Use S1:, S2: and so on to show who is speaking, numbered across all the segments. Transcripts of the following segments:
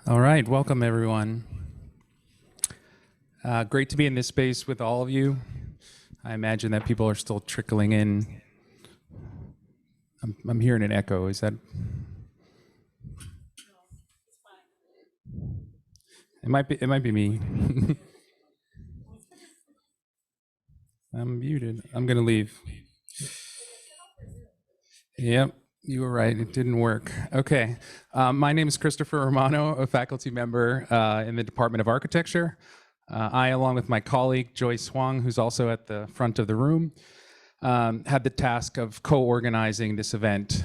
S1: All right, welcome everyone. Great to be in this space with all of you. I imagine that people are still trickling in. I'm hearing an echo. Is that? It might be me. I'm muted. I'm gonna leave. Yep, you were right. It didn't work. Okay. My name is Christopher Romano, a faculty member in the Department of Architecture. I, along with my colleague Joyce Huang, who's also at the front of the room, had the task of co-organizing this event,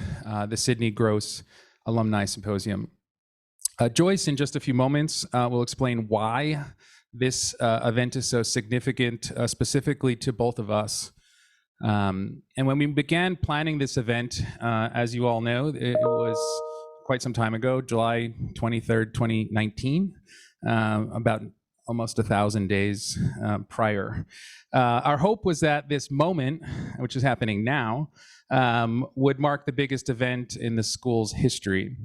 S1: the Sydney Gross Alumni Symposium. Joyce, in just a few moments, will explain why this event is so significant, specifically to both of us. And when we began planning this event, as you all know, it was quite some time ago, July 23rd, 2019, about almost 1,000 days prior. Our hope was that this moment, which is happening now, would mark the biggest event in the school's history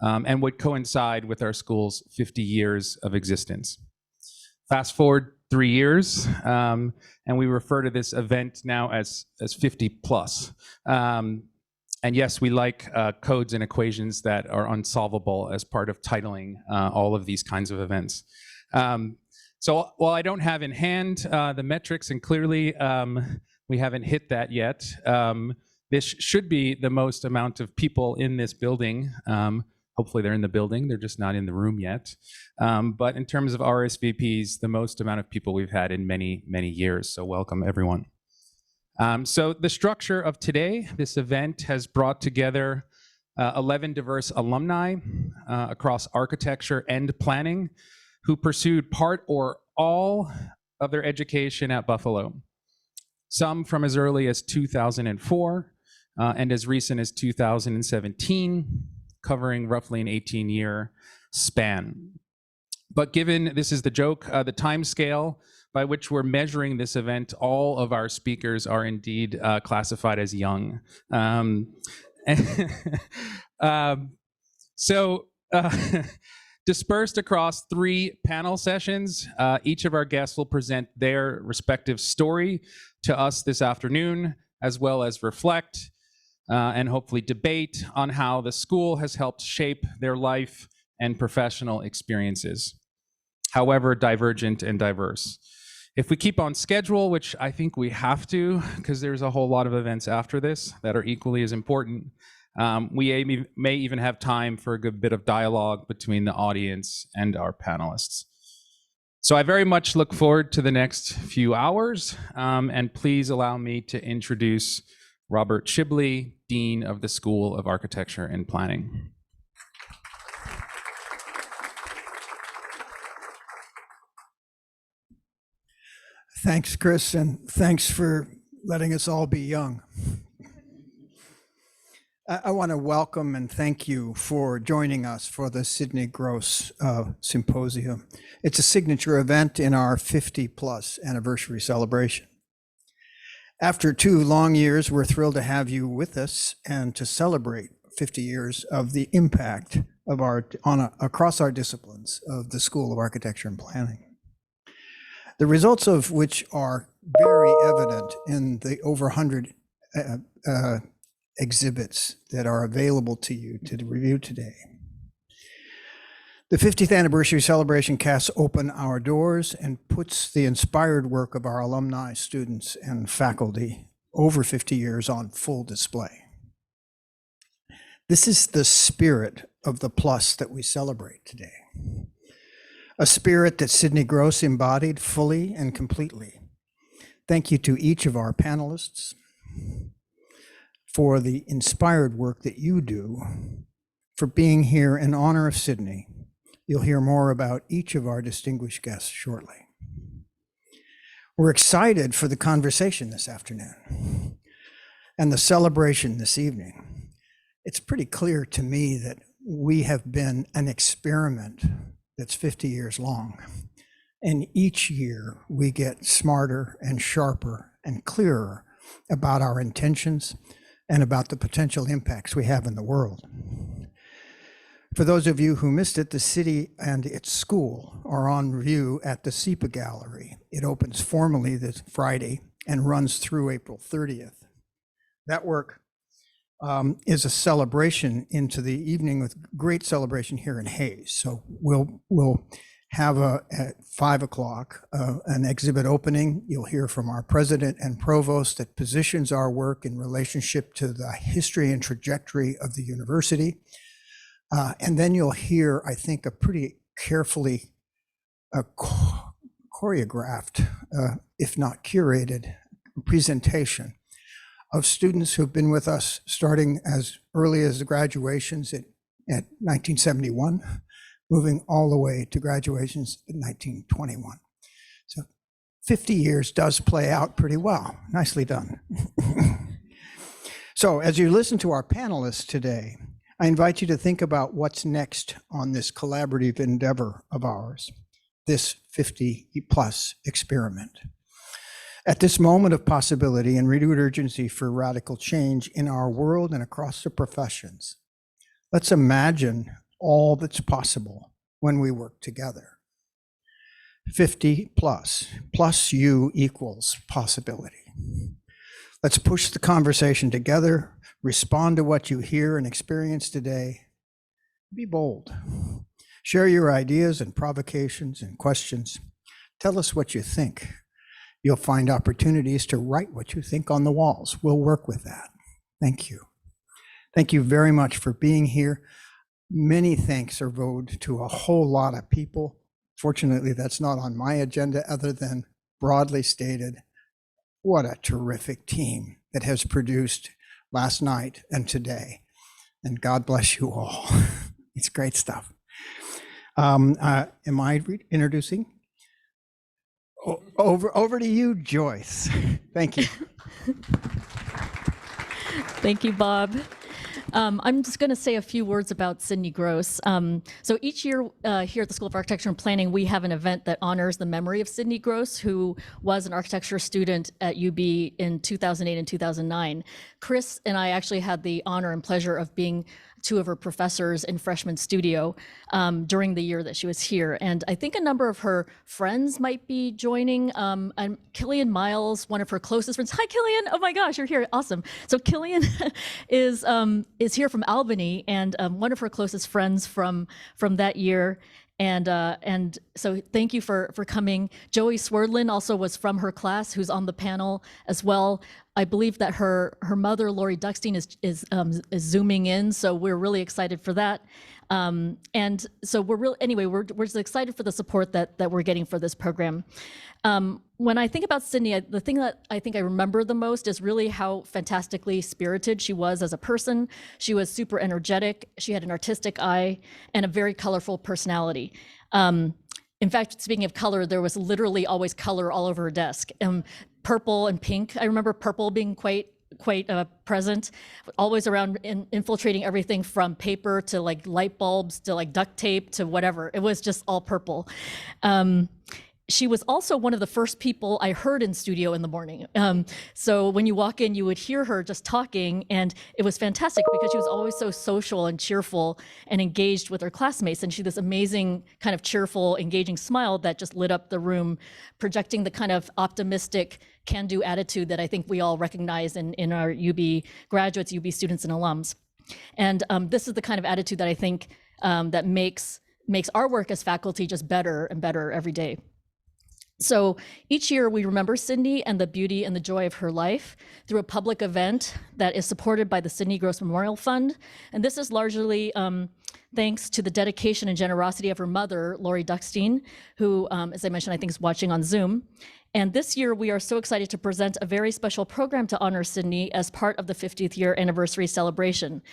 S1: and would coincide with our school's 50 years of existence. Fast forward 3 years, and we refer to this event now as 50 plus. And yes, we like codes and equations that are unsolvable as part of titling all of these kinds of events. So while I don't have in hand the metrics, and clearly we haven't hit that yet, this should be the most amount of people in this building. Hopefully they're in the building, they're just not in the room yet. But in terms of RSVPs, the most amount of people we've had in many, many years. So welcome everyone. So the structure of today, this event has brought together 11 diverse alumni across architecture and planning who pursued part or all of their education at Buffalo. Some from as early as 2004 and as recent as 2017, covering roughly an 18-year span. But given, this is the joke, the time scale by which we're measuring this event, all of our speakers are indeed classified as young. Dispersed across 3 panel sessions, each of our guests will present their respective story to us this afternoon, as well as reflect and hopefully debate on how the school has helped shape their life and professional experiences, however divergent and diverse. If we keep on schedule, which I think we have to, because there's a whole lot of events after this that are equally as important, we may even have time for a good bit of dialogue between the audience and our panelists. So I very much look forward to the next few hours, and please allow me to introduce Robert Shibley, Dean of the School of Architecture and Planning.
S2: Thanks, Chris, and thanks for letting us all be young. I want to welcome and thank you for joining us for the Sydney Gross Symposium. It's a signature event in our 50-plus anniversary celebration. After 2 long years, we're thrilled to have you with us and to celebrate 50 years of the impact of across our disciplines of the School of Architecture and Planning. The results of which are very evident in the over 100 exhibits that are available to you to review today. The 50th anniversary celebration casts open our doors and puts the inspired work of our alumni, students, and faculty over 50 years on full display. This is the spirit of the plus that we celebrate today. A spirit that Sydney Gross embodied fully and completely. Thank you to each of our panelists for the inspired work that you do, for being here in honor of Sydney. You'll hear more about each of our distinguished guests shortly. We're excited for the conversation this afternoon and the celebration this evening. It's pretty clear to me that we have been an experiment that's 50 years long. And each year we get smarter and sharper and clearer about our intentions and about the potential impacts we have in the world. For those of you who missed it, the city and its school are on view at the SEPA Gallery. It opens formally this Friday and runs through April 30th. That work is a celebration into the evening with great celebration here in Hayes. So we'll have at 5 o'clock an exhibit opening. You'll hear from our president and provost that positions our work in relationship to the history and trajectory of the university. And then you'll hear, I think, a pretty carefully choreographed, if not curated, presentation of students who've been with us starting as early as the graduations at 1971, moving all the way to graduations in 1921. So 50 years does play out pretty well. Nicely done. So as you listen to our panelists today, I invite you to think about what's next on this collaborative endeavor of ours, this 50-plus experiment. At this moment of possibility and renewed urgency for radical change in our world and across the professions, let's imagine all that's possible when we work together. 50 plus you equals possibility. Let's push the conversation together, respond to what you hear and experience today. Be bold. Share your ideas and provocations and questions. Tell us what you think. You'll find opportunities to write what you think on the walls. We'll work with that. Thank you. Thank you very much for being here. Many thanks are owed to a whole lot of people. Fortunately, that's not on my agenda other than broadly stated, what a terrific team that has produced last night and today. And God bless you all. It's great stuff. Am I introducing? Over to you, Joyce. Thank you.
S3: Thank you, Bob. I'm just going to say a few words about Sydney Gross. So each year here at the School of Architecture and Planning, we have an event that honors the memory of Sydney Gross, who was an architecture student at UB in 2008 and 2009. Chris and I actually had the honor and pleasure of being two of her professors in freshman studio during the year that she was here. And I think a number of her friends might be joining. And Killian Miles, one of her closest friends. Hi, Killian. Oh my gosh, you're here. Awesome. So Killian is here from Albany, and one of her closest friends from that year. And so thank you for coming. Joey Swerdlin also was from her class, who's on the panel as well. I believe that her mother, Lori Duckstein, is zooming in, so we're really excited for that. And so we're just excited for the support that we're getting for this program. When I think about Sydney, the thing that I think I remember the most is really how fantastically spirited she was as a person. She was super energetic. She had an artistic eye and a very colorful personality. In fact, speaking of color, there was literally always color all over her desk. Purple and pink. I remember purple being quite present, always around, infiltrating everything from paper to like light bulbs to like duct tape to whatever. It was just all purple. She was also one of the first people I heard in studio in the morning. So when you walk in, you would hear her just talking, and it was fantastic because she was always so social and cheerful and engaged with her classmates. And she had this amazing kind of cheerful, engaging smile that just lit up the room, projecting the kind of optimistic, can-do attitude that I think we all recognize in our UB graduates, UB students and alums. And this is the kind of attitude that I think that makes our work as faculty just better and better every day. So each year we remember Sydney and the beauty and the joy of her life through a public event that is supported by the Sydney Gross Memorial Fund. And this is largely thanks to the dedication and generosity of her mother, Lori Duckstein, who, as I mentioned, I think is watching on Zoom. And this year we are so excited to present a very special program to honor Sydney as part of the 50th year anniversary celebration.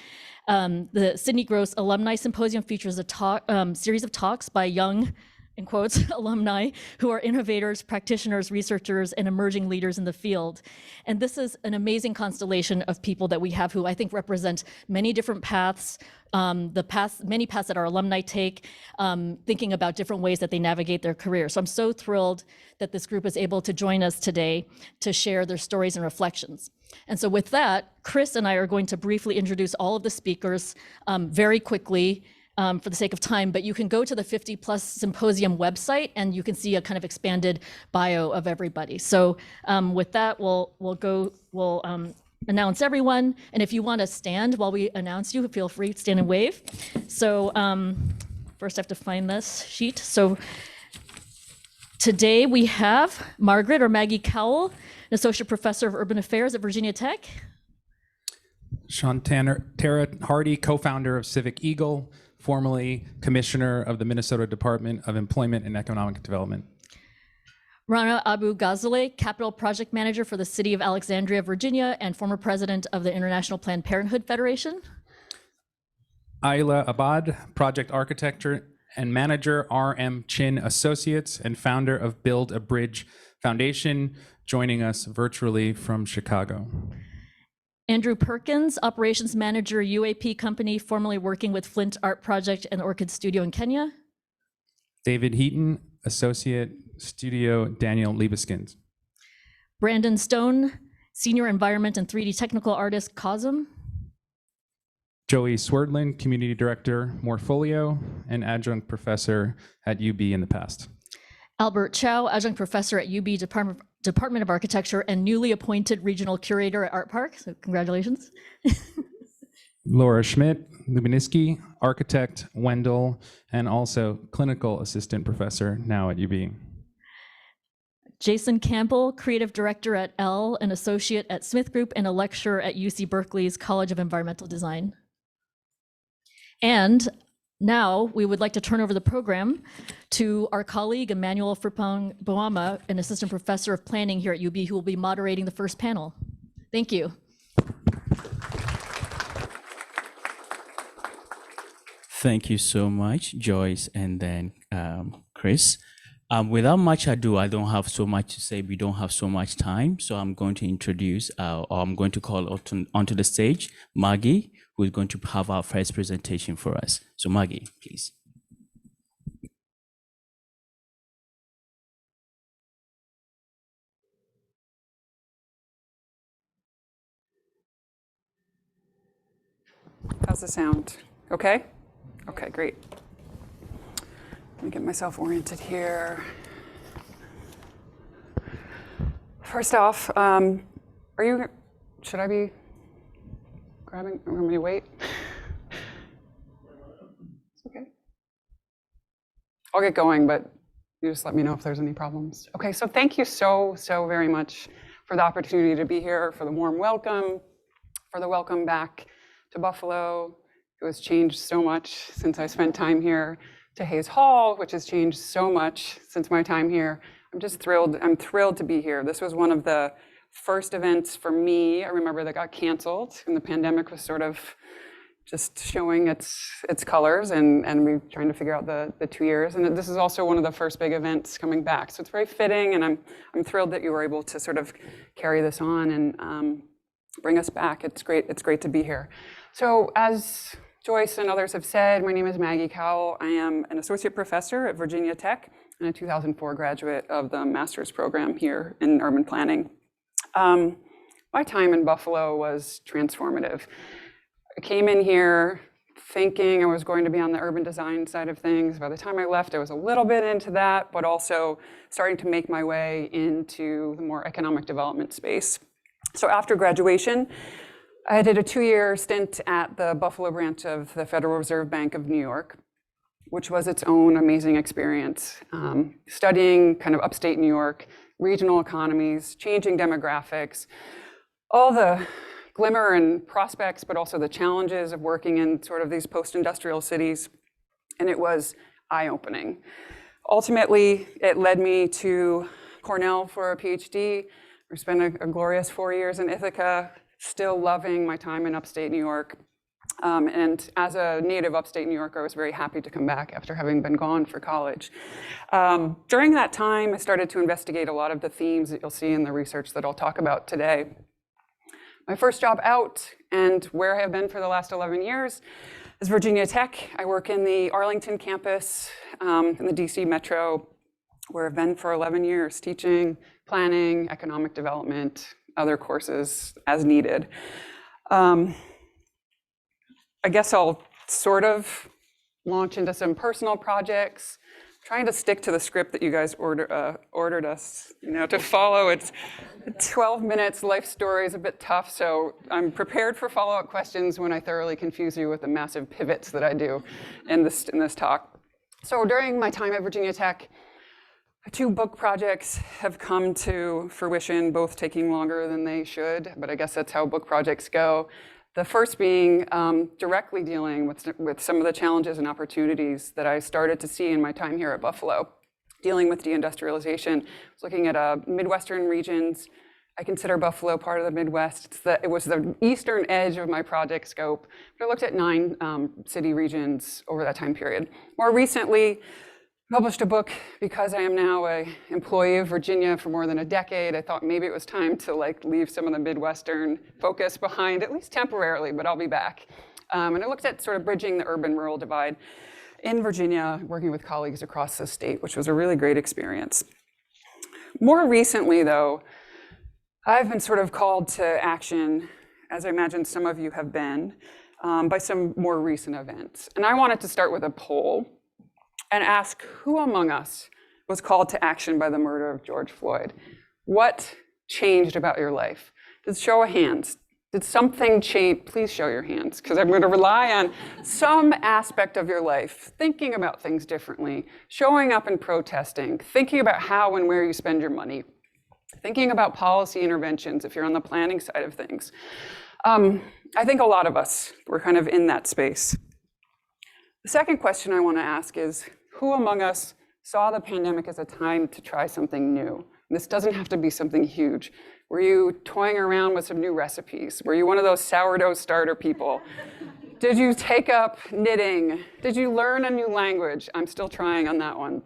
S3: The Sydney Gross Alumni Symposium features a series of talks by young, in quotes, alumni who are innovators, practitioners, researchers, and emerging leaders in the field. And this is an amazing constellation of people that we have who I think represent many different paths, many paths that our alumni take, thinking about different ways that they navigate their career. So I'm so thrilled that this group is able to join us today to share their stories and reflections. And so with that, Chris and I are going to briefly introduce all of the speakers very quickly, for the sake of time, but you can go to the 50 Plus Symposium website and you can see a kind of expanded bio of everybody. So with that, we'll announce everyone. And if you want to stand while we announce you, feel free to stand and wave. So first I have to find this sheet. So today we have Margaret or Maggie Cowell, an associate professor of urban affairs at Virginia Tech.
S1: Shawntera Hardy, co-founder of Civic Eagle, formerly commissioner of the Minnesota Department of Employment and Economic Development.
S3: Rana Abu Ghazaleh, capital project manager for the city of Alexandria, Virginia, and former president of the International Planned Parenthood Federation.
S1: Ayla Abiad, project architecture and manager, RM Chin Associates, and founder of Build a Bridge Foundation, joining us virtually from Chicago.
S3: Andrew Perkins, operations manager, UAP company, formerly working with Flint Art Project and Orchid Studio in Kenya.
S1: David Heaton, associate, studio Daniel Liebeskind.
S3: Brandon Stone, senior environment and 3D technical artist, COSM.
S1: Joey Swerdlin, community director, Morfolio, and adjunct professor at UB in the past.
S3: Albert Chao, adjunct professor at UB Department of Architecture and newly appointed regional curator at Art Park, so congratulations.
S1: Laura Schmitz, Lubniewski, architect, Wendell, and also clinical assistant professor now at UB.
S3: Jason Campbell, creative director at L, an associate at Smith Group, and a lecturer at UC Berkeley's College of Environmental Design. And now we would like to turn over the program to our colleague, Emmanuel Frimpong Boama, an assistant professor of planning here at UB, who will be moderating the first panel. Thank you.
S4: Thank you so much, Joyce, and then Chris. Without much ado, I don't have so much to say. We don't have so much time, so I'm going to introduce, or I'm going to call onto the stage Maggie, who is going to have our first presentation for us. So Maggie, please.
S5: How's the sound? Okay? Okay, great. Let me get myself oriented here. First off, should I be grabbing, or want me to wait? It's okay. I'll get going, but you just let me know if there's any problems. Okay, so thank you so very much for the opportunity to be here, for the warm welcome, for the welcome back to Buffalo. It has changed so much since I spent time here, to Hayes Hall, which has changed so much since my time here. I'm just thrilled. I'm thrilled to be here. This was one of the first events for me, I remember, that got canceled, and the pandemic was sort of just showing its colors, and we were trying to figure out the 2 years. And this is also one of the first big events coming back. So it's very fitting, and I'm thrilled that you were able to sort of carry this on and bring us back. It's great to be here. So as Joyce and others have said, my name is Maggie Cowell. I am an associate professor at Virginia Tech and a 2004 graduate of the master's program here in urban planning. My time in Buffalo was transformative. I came in here thinking I was going to be on the urban design side of things. By the time I left, I was a little bit into that, but also starting to make my way into the more economic development space. So after graduation, I did a 2-year stint at the Buffalo branch of the Federal Reserve Bank of New York, which was its own amazing experience, studying kind of upstate New York, regional economies, changing demographics, all the glimmer and prospects, but also the challenges of working in sort of these post-industrial cities, and it was eye-opening. Ultimately, it led me to Cornell for a PhD. I spent a glorious 4 years in Ithaca, still loving my time in upstate New York. And as a native upstate New Yorker, I was very happy to come back after having been gone for college. During that time, I started to investigate a lot of the themes that you'll see in the research that I'll talk about today. My first job out, and where I have been for the last 11 years, is Virginia Tech. I work in the Arlington campus in the DC Metro, where I've been for 11 years, teaching, planning, economic development, other courses as needed. I guess I'll sort of launch into some personal projects, trying to stick to the script that you guys ordered us, to follow. It's 12 minutes. Life story is a bit tough, so I'm prepared for follow-up questions when I thoroughly confuse you with the massive pivots that I do in this talk. So during my time at Virginia Tech, 2 book projects have come to fruition, both taking longer than they should, but I guess that's how book projects go. The first being directly dealing with some of the challenges and opportunities that I started to see in my time here at Buffalo, dealing with deindustrialization. I was looking at Midwestern regions. I consider Buffalo part of the Midwest. It was the eastern edge of my project scope, but I looked at 9 city regions over that time period. More recently, published a book because I am now an employee of Virginia for more than a decade. I thought maybe it was time to leave some of the Midwestern focus behind, at least temporarily, but I'll be back. And I looked at sort of bridging the urban-rural divide in Virginia, working with colleagues across the state, which was a really great experience. More recently, though, I've been sort of called to action, as I imagine some of you have been, by some more recent events. And I wanted to start with a poll and ask who among us was called to action by the murder of George Floyd. What changed about your life? Just show of hands. Did something change? Please show your hands, because I'm going to rely on some aspect of your life, thinking about things differently, showing up and protesting, thinking about how and where you spend your money, thinking about policy interventions if you're on the planning side of things. I think a lot of us were kind of in that space. The second question I want to ask is, who among us saw the pandemic as a time to try something new? This doesn't have to be something huge. Were you toying around with some new recipes? Were you one of those sourdough starter people? Did you take up knitting? Did you learn a new language? I'm still trying on that one.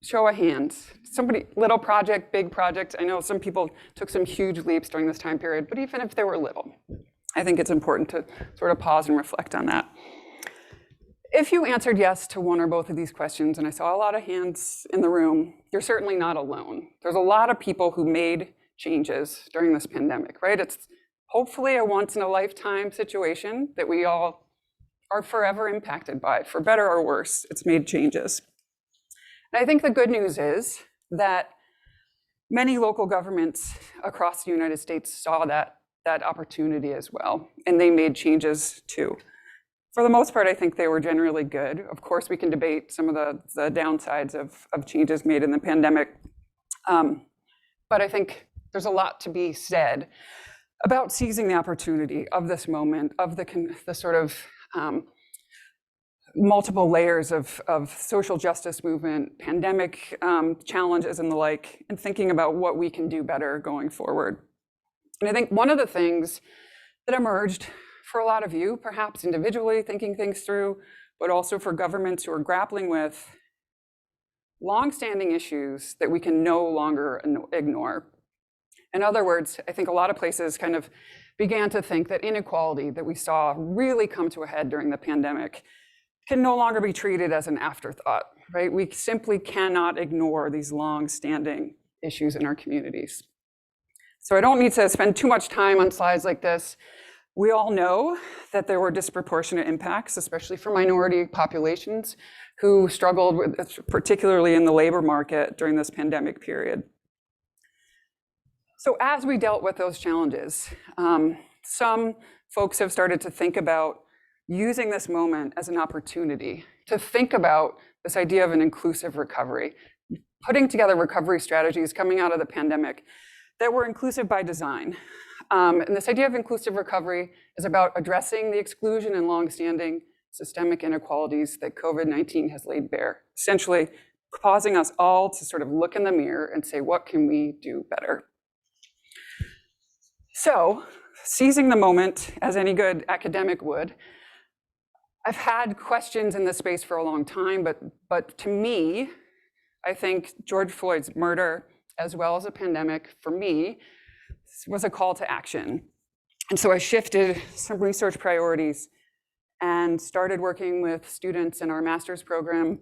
S5: Show of hands. Somebody, little project, big project. I know some people took some huge leaps during this time period, but even if they were little, I think it's important to sort of pause and reflect on that. If you answered yes to one or both of these questions, and I saw a lot of hands in the room, you're certainly not alone. There's a lot of people who made changes during this pandemic, right? It's hopefully a once-in-a-lifetime situation that we all are forever impacted by, for better or worse. It's made changes. And I think the good news is that many local governments across the United States saw that opportunity as well, and they made changes too. For the most part, I think they were generally good. Of course, we can debate some of the downsides of changes made in the pandemic. But I think there's a lot to be said about seizing the opportunity of this moment, of the sort of multiple layers of social justice movement, pandemic challenges and the like, and thinking about what we can do better going forward. And I think one of the things that emerged for a lot of you, perhaps individually thinking things through, but also for governments who are grappling with longstanding issues that we can no longer ignore. In other words, I think a lot of places kind of began to think that inequality that we saw really come to a head during the pandemic can no longer be treated as an afterthought, right? We simply cannot ignore these longstanding issues in our communities. So I don't need to spend too much time on slides like this. We all know that there were disproportionate impacts, especially for minority populations who struggled with, particularly in the labor market during this pandemic period. So as we dealt with those challenges, some folks have started to think about using this moment as an opportunity to think about this idea of an inclusive recovery, putting together recovery strategies coming out of the pandemic that were inclusive by design. And this idea of inclusive recovery is about addressing the exclusion and longstanding systemic inequalities that COVID-19 has laid bare, essentially causing us all to sort of look in the mirror and say, what can we do better? So, seizing the moment, as any good academic would, I've had questions in this space for a long time, but to me, I think George Floyd's murder, as well as a pandemic, for me, was a call to action. And so I shifted some research priorities and started working with students in our master's program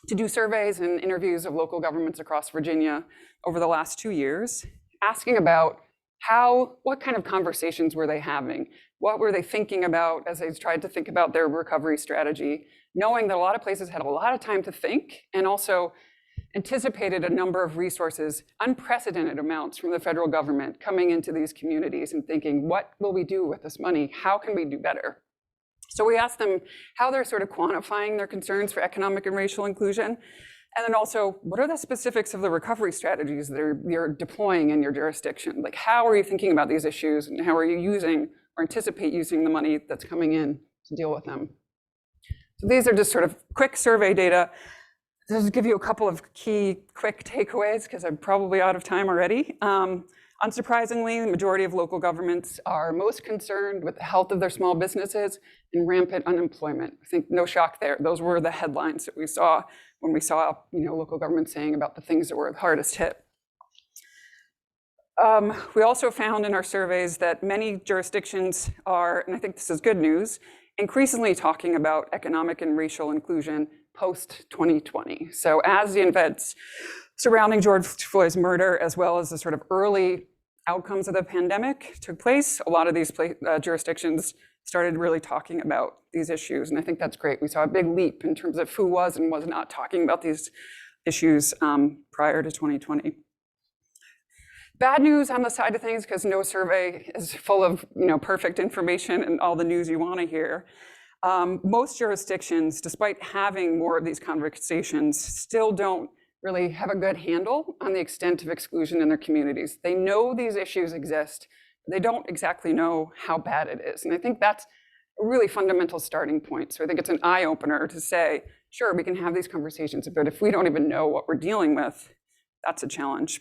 S5: to do surveys and interviews of local governments across Virginia over the last 2 years, asking about what kind of conversations were they having? What were they thinking about as they tried to think about their recovery strategy, knowing that a lot of places had a lot of time to think and also anticipated a number of resources, unprecedented amounts from the federal government coming into these communities and thinking, what will we do with this money? How can we do better? So we asked them how they're sort of quantifying their concerns for economic and racial inclusion. And then also, what are the specifics of the recovery strategies that you're deploying in your jurisdiction? Like, how are you thinking about these issues and how are you using or anticipate using the money that's coming in to deal with them? So these are just sort of quick survey data. Just to give you a couple of key quick takeaways, because I'm probably out of time already. Unsurprisingly, the majority of local governments are most concerned with the health of their small businesses and rampant unemployment. I think no shock there. Those were the headlines that we saw when we saw, local governments saying about the things that were the hardest hit. We also found in our surveys that many jurisdictions are, and I think this is good news, increasingly talking about economic and racial inclusion post-2020. So as the events surrounding George Floyd's murder, as well as the sort of early outcomes of the pandemic took place, a lot of these jurisdictions started really talking about these issues. And I think that's great. We saw a big leap in terms of who was and was not talking about these issues prior to 2020. Bad news on the side of things, because no survey is full of perfect information and all the news you want to hear. Most jurisdictions, despite having more of these conversations, still don't really have a good handle on the extent of exclusion in their communities. They know these issues exist, but they don't exactly know how bad it is. And I think that's a really fundamental starting point. So I think it's an eye-opener to say, sure, we can have these conversations, but if we don't even know what we're dealing with, that's a challenge.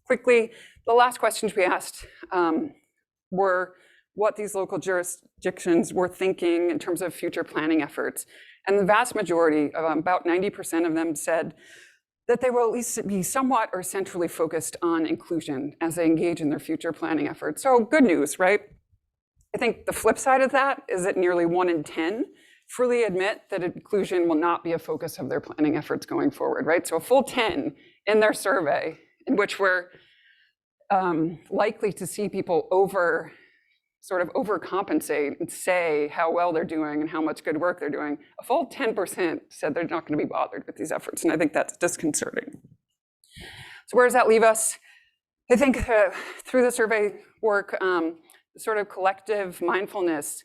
S5: Quickly, the last questions we asked were what these local jurisdictions were thinking in terms of future planning efforts. And the vast majority, about 90% of them, said that they will at least be somewhat or centrally focused on inclusion as they engage in their future planning efforts. So good news, right? I think the flip side of that is that nearly 1 in 10 freely admit that inclusion will not be a focus of their planning efforts going forward, right? So a full 10 in their survey, in which we're likely to see people overcompensate and say how well they're doing and how much good work they're doing. A full 10% said they're not going to be bothered with these efforts, and I think that's disconcerting. So where does that leave us? I think through the survey work, sort of collective mindfulness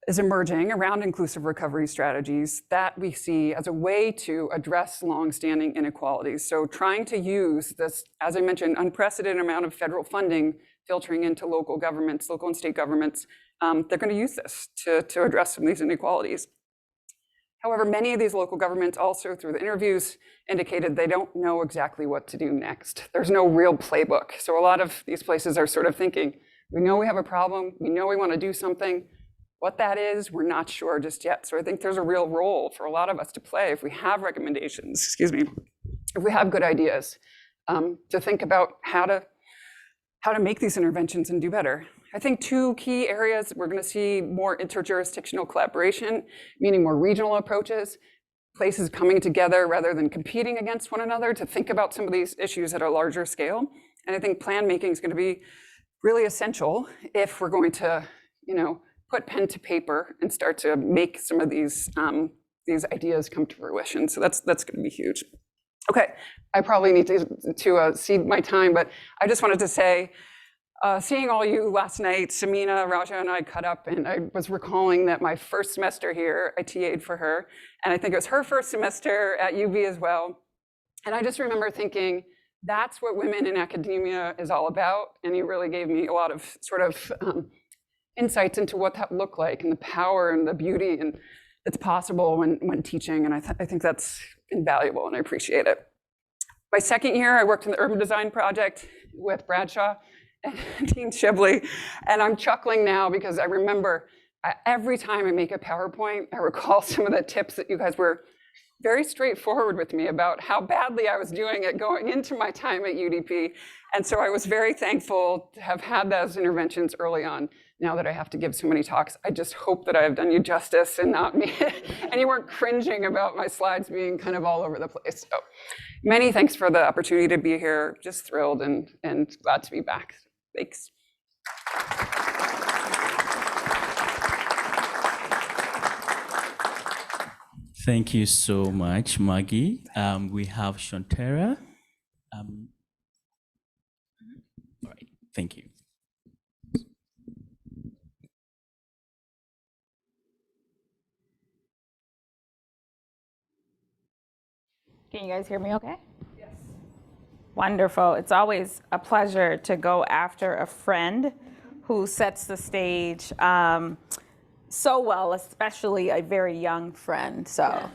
S5: is emerging around inclusive recovery strategies that we see as a way to address longstanding inequalities. So trying to use this, as I mentioned, unprecedented amount of federal funding filtering into local governments, local and state governments, they're going to use this to address some of these inequalities. However, many of these local governments also, through the interviews, indicated they don't know exactly what to do next. There's no real playbook. So a lot of these places are sort of thinking, we know we have a problem, we know we want to do something. What that is, we're not sure just yet. So I think there's a real role for a lot of us to play if we have recommendations, if we have good ideas, to think about how to make these interventions and do better. I think 2 key areas, we're going to see more interjurisdictional collaboration, meaning more regional approaches, places coming together rather than competing against one another to think about some of these issues at a larger scale. And I think plan making is going to be really essential if we're going to, put pen to paper and start to make some of these ideas come to fruition. So that's going to be huge. Okay, I probably need to cede my time, but I just wanted to say, seeing all you last night, Samina, Raja, and I cut up, and I was recalling that my first semester here, I TA'd for her, and I think it was her first semester at UB as well. And I just remember thinking, that's what women in academia is all about. And you really gave me a lot of sort of insights into what that looked like and the power and the beauty and that's possible when teaching. And I think that's invaluable and I appreciate it. My second year, I worked in the urban design project with Bradshaw and Dean Shibley. And I'm chuckling now because I remember every time I make a PowerPoint, I recall some of the tips that you guys were very straightforward with me about how badly I was doing it going into my time at UDP. And so I was very thankful to have had those interventions early on. Now that I have to give so many talks, I just hope that I have done you justice and not me, and you weren't cringing about my slides being kind of all over the place. So many thanks for the opportunity to be here. Just thrilled and glad to be back. Thanks.
S4: Thank you so much, Maggie. We have Shawntera. All right, thank you.
S6: Can you guys hear me okay? Yes. Wonderful. It's always a pleasure to go after a friend who sets the stage so well, especially a very young friend. So,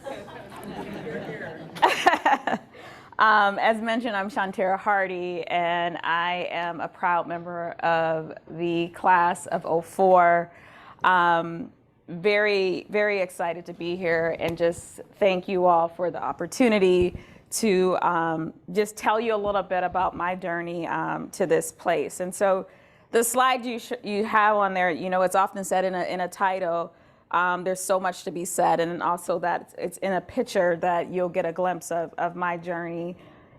S6: as mentioned, I'm Shawntera Hardy, and I am a proud member of the class of '04. Very, very excited to be here, and just thank you all for the opportunity to just tell you a little bit about my journey to this place. And so the slide you have on there, you know, it's often said in a title, there's so much to be said, and also that it's in a picture that you'll get a glimpse of my journey.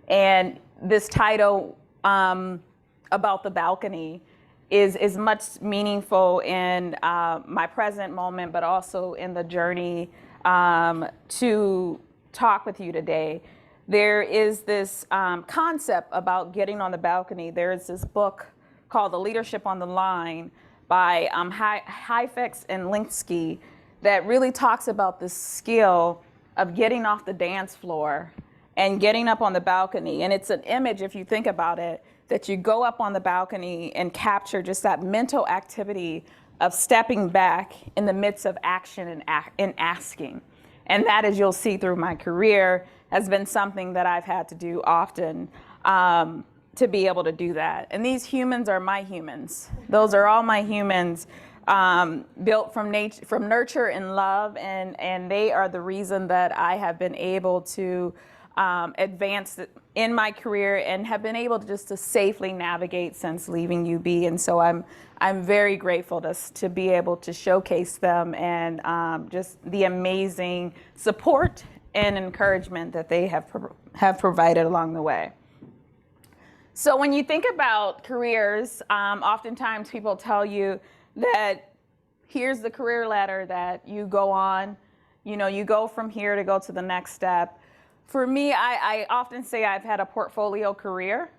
S6: And this title about the balcony is much meaningful in my present moment, but also in the journey to talk with you today. There is this concept about getting on the balcony. There is this book called The Leadership on the Line by Heifetz and Lubniewski that really talks about the skill of getting off the dance floor and getting up on the balcony. And it's an image, if you think about it, that you go up on the balcony and capture just that mental activity of stepping back in the midst of action and asking. And that, as you'll see through my career, has been something that I've had to do often to be able to do that. And these humans are my humans. Those are all my humans built from nature, from nurture and love, and they are the reason that I have been able to advance in my career and have been able to safely navigate since leaving UB. And so I'm very grateful to be able to showcase them and just the amazing support and encouragement that they have provided along the way. So when you think about careers, oftentimes people tell you that here's the career ladder that you go on. You know, you go from here to go to the next step. For me, I often say I've had a portfolio career,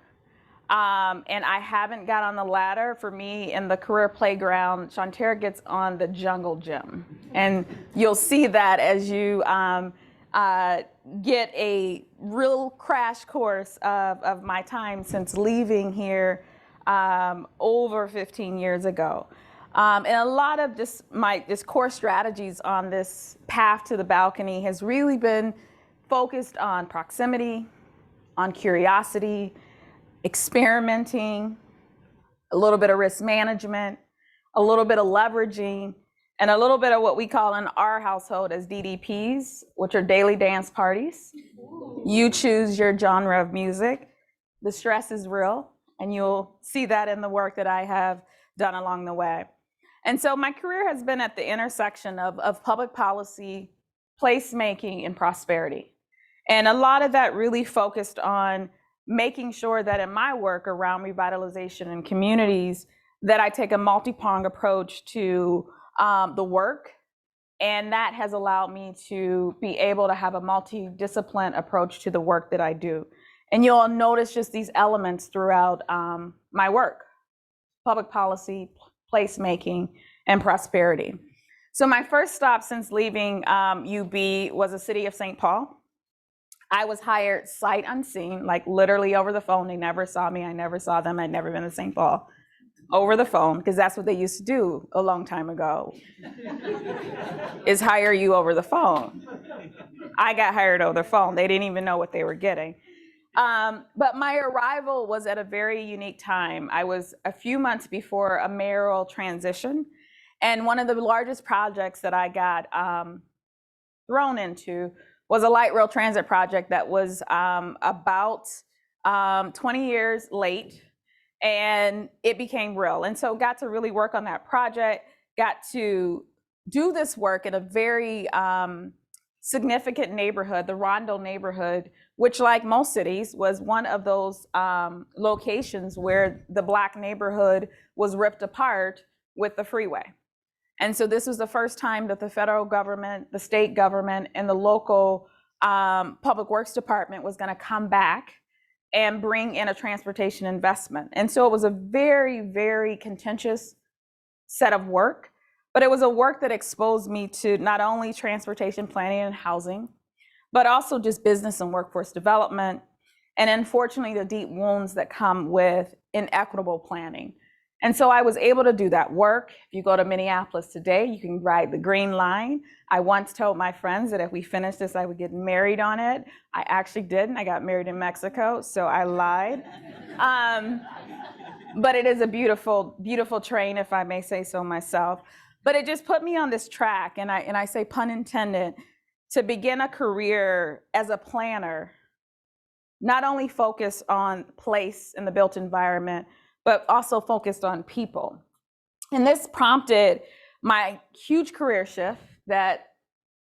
S6: and I haven't got on the ladder. For me, in the career playground, Shawntera gets on the jungle gym. And you'll see that as you get a real crash course of my time since leaving here over 15 years ago. And a lot of just my core strategies on this path to the balcony has really been focused on proximity, on curiosity, experimenting, a little bit of risk management, a little bit of leveraging, and a little bit of what we call in our household as DDPs, which are daily dance parties. You choose your genre of music. The stress is real, and you'll see that in the work that I have done along the way. And so my career has been at the intersection of public policy, placemaking, and prosperity. And a lot of that really focused on making sure that in my work around revitalization in communities, that I take a multi-pronged approach to the work. And that has allowed me to be able to have a multi-discipline approach to the work that I do. And you'll notice just these elements throughout my work: public policy, placemaking, and prosperity. So my first stop since leaving UB was the city of St. Paul. I was hired sight unseen, like literally over the phone. They never saw me, I never saw them, I'd never been to St. Paul. Over the phone, because that's what they used to do a long time ago, is hire you over the phone. I got hired over the phone. They didn't even know what they were getting. But my arrival was at a very unique time. I was a few months before a mayoral transition, and one of the largest projects that I got thrown into was a light rail transit project that was about 20 years late, and it became real. And so got to really work on that project, got to do this work in a very significant neighborhood, the Rondo neighborhood, which, like most cities, was one of those locations where the Black neighborhood was ripped apart with the freeway. And so this was the first time that the federal government, the state government, and the local public works department was going to come back and bring in a transportation investment. And so it was a very, very contentious set of work, but it was a work that exposed me to not only transportation planning and housing, but also just business and workforce development, and unfortunately the deep wounds that come with inequitable planning. And so I was able to do that work. If you go to Minneapolis today, you can ride the Green Line. I once told my friends that if we finished this, I would get married on it. I actually didn't. I got married in Mexico, so I lied. But it is a beautiful, beautiful train, if I may say so myself. But it just put me on this track, and I say pun intended, to begin a career as a planner, not only focused on place and the built environment, but also focused on people. And this prompted my huge career shift that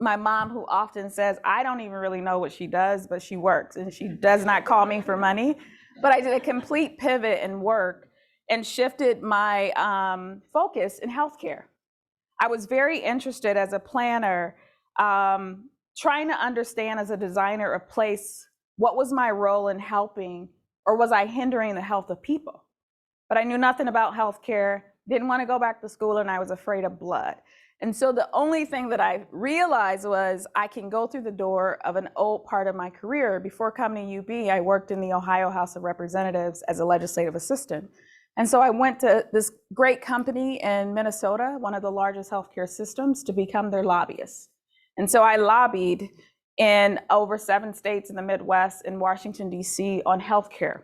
S6: my mom, who often says, I don't even really know what she does, but she works, and she does not call me for money. But I did a complete pivot in work and shifted my focus in healthcare. I was very interested as a planner, trying to understand as a designer of place, what was my role in helping, or was I hindering the health of people? But I knew nothing about healthcare, didn't want to go back to school, and I was afraid of blood. And so the only thing that I realized was I can go through the door of an old part of my career. Before coming to UB, I worked in the Ohio House of Representatives as a legislative assistant. And so I went to this great company in Minnesota, one of the largest healthcare systems, to become their lobbyist. And so I lobbied in over 7 states in the Midwest and Washington, D.C. on healthcare.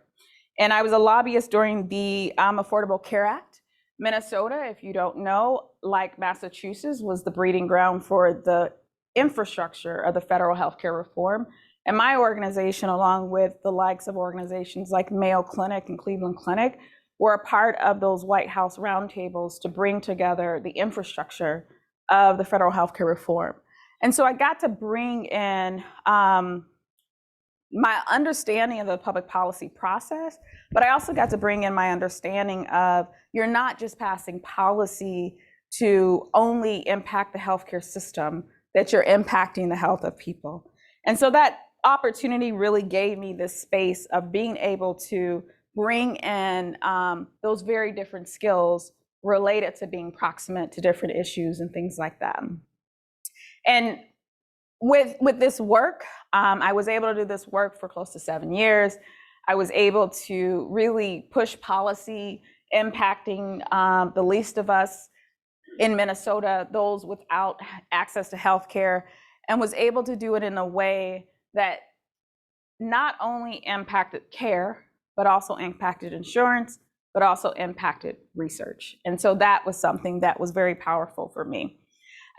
S6: And I was a lobbyist during the Affordable Care Act. Minnesota, if you don't know, like Massachusetts, was the breeding ground for the infrastructure of the federal healthcare reform. And my organization, along with the likes of organizations like Mayo Clinic and Cleveland Clinic, were a part of those White House roundtables to bring together the infrastructure of the federal healthcare reform. And so I got to bring in my understanding of the public policy process, but I also got to bring in my understanding of you're not just passing policy to only impact the healthcare system, that you're impacting the health of people. And so that opportunity really gave me this space of being able to bring in those very different skills related to being proximate to different issues and things like that. And with this work, I was able to do this work for close to 7 years. I was able to really push policy impacting the least of us in Minnesota, those without access to healthcare, and was able to do it in a way that not only impacted care, but also impacted insurance, but also impacted research. And so that was something that was very powerful for me.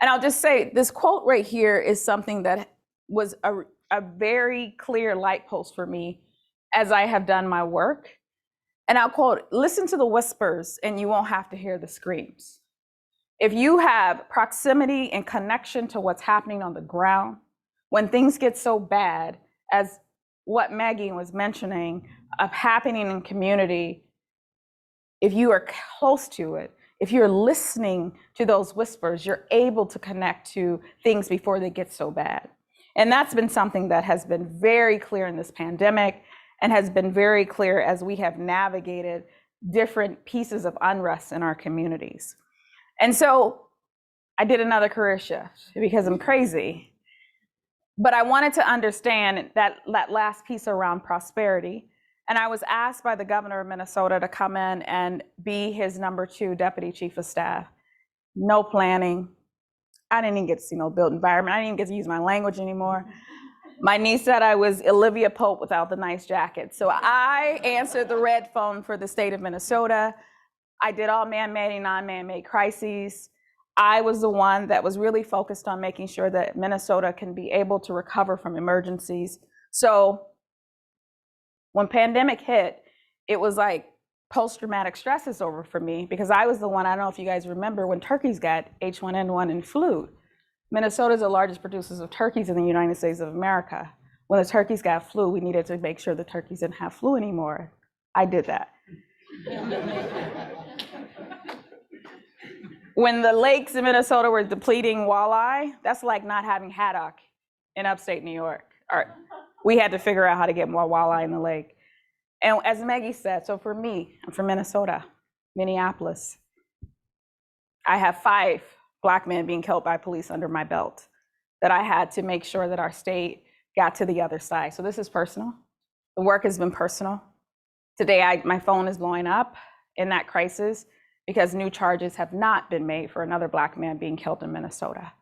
S6: And I'll just say, this quote right here is something that was a very clear light post for me as I have done my work. And I'll quote, listen to the whispers and you won't have to hear the screams. If you have proximity and connection to what's happening on the ground, when things get so bad as what Maggie was mentioning of happening in community, if you are close to it, if you're listening to those whispers, you're able to connect to things before they get so bad. And that's been something that has been very clear in this pandemic and has been very clear as we have navigated different pieces of unrest in our communities. And so I did another career shift because I'm crazy. But I wanted to understand that last piece around prosperity. And I was asked by the governor of Minnesota to come in and be his #2 deputy chief of staff. No planning. I didn't even get to see no built environment. I didn't even get to use my language anymore. My niece said I was Olivia Pope without the nice jacket. So I answered the red phone for the state of Minnesota. I did all man-made and non-man-made crises. I was the one that was really focused on making sure that Minnesota can be able to recover from emergencies. So when pandemic hit, it was like post-traumatic stress is over for me because I was the one, I don't know if you guys remember when turkeys got H1N1 and flu. Minnesota is the largest producers of turkeys in the United States of America. When the turkeys got flu, we needed to make sure the turkeys didn't have flu anymore. I did that. When the lakes in Minnesota were depleting walleye, that's like not having haddock in upstate New York. We had to figure out how to get more walleye in the lake. And as Maggie said, so for me, I'm from Minnesota, Minneapolis. I have 5 Black men being killed by police under my belt that I had to make sure that our state got to the other side. So this is personal. The work has been personal. Today, my phone is blowing up in that crisis because new charges have not been made for another Black man being killed in Minnesota.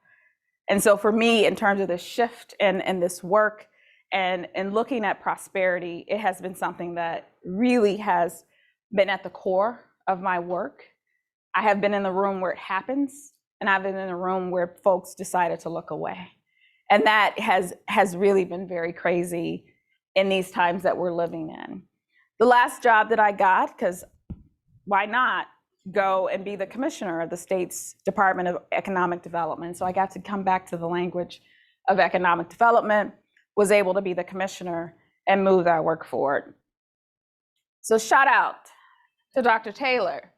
S6: And so for me, in terms of this shift and this work and looking at prosperity, it has been something that really has been at the core of my work. I have been in the room where it happens, and I've been in a room where folks decided to look away. And that has really been very crazy in these times that we're living in. The last job that I got, because why not go and be the commissioner of the state's Department of Economic Development? So I got to come back to the language of economic development, was able to be the commissioner and move that work forward. So shout out to Dr. Taylor,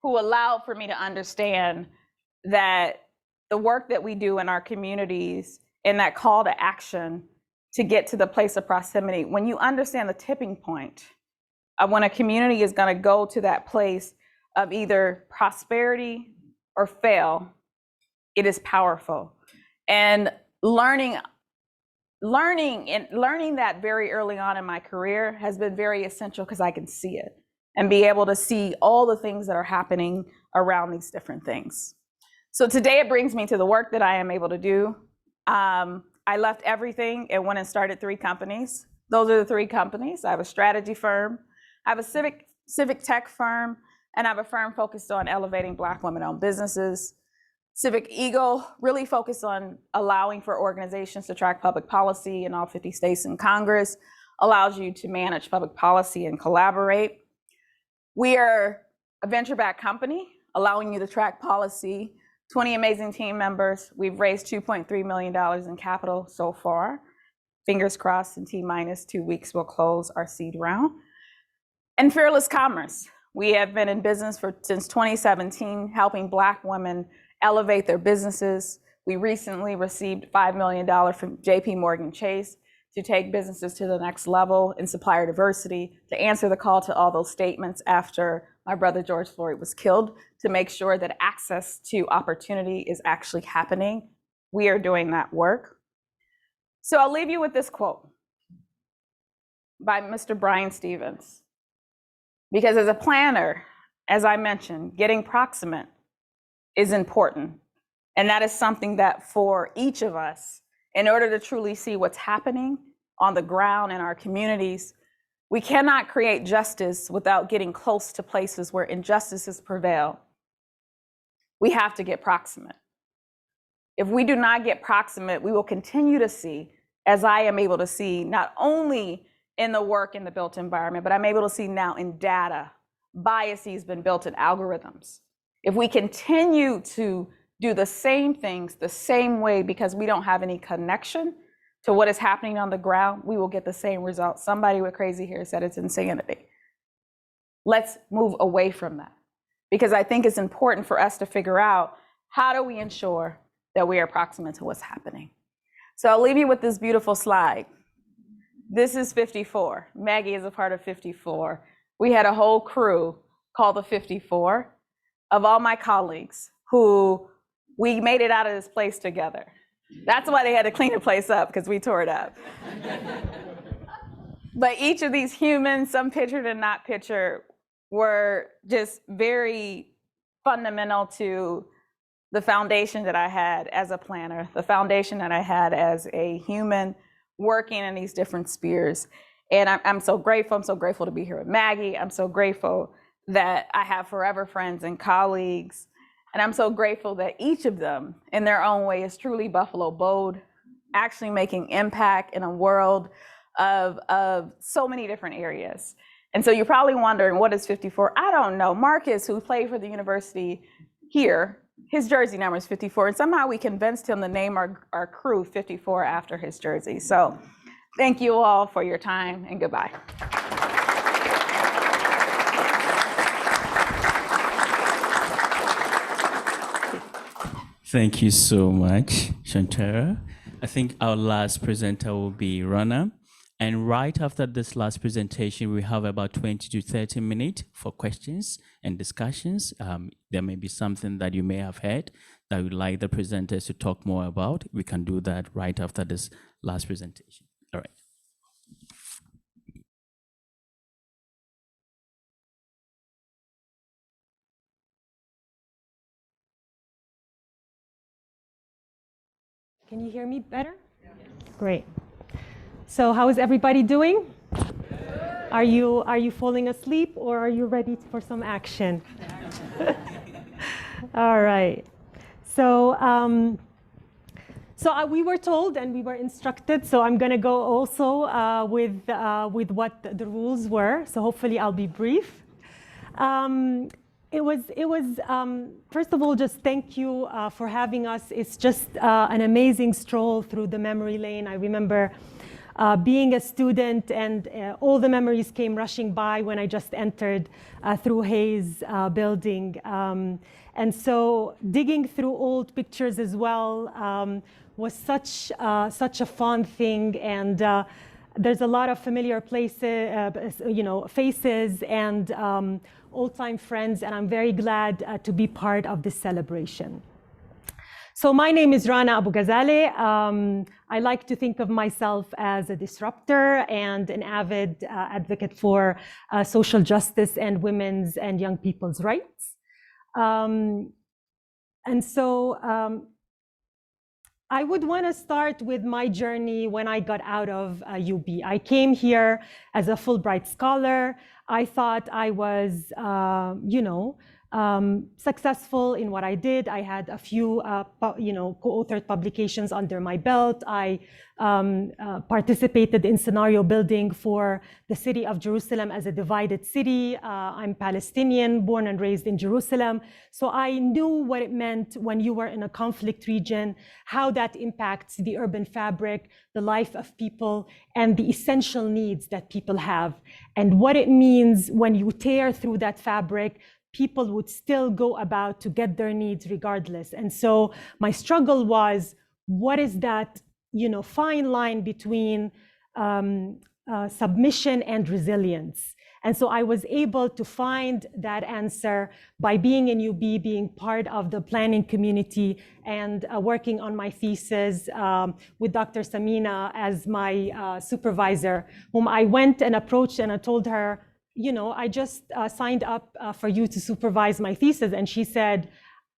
S6: who allowed for me to understand that the work that we do in our communities and that call to action to get to the place of proximity, when you understand the tipping point of when a community is going to go to that place of either prosperity or fail, it is powerful. And learning that very early on in my career has been very essential because I can see it and be able to see all the things that are happening around these different things. So today it brings me to the work that I am able to do. I left everything and went and started 3 companies. Those are the 3 companies. I have a strategy firm, I have a civic tech firm, and I have a firm focused on elevating Black women-owned businesses. Civic Eagle really focused on allowing for organizations to track public policy in all 50 states and Congress, allows you to manage public policy and collaborate. We are a venture-backed company, allowing you to track policy, 20 amazing team members. We've raised $2.3 million in capital so far. Fingers crossed, in T-minus 2 weeks, we'll close our seed round. And Fearless Commerce. We have been in business since 2017, helping Black women elevate their businesses. We recently received $5 million from JP Morgan Chase to take businesses to the next level in supplier diversity, to answer the call to all those statements after my brother George Floyd was killed, to make sure that access to opportunity is actually happening. We are doing that work. So I'll leave you with this quote by Mr. Brian Stevens. Because as a planner, as I mentioned, getting proximate is important. And that is something that for each of us, in order to truly see what's happening on the ground in our communities, we cannot create justice without getting close to places where injustices prevail. We have to get proximate. If we do not get proximate, we will continue to see, as I am able to see, not only in the work in the built environment, but I'm able to see now in data, biases been built in algorithms. If we continue to do the same things the same way because we don't have any connection to what is happening on the ground, we will get the same results. Somebody with crazy hair said it's insanity. Let's move away from that, because I think it's important for us to figure out, how do we ensure that we are proximate to what's happening? So I'll leave you with this beautiful slide. This is 54. Maggie is a part of 54. We had a whole crew called the 54 of all my colleagues who we made it out of this place together. That's why they had to clean the place up, because we tore it up. But each of these humans, some pictured and not pictured, were just very fundamental to the foundation that I had as a planner, the foundation that I had as a human working in these different spheres. And I'm so grateful. I'm so grateful to be here with Maggie. I'm so grateful that I have forever friends and colleagues. And I'm so grateful that each of them, in their own way, is truly Buffalo bold, actually making impact in a world of so many different areas. And so you're probably wondering, what is 54? I don't know. Marcus, who played for the university here, his jersey number is 54, and somehow we convinced him to name our crew 54 after his jersey. So thank you all for your time, and goodbye.
S4: Thank you so much, Shawntera. I think our last presenter will be Rana. And right after this last presentation, we have about 20 to 30 minutes for questions and discussions. There may be something that you may have heard that you'd like the presenters to talk more about. We can do that right after this last presentation. All right.
S7: Can you hear me better? Yes. Great. So how is everybody doing? Are you falling asleep, or are you ready for some action? All right. So we were told and we were instructed. So I'm going to go also with what the rules were. So hopefully I'll be brief. It was first of all, just thank you for having us. It's just an amazing stroll through the memory lane. I remember being a student, and all the memories came rushing by when I just entered through Hayes building. And so digging through old pictures as well was such a fun thing. And there's a lot of familiar places, faces and old-time friends, and I'm very glad to be part of this celebration. So my name is Rana Abu Ghazaleh. I like to think of myself as a disruptor and an avid advocate for social justice and women's and young people's rights. And so I would want to start with my journey when I got out of UB. I came here as a Fulbright scholar. I thought I was, successful in what I did. I had a few, co-authored publications under my belt. I participated in scenario building for the city of Jerusalem as a divided city. I'm Palestinian, born and raised in Jerusalem. So I knew what it meant when you were in a conflict region, how that impacts the urban fabric, the life of people, and the essential needs that people have, and what it means when you tear through that fabric. People would still go about to get their needs regardless. And so my struggle was, what is that, fine line between submission and resilience? And so I was able to find that answer by being in UB, being part of the planning community, and working on my thesis with Dr. Samina as my supervisor, whom I went and approached, and I told her, I just signed up for you to supervise my thesis. And she said,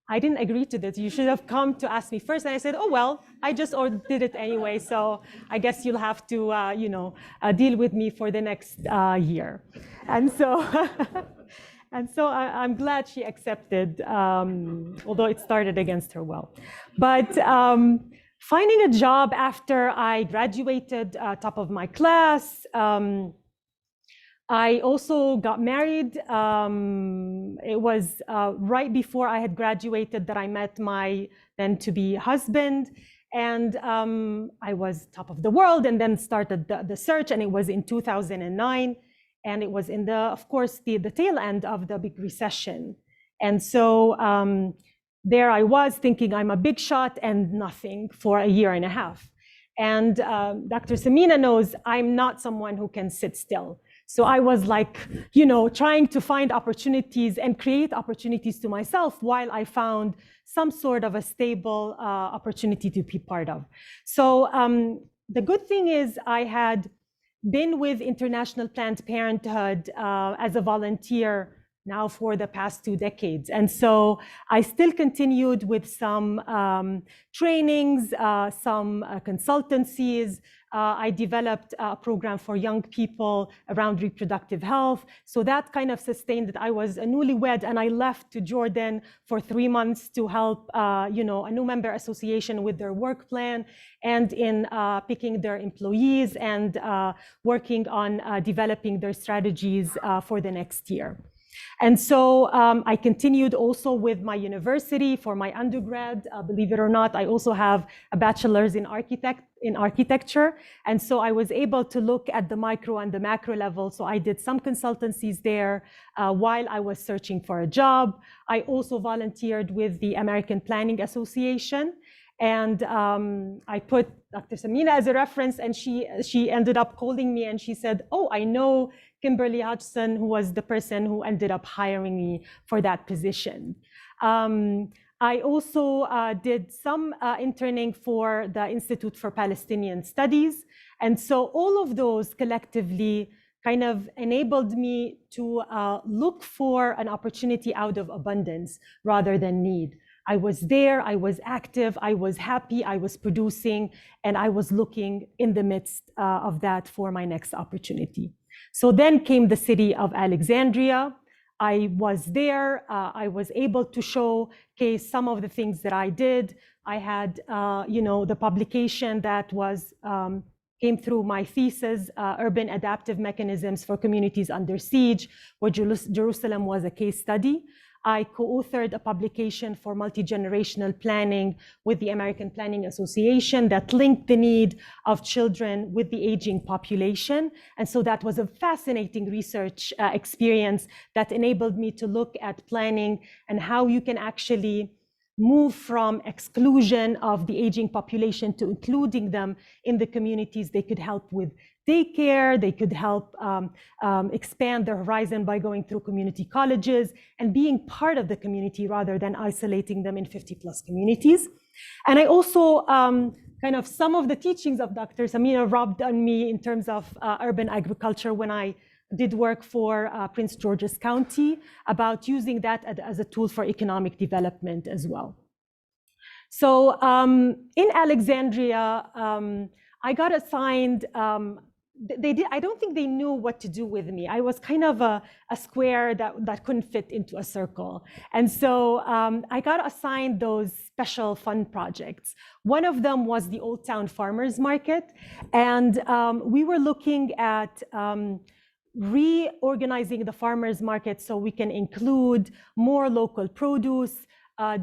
S7: I didn't agree to this. You should have come to ask me first. And I said, oh, well, I just did it anyway. So I guess you'll have to, deal with me for the next year. And so, I'm glad she accepted, although it started against her will. But finding a job after I graduated, top of my class, I also got married. It was right before I had graduated that I met my then-to-be husband. And I was top of the world, and then started the search, and it was in 2009. And it was in of course, the tail end of the big recession. And so there I was thinking I'm a big shot and nothing for a year and a half. And Dr. Samina knows I'm not someone who can sit still. So I was like, trying to find opportunities and create opportunities to myself while I found some sort of a stable opportunity to be part of. So the good thing is I had been with International Planned Parenthood as a volunteer now for the past 2 decades. And so I still continued with some trainings, some consultancies. I developed a program for young people around reproductive health. So that kind of sustained that. I was a newlywed, and I left to Jordan for 3 months to help a new member association with their work plan, and in picking their employees, and working on developing their strategies for the next year. And so I continued also with my university for my undergrad. Believe it or not, I also have a bachelor's in architecture. And so I was able to look at the micro and the macro level. So I did some consultancies there while I was searching for a job. I also volunteered with the American Planning Association. And I put Dr. Samina as a reference, and she ended up calling me and she said, oh, I know Kimberly Hodgson, who was the person who ended up hiring me for that position. I also did some interning for the Institute for Palestinian Studies. And so all of those collectively kind of enabled me to look for an opportunity out of abundance rather than need. I was there, I was active, I was happy, I was producing, and I was looking in the midst of that for my next opportunity. So then came the city of Alexandria. I was there, I was able to showcase some of the things that I did. I had, the publication that was came through my thesis, Urban Adaptive Mechanisms for Communities Under Siege, where Jerusalem was a case study. I co-authored a publication for multi-generational planning with the American Planning Association that linked the need of children with the aging population. And so that was a fascinating research experience that enabled me to look at planning and how you can actually move from exclusion of the aging population to including them in the communities. They could help with daycare, they could help expand their horizon by going through community colleges and being part of the community rather than isolating them in 50+ communities. And I also kind of some of the teachings of Dr. Samina rubbed on me in terms of urban agriculture when I did work for Prince George's County about using that as a tool for economic development as well. So in Alexandria, I got assigned, I don't think they knew what to do with me. I was kind of a square that couldn't fit into a circle. And so I got assigned those special fun projects. One of them was the Old Town Farmers Market. And we were looking at reorganizing the farmers market so we can include more local produce,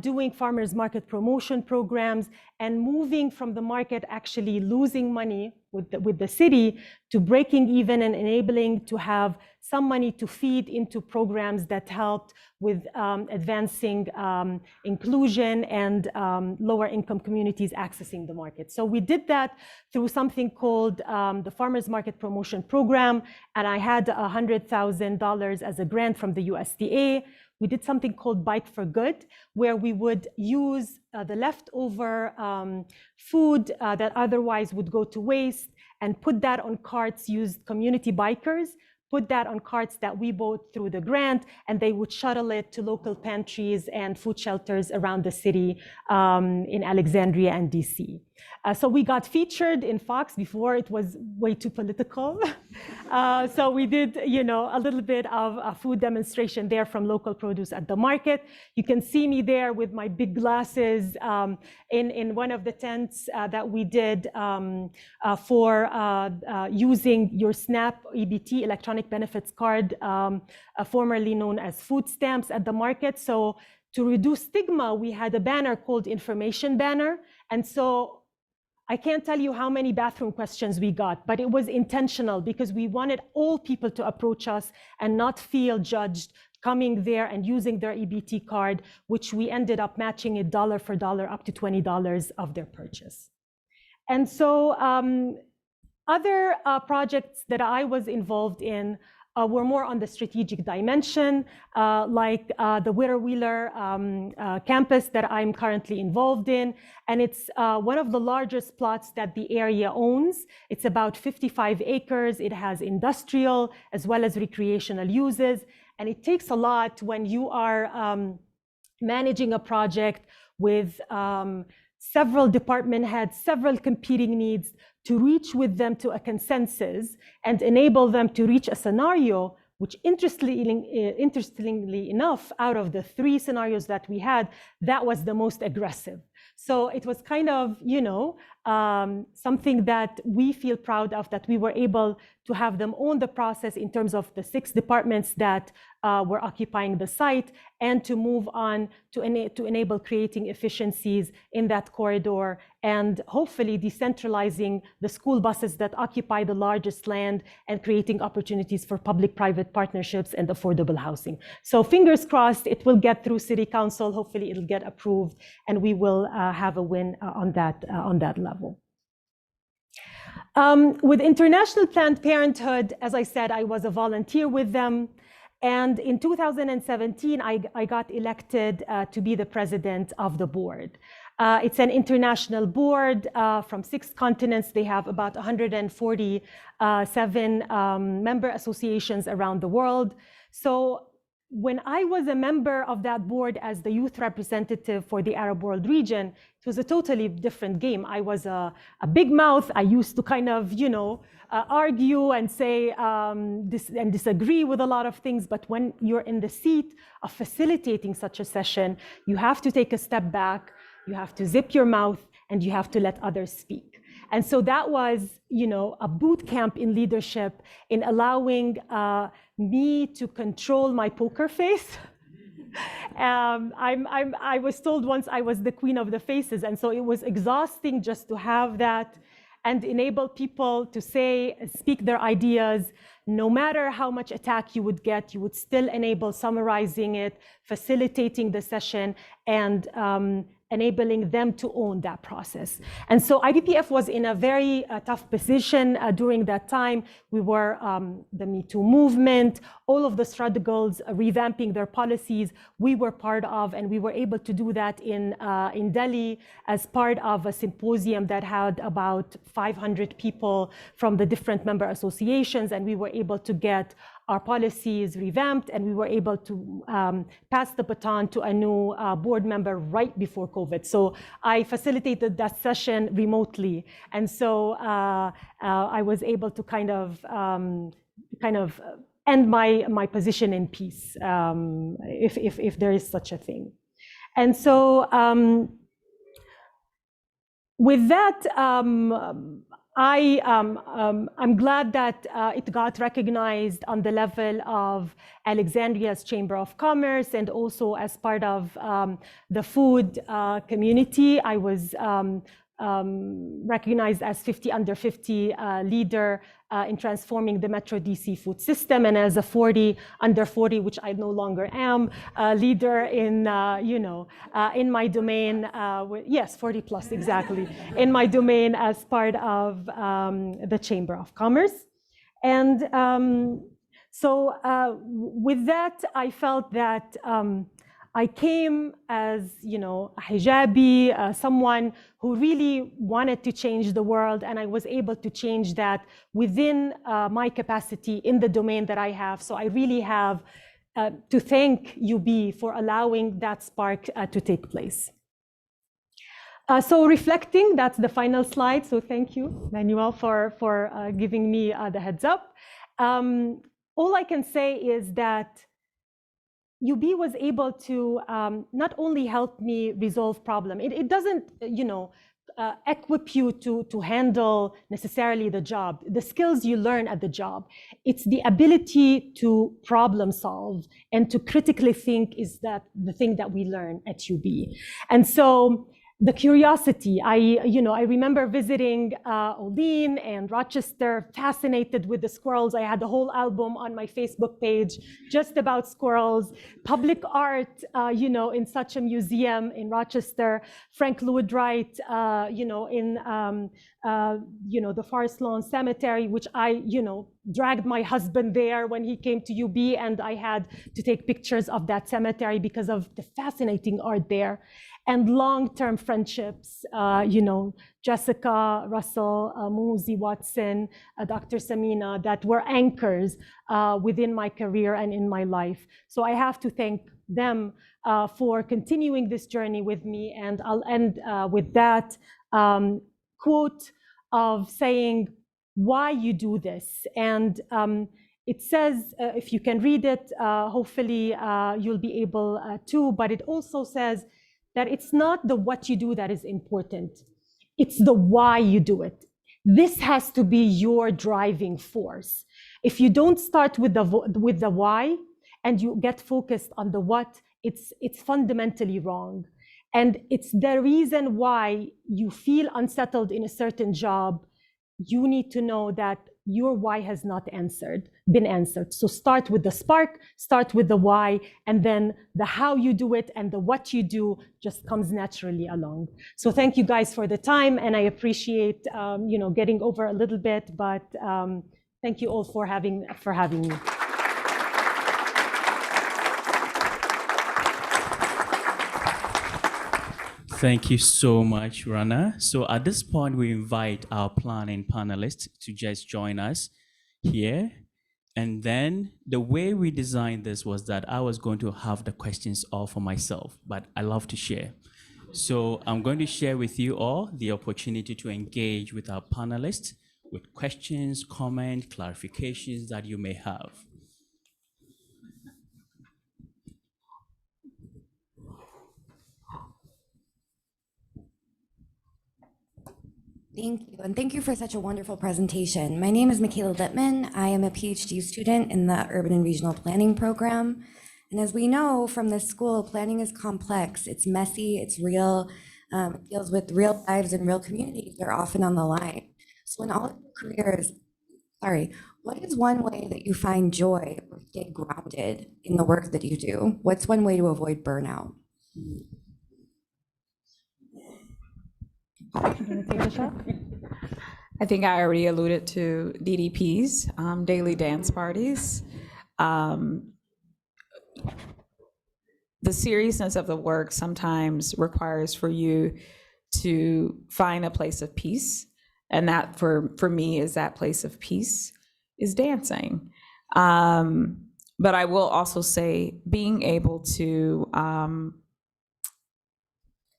S7: doing farmers market promotion programs, and moving from the market actually losing money with the city to breaking even and enabling to have some money to feed into programs that helped with advancing inclusion and lower income communities accessing the market. So we did that through something called the Farmers Market Promotion Program, and I had $100,000 as a grant from the USDA. We did something called Bike for Good, where we would use the leftover food that otherwise would go to waste and put that on carts, used community bikers, put that on carts that we bought through the grant, and they would shuttle it to local pantries and food shelters around the city in Alexandria and DC. So we got featured in Fox before it was way too political. So we did, a little bit of a food demonstration there from local produce at the market. You can see me there with my big glasses in one of the tents that we did for using your SNAP EBT, electronic benefits card, formerly known as food stamps at the market. So to reduce stigma, we had a banner called Information Banner. And so I can't tell you how many bathroom questions we got, but it was intentional because we wanted all people to approach us and not feel judged coming there and using their EBT card, which we ended up matching it dollar for dollar up to $20 of their purchase. And so other projects that I was involved in were more on the strategic dimension, like the Wheeler campus that I'm currently involved in. And it's one of the largest plots that the area owns. It's about 55 acres. It has industrial as well as recreational uses. And it takes a lot when you are managing a project with several department heads, several competing needs, to reach with them to a consensus and enable them to reach a scenario, which interestingly enough, out of the 3 scenarios that we had, that was the most aggressive. So it was kind of, something that we feel proud of, that we were able to have them own the process in terms of the 6 departments that were occupying the site, and to move on to enable creating efficiencies in that corridor, and hopefully decentralizing the school buses that occupy the largest land and creating opportunities for public-private partnerships and affordable housing. So fingers crossed, it will get through City Council. Hopefully it'll get approved, and we will have a win on that level. With International Planned Parenthood, as I said, I was a volunteer with them. And in 2017, I got elected to be the president of the board. It's an international board from 6 continents. They have about 147 member associations around the world. So when I was a member of that board as the youth representative for the Arab world region, it was a totally different game. I was a big mouth. I used to kind of, argue and say and disagree with a lot of things. But when you're in the seat of facilitating such a session, you have to take a step back, you have to zip your mouth, and you have to let others speak. And so that was, a boot camp in leadership, in allowing me to control my poker face. I was told once I was the queen of the faces, and so it was exhausting just to have that and enable people to speak their ideas. No matter how much attack you would get, you would still enable summarizing it, facilitating the session, and enabling them to own that process. And so IPPF was in a very tough position during that time. We were the Me Too movement, all of the struggles, revamping their policies, we were part of, and we were able to do that in Delhi as part of a symposium that had about 500 people from the different member associations, and we were able to get our policies revamped, and we were able to pass the baton to a new board member right before COVID. So I facilitated that session remotely, and so I was able to kind of end my position in peace, if there is such a thing. And so with that, I'm glad that it got recognized on the level of Alexandria's Chamber of Commerce, and also as part of the food community. I was recognized as 50 under 50 leader in transforming the Metro DC food system, and as a 40 under 40, which I no longer am, leader in in my domain. Yes, 40 plus exactly in my domain as part of the Chamber of Commerce, and so with that, I felt that. I came as, a hijabi, someone who really wanted to change the world, and I was able to change that within my capacity in the domain that I have. So I really have to thank UB for allowing that spark to take place. So reflecting, that's the final slide. So thank you, Manuel, for giving me the heads up. All I can say is that UB was able to not only help me resolve problem. It doesn't, equip you to handle necessarily the job, the skills you learn at the job. It's the ability to problem solve and to critically think is that the thing that we learn at UB. And so the curiosity, I remember visiting Odin and Rochester, fascinated with the squirrels. I had the whole album on my Facebook page just about squirrels. Public art, in such a museum in Rochester. Frank Lloyd Wright, in the Forest Lawn Cemetery, which I, dragged my husband there when he came to UB, and I had to take pictures of that cemetery because of the fascinating art there. And long-term friendships, Jessica Russell, Muzi Watson, Dr. Samina, that were anchors within my career and in my life. So I have to thank them for continuing this journey with me. And I'll end with that quote of saying why you do this. And it says, if you can read it, hopefully you'll be able to, but it also says, that it's not the what you do that is important. it's the why you do it. This has to be your driving force. If you don't start with the why and you get focused on the what, it's fundamentally wrong. And it's the reason why you feel unsettled in a certain job. You need to know that your why has not been answered. So start with the spark, start with the why, and then the how you do it and the what you do just comes naturally along. So thank you guys for the time, and I appreciate getting over a little bit, but thank you all for having me.
S4: Thank you so much, Rana. So at this point, we invite our planning panelists to just join us here. And then the way we designed this was that I was going to have the questions all for myself, but I love to share. So I'm going to share with you all the opportunity to engage with our panelists with questions, comments, clarifications that you may have.
S8: Thank you, and thank you for such a wonderful presentation. My name is Michaela Littman. I am a PhD student in the Urban and Regional Planning program. And as we know from this school, planning is complex, it's messy, it's real, it deals with real lives and real communities that are often on the line. So in all of your careers, what is one way that you find joy or stay grounded in the work that you do? What's one way to avoid burnout?
S6: I think I already alluded to DDPs, daily dance parties. The seriousness of the work sometimes requires for you to find a place of peace. And that for me is that place of peace is dancing. But I will also say being able to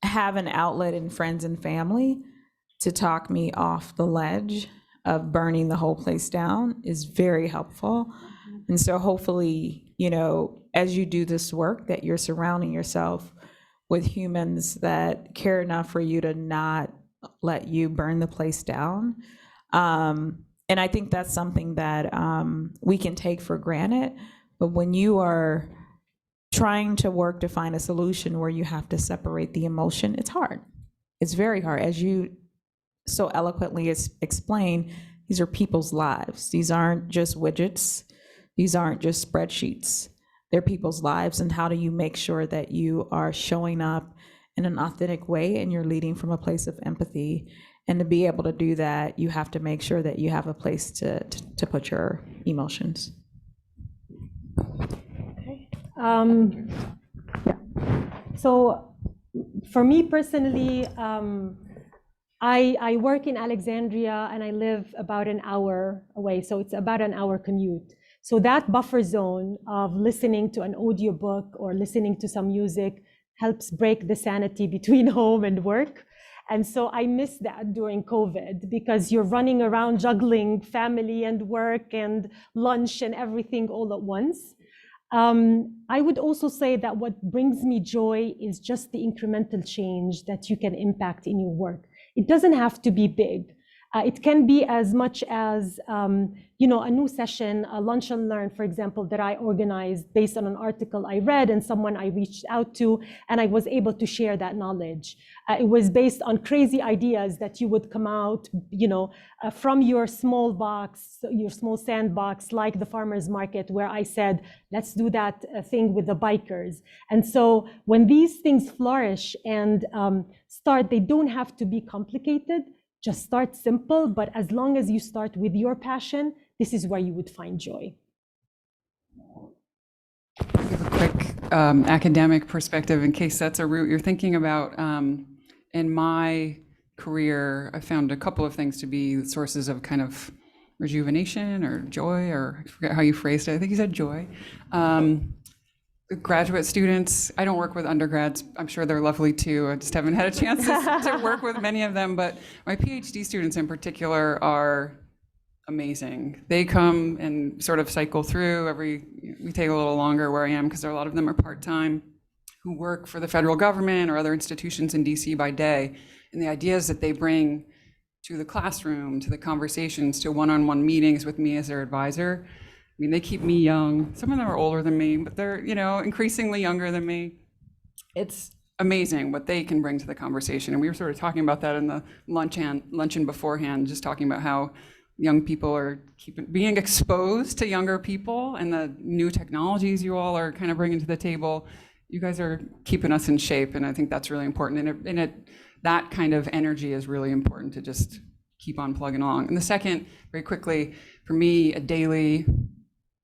S6: have an outlet in friends and family to talk me off the ledge of burning the whole place down is very helpful. And so hopefully, as you do this work, that you're surrounding yourself with humans that care enough for you to not let you burn the place down. And I think that's something that we can take for granted, but when you are trying to work to find a solution where you have to separate the emotion, it's hard. It's very hard. As you so eloquently explained, these are people's lives. These aren't just widgets. These aren't just spreadsheets. They're people's lives. And how do you make sure that you are showing up in an authentic way and you're leading from a place of empathy? And to be able to do that, you have to make sure that you have a place to put your emotions.
S7: So for me personally, I work in Alexandria and I live about an hour away. So it's about an hour commute. So that buffer zone of listening to an audiobook or listening to some music helps break the sanity between home and work. And so I miss that during COVID because you're running around juggling family and work and lunch and everything all at once. I would also say that what brings me joy is just the incremental change that you can impact in your work. It doesn't have to be big. It can be as much as, a new session, a lunch and learn, for example, that I organized based on an article I read and someone I reached out to, and I was able to share that knowledge. It was based on crazy ideas that you would come out, from your small box, your small sandbox, like the farmer's market, where I said, let's do that thing with the bikers. And so when these things flourish and start, they don't have to be complicated. Just start simple, but as long as you start with your passion, this is where you would find joy.
S5: Give a quick academic perspective in case that's a route you're thinking about. In my career, I found a couple of things to be sources of kind of rejuvenation or joy, or I forget how you phrased it. I think you said joy. Graduate students, I don't work with undergrads. I'm sure they're lovely too. I just haven't had a chance to work with many of them, but my PhD students in particular are amazing. They come and sort of cycle through we take a little longer where I am because a lot of them are part-time, who work for the federal government or other institutions in DC by day. and the ideas that they bring to the classroom, to the conversations, to one-on-one meetings with me as their advisor. I mean, they keep me young. Some of them are older than me, but they're, you know, increasingly younger than me. It's amazing what they can bring to the conversation. And we were sort of talking about that in the luncheon beforehand, just talking about how young people are being exposed to younger people and the new technologies you all are kind of bringing to the table. You guys are keeping us in shape, and I think that's really important. And that kind of energy is really important to just keep on plugging along. And the second, very quickly, for me, a daily,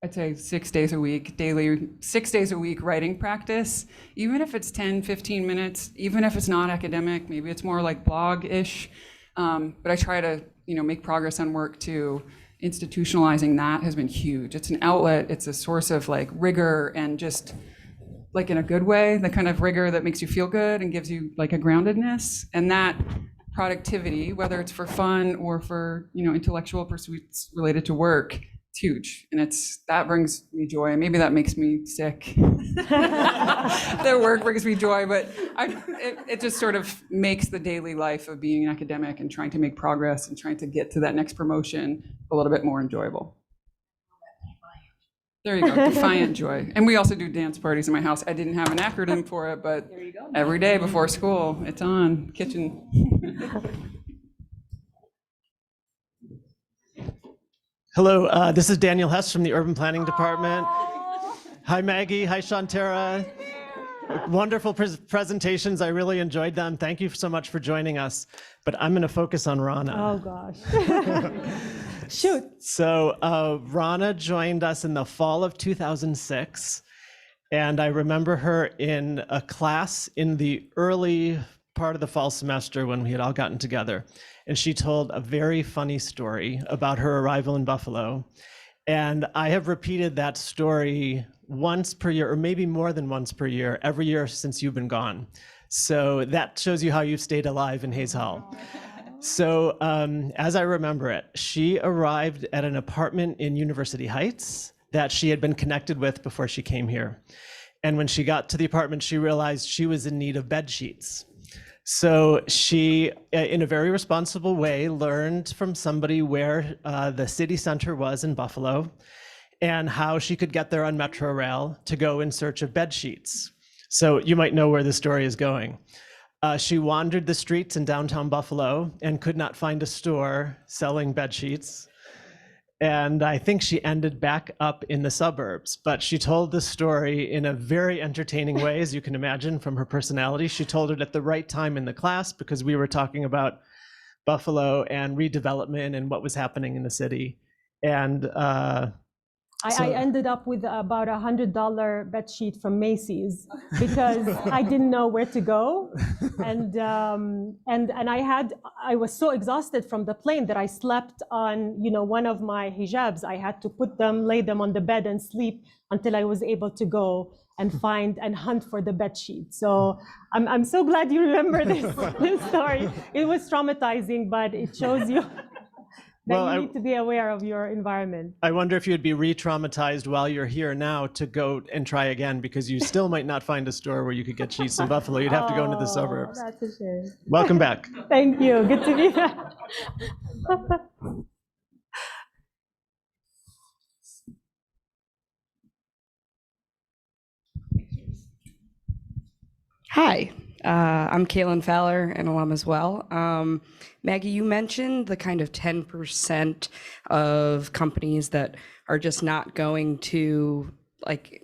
S5: I'd say 6 days a week, daily 6 days a week writing practice, even if it's 10, 15 minutes, even if it's not academic, maybe it's more like blog-ish, but I try to, you know, make progress on work too. Institutionalizing that has been huge. It's an outlet, it's a source of like rigor, and just like in a good way, the kind of rigor that makes you feel good and gives you like a groundedness. And that productivity, whether it's for fun or for, you know, intellectual pursuits related to work, it's huge. And that brings me joy. Maybe that makes me sick. Their work brings me joy, but it just sort of makes the daily life of being an academic and trying to make progress and trying to get to that next promotion a little bit more enjoyable. There you go, defiant joy. And we also do dance parties in my house. I didn't have an acronym for it, but every day before school, it's on, kitchen.
S9: Hello, this is Daniel Hess from the Urban Planning Department. Hi, Maggie. Hi, Shawntera. Wonderful presentations. I really enjoyed them. Thank you so much for joining us. But I'm going to focus on Rana.
S7: Oh, gosh. Shoot.
S9: So Rana joined us in the fall of 2006. And I remember her in a class in the early part of the fall semester when we had all gotten together. And she told a very funny story about her arrival in Buffalo. And I have repeated that story once per year, or maybe more than once per year, every year since you've been gone. So that shows you how you've stayed alive in Hayes Hall. So as I remember it, she arrived at an apartment in University Heights that she had been connected with before she came here. And when she got to the apartment, she realized she was in need of bed sheets. So she, in a very responsible way, learned from somebody where the city center was in Buffalo and how she could get there on Metro Rail to go in search of bed sheets. So you might know where the story is going. She wandered the streets in downtown Buffalo and could not find a store selling bed sheets. And I think she ended back up in the suburbs, but she told the story in a very entertaining way, as you can imagine from her personality. She told it at the right time in the class because we were talking about Buffalo and redevelopment and what was happening in the city. And
S7: I ended up with about $100 bed sheet from Macy's because I didn't know where to go, and I was so exhausted from the plane that I slept on, you know, one of my hijabs. I had to lay them on the bed and sleep until I was able to go and find and hunt for the bed sheet. So I'm so glad you remember this story. It was traumatizing, but it shows you that you need to be aware of your environment.
S9: I wonder if you'd be re-traumatized while you're here now to go and try again, because you still might not find a store where you could get sheets in Buffalo. You'd have to go into the suburbs.
S7: That's a shame.
S9: Welcome back.
S7: Thank you. Good to be back.
S10: Hi, I'm Kaylin Fowler, an alum as well. Maggie, you mentioned the kind of 10% of companies that are just not going to like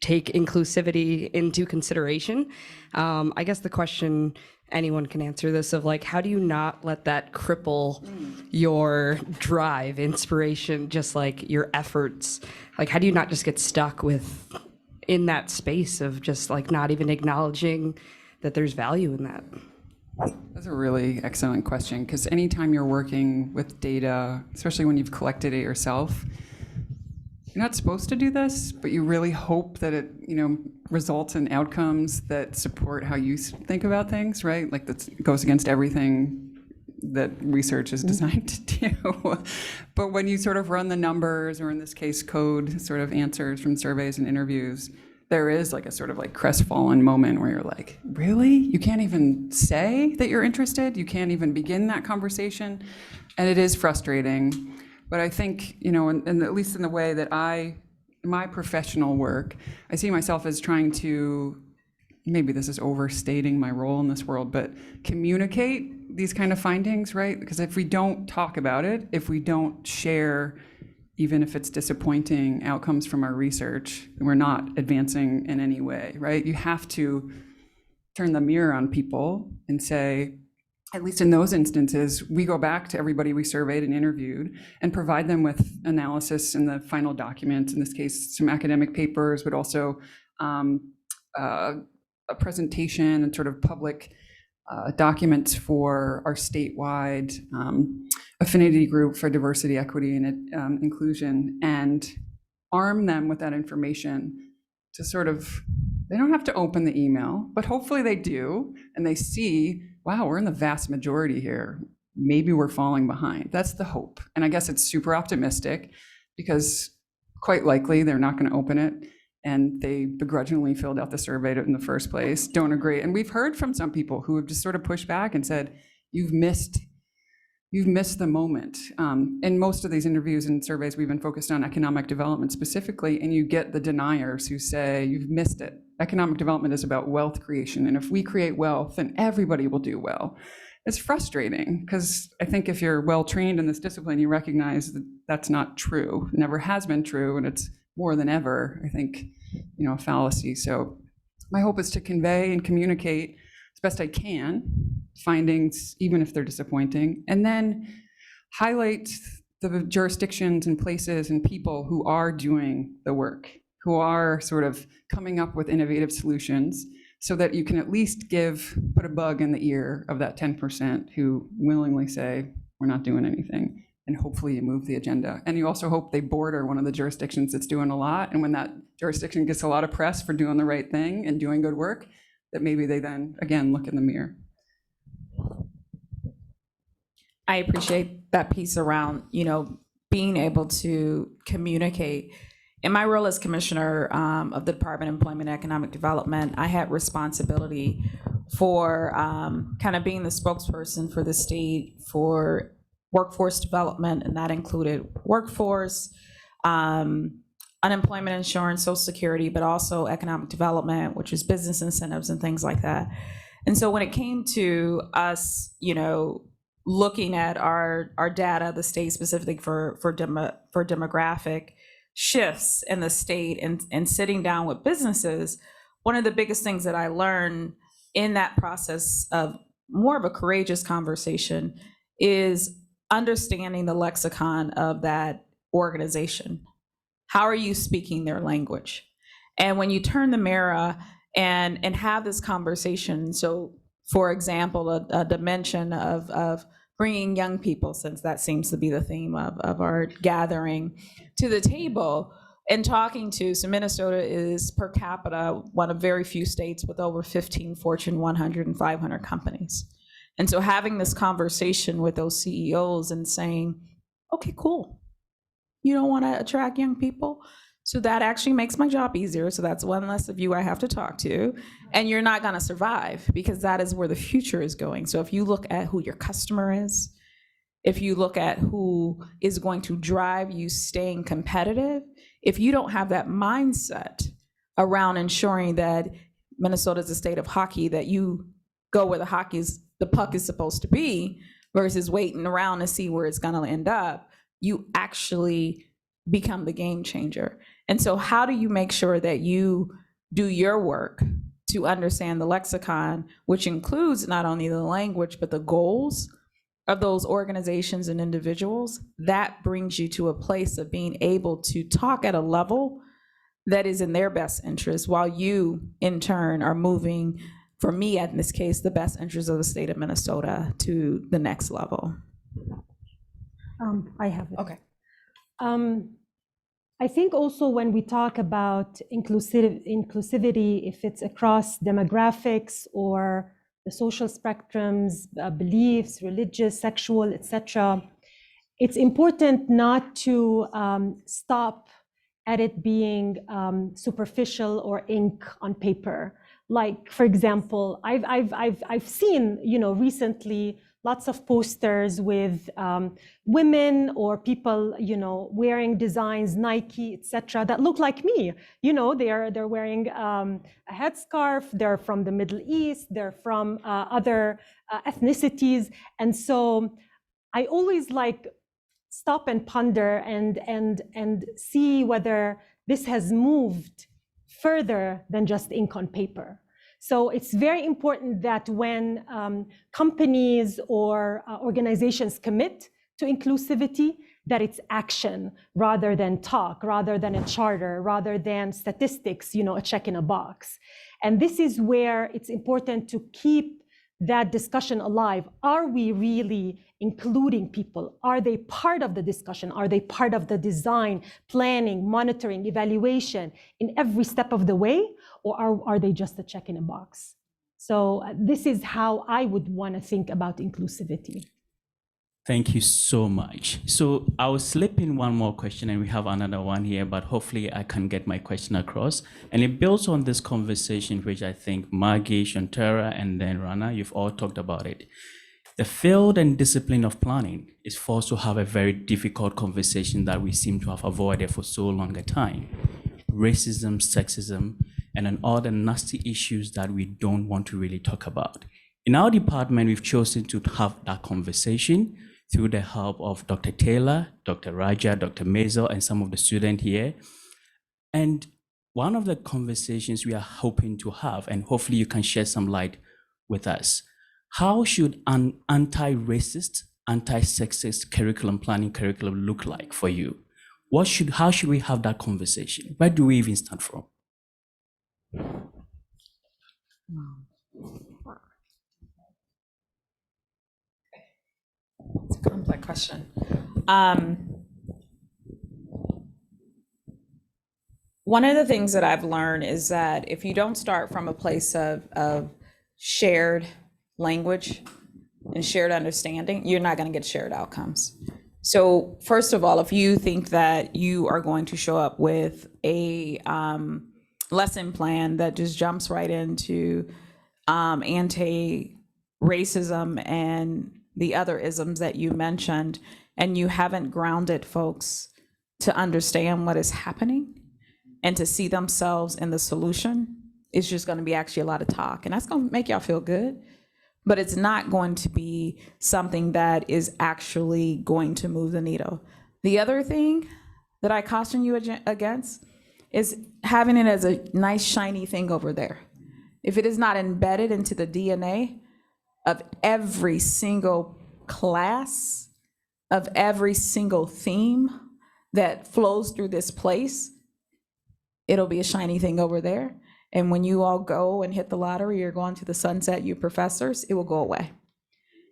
S10: take inclusivity into consideration. I guess the question, anyone can answer this, of like, how do you not let that cripple your drive, inspiration, just like your efforts? Like, how do you not just get stuck in that space of just like not even acknowledging that there's value in that?
S5: That's a really excellent question, because anytime you're working with data, especially when you've collected it yourself, you're not supposed to do this, but you really hope that it, you know, results in outcomes that support how you think about things, right? Like that goes against everything that research is designed to do. But when you sort of run the numbers, or in this case, code sort of answers from surveys and interviews, there is like a sort of like crestfallen moment where you're like, really? You can't even say that you're interested? You can't even begin that conversation? And it is frustrating. But I think, you know, and at least in the way that my professional work, I see myself as trying to, maybe this is overstating my role in this world, but communicate these kind of findings, right? Because if we don't talk about it, if we don't share, even if it's disappointing outcomes from our research, we're not advancing in any way, right? You have to turn the mirror on people and say, at least in those instances, we go back to everybody we surveyed and interviewed and provide them with analysis in the final document, in this case, some academic papers, but also a presentation and sort of public documents for our statewide affinity group for diversity, equity, and inclusion, and arm them with that information to sort of, they don't have to open the email, but hopefully they do, and they see, wow, we're in the vast majority here. Maybe we're falling behind. That's the hope. And I guess it's super optimistic because quite likely they're not going to open it, and they begrudgingly filled out the survey in the first place, don't agree. And we've heard from some people who have just sort of pushed back and said, you've missed the moment. In most of these interviews and surveys, we've been focused on economic development specifically, and you get the deniers who say, you've missed it. Economic development is about wealth creation, and if we create wealth, then everybody will do well. It's frustrating, because I think if you're well-trained in this discipline, you recognize that that's not true. It never has been true, and it's more than ever, I think, you know, a fallacy. So my hope is to convey and communicate as best I can findings, even if they're disappointing, and then highlight the jurisdictions and places and people who are doing the work, who are sort of coming up with innovative solutions, so that you can at least put a bug in the ear of that 10% who willingly say, we're not doing anything. And hopefully you move the agenda. And you also hope they border one of the jurisdictions that's doing a lot. And when that jurisdiction gets a lot of press for doing the right thing and doing good work, that maybe they then, again, look in the mirror.
S6: I appreciate that piece around, you know, being able to communicate. In my role as commissioner of the Department of Employment and Economic Development, I had responsibility for kind of being the spokesperson for the state for workforce development, and that included workforce, unemployment insurance, Social Security, but also economic development, which is business incentives and things like that. And so when it came to us, you know, looking at our data, the state specifically for demographic shifts in the state, and sitting down with businesses, one of the biggest things that I learned in that process of more of a courageous conversation is understanding the lexicon of that organization. How are you speaking their language? And when you turn the mirror and have this conversation, so for example, a dimension of bringing young people, since that seems to be the theme of our gathering, to the table and talking to, so Minnesota is per capita one of very few states with over 15 Fortune 100 and 500 companies. And so having this conversation with those CEOs and saying, okay, cool, you don't want to attract young people? So that actually makes my job easier. So that's one less of you I have to talk to. And you're not going to survive, because that is where the future is going. So if you look at who your customer is, if you look at who is going to drive you staying competitive, if you don't have that mindset around ensuring that Minnesota is a state of hockey, that you go where the puck is supposed to be, versus waiting around to see where it's going to end up, you actually become the game changer. And so how do you make sure that you do your work to understand the lexicon, which includes not only the language, but the goals of those organizations and individuals? That brings you to a place of being able to talk at a level that is in their best interest, while you, in turn, are moving, for me, in this case, the best interest of the state of Minnesota to the next level.
S7: I have it.
S6: Okay.
S7: I think also when we talk about inclusivity, if it's across demographics or the social spectrums, beliefs, religious, sexual, etc., it's important not to stop at it being superficial or ink on paper. Like, for example, I've seen, recently lots of posters with women or people, wearing designs, Nike, etc., that look like me. They're wearing a headscarf. They're from the Middle East. They're from other ethnicities, and so I always stop and ponder and see whether this has moved further than just ink on paper. So it's very important that when companies or organizations commit to inclusivity, that it's action rather than talk, rather than a charter, rather than statistics, a check in a box. And this is where it's important to keep that discussion alive. Are we really including people? Are they part of the discussion? Are they part of the design, planning, monitoring, evaluation in every step of the way? Or are they just a check in a box? So this is how I would want to think about inclusivity.
S4: Thank you so much. So I will slip in one more question, and we have another one here, but hopefully I can get my question across. And it builds on this conversation, which I think Maggie, Shawntera, and then Rana, you've all talked about it. The field and discipline of planning is forced to have a very difficult conversation that we seem to have avoided for so long a time. Racism, sexism, and then all the nasty issues that we don't want to really talk about. In our department, we've chosen to have that conversation through the help of Dr. Taylor, Dr. Raja, Dr. Maisel, and some of the students here. And one of the conversations we are hoping to have, and hopefully you can shed some light with us, how should an anti-racist, anti-sexist curriculum look like for you? How should we have that conversation? Where do we even start from?
S11: It's a complex question. One of the things that I've learned is that if you don't start from a place of shared language and shared understanding, you're not going to get shared outcomes. So first of all, if you think that you are going to show up with a lesson plan that just jumps right into anti-racism and the other isms that you mentioned, and you haven't grounded folks to understand what is happening and to see themselves in the solution, it's just going to be actually a lot of talk. And that's going to make y'all feel good, but it's not going to be something that is actually going to move the needle. The other thing that I caution you against is having it as a nice shiny thing over there. If it is not embedded into the DNA of every single class, of every single theme that flows through this place, it'll be a shiny thing over there. And when you all go and hit the lottery or go into the sunset, you professors, it will go away.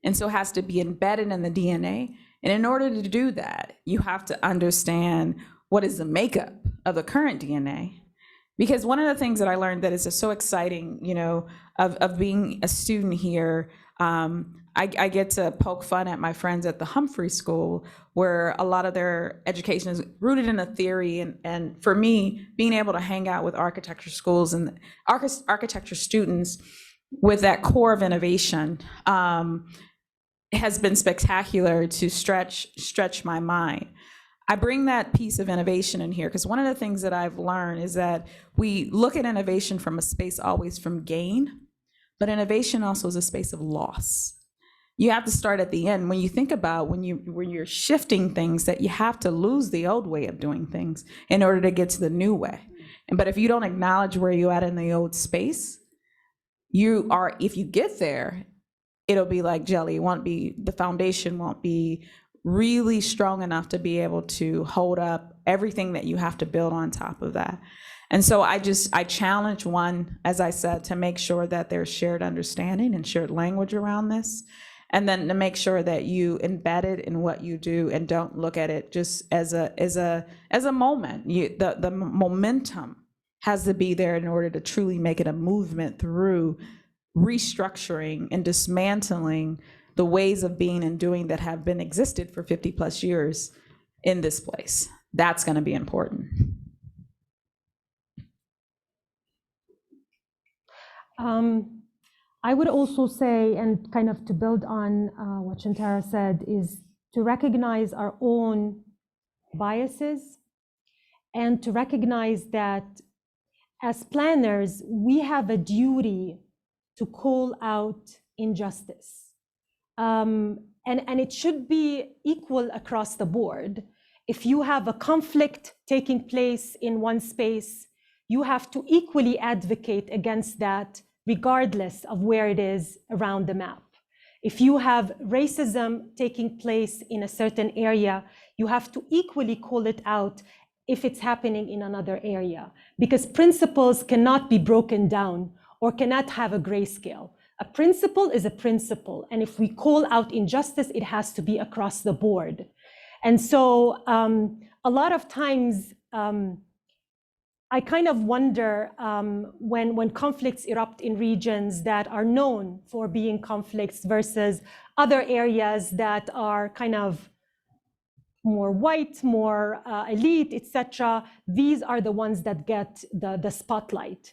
S11: And so it has to be embedded in the DNA. And in order to do that, you have to understand what is the makeup of the current DNA. Because one of the things that I learned that is just so exciting, of being a student here, I get to poke fun at my friends at the Humphrey School, where a lot of their education is rooted in a theory. And for me, being able to hang out with architecture schools and architecture students with that core of innovation has been spectacular to stretch my mind. I bring that piece of innovation in here because one of the things that I've learned is that we look at innovation from a space always from gain, but innovation also is a space of loss. You have to start at the end. When you think about when you're shifting things, that you have to lose the old way of doing things in order to get to the new way. But if you don't acknowledge where you're at in the old space, if you get there, it'll be like jelly. The foundation won't be really strong enough to be able to hold up everything that you have to build on top of that. And so I challenge one, as I said, to make sure that there's shared understanding and shared language around this. And then to make sure that you embed it in what you do and don't look at it just as a moment. The momentum has to be there in order to truly make it a movement through restructuring and dismantling the ways of being and doing that have been existed for 50 plus years in this place. That's going to be important.
S7: I would also say, and kind of to build on what Shawntera said, is to recognize our own biases and to recognize that as planners, we have a duty to call out injustice. And it should be equal across the board. If you have a conflict taking place in one space, you have to equally advocate against that, regardless of where it is around the map. If you have racism taking place in a certain area, you have to equally call it out if it's happening in another area, because principles cannot be broken down or cannot have a grayscale. A principle is a principle, and if we call out injustice, it has to be across the board. And so a lot of times, I kind of wonder when conflicts erupt in regions that are known for being conflicts versus other areas that are kind of more white, more elite, etc. These are the ones that get the spotlight.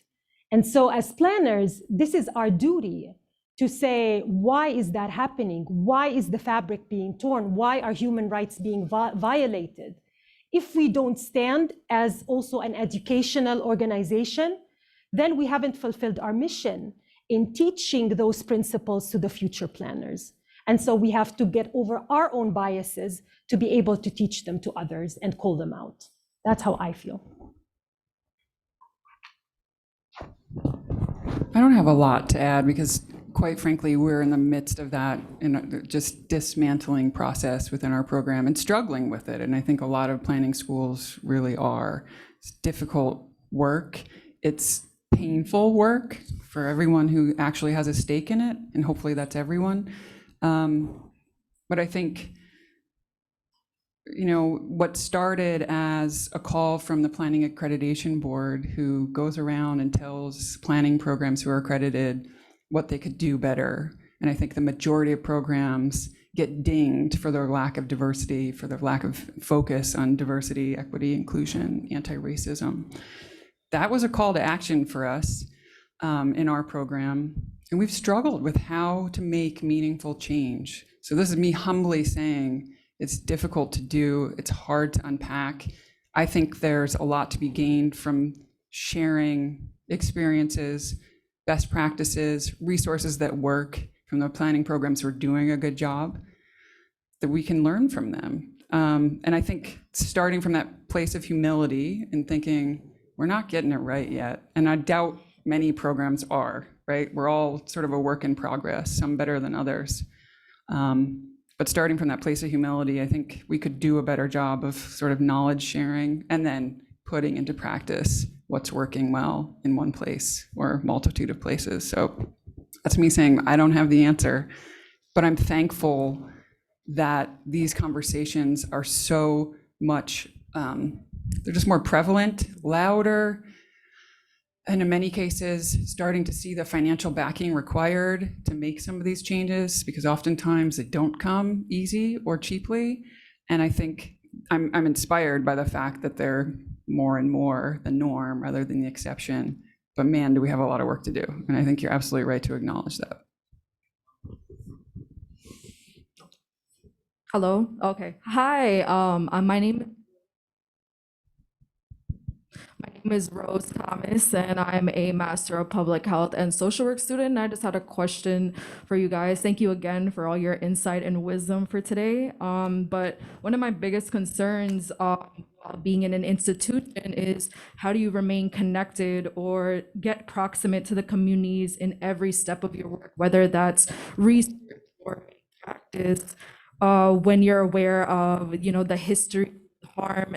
S7: And so as planners, this is our duty to say, why is that happening? Why is the fabric being torn? Why are human rights being violated? If we don't stand as also an educational organization, then we haven't fulfilled our mission in teaching those principles to the future planners. And so we have to get over our own biases to be able to teach them to others and call them out. That's how I feel.
S5: I don't have a lot to add because, quite frankly, we're in the midst of that, in just dismantling process within our program and struggling with it. And I think a lot of planning schools really are. It's difficult work. It's painful work for everyone who actually has a stake in it, and hopefully that's everyone. But I think, what started as a call from the Planning Accreditation Board, who goes around and tells planning programs who are accredited what they could do better. And I think the majority of programs get dinged for their lack of diversity, for their lack of focus on diversity, equity, inclusion, anti-racism. That was a call to action for us in our program. And we've struggled with how to make meaningful change. So this is me humbly saying it's difficult to do, it's hard to unpack. I think there's a lot to be gained from sharing experiences, best practices, resources that work from the planning programs who are doing a good job, that we can learn from them. And I think starting from that place of humility and thinking, we're not getting it right yet. And I doubt many programs are, right? We're all sort of a work in progress, some better than others. But starting from that place of humility, I think we could do a better job of sort of knowledge sharing and then putting into practice what's working well in one place or a multitude of places. So that's me saying I don't have the answer, but I'm thankful that these conversations are so much, they're just more prevalent, louder, and in many cases, starting to see the financial backing required to make some of these changes, because oftentimes they don't come easy or cheaply. And I think I'm inspired by the fact that they're more and more the norm rather than the exception. But man, do we have a lot of work to do. And I think you're absolutely right to acknowledge that.
S12: Hello. Okay. Hi. My name is Rose Thomas, and I'm a Master of Public Health and Social Work student. I just had a question for you guys. Thank you again for all your insight and wisdom for today. But one of my biggest concerns being in an institution is how do you remain connected or get proximate to the communities in every step of your work, whether that's research or practice, when you're aware of, the history, harm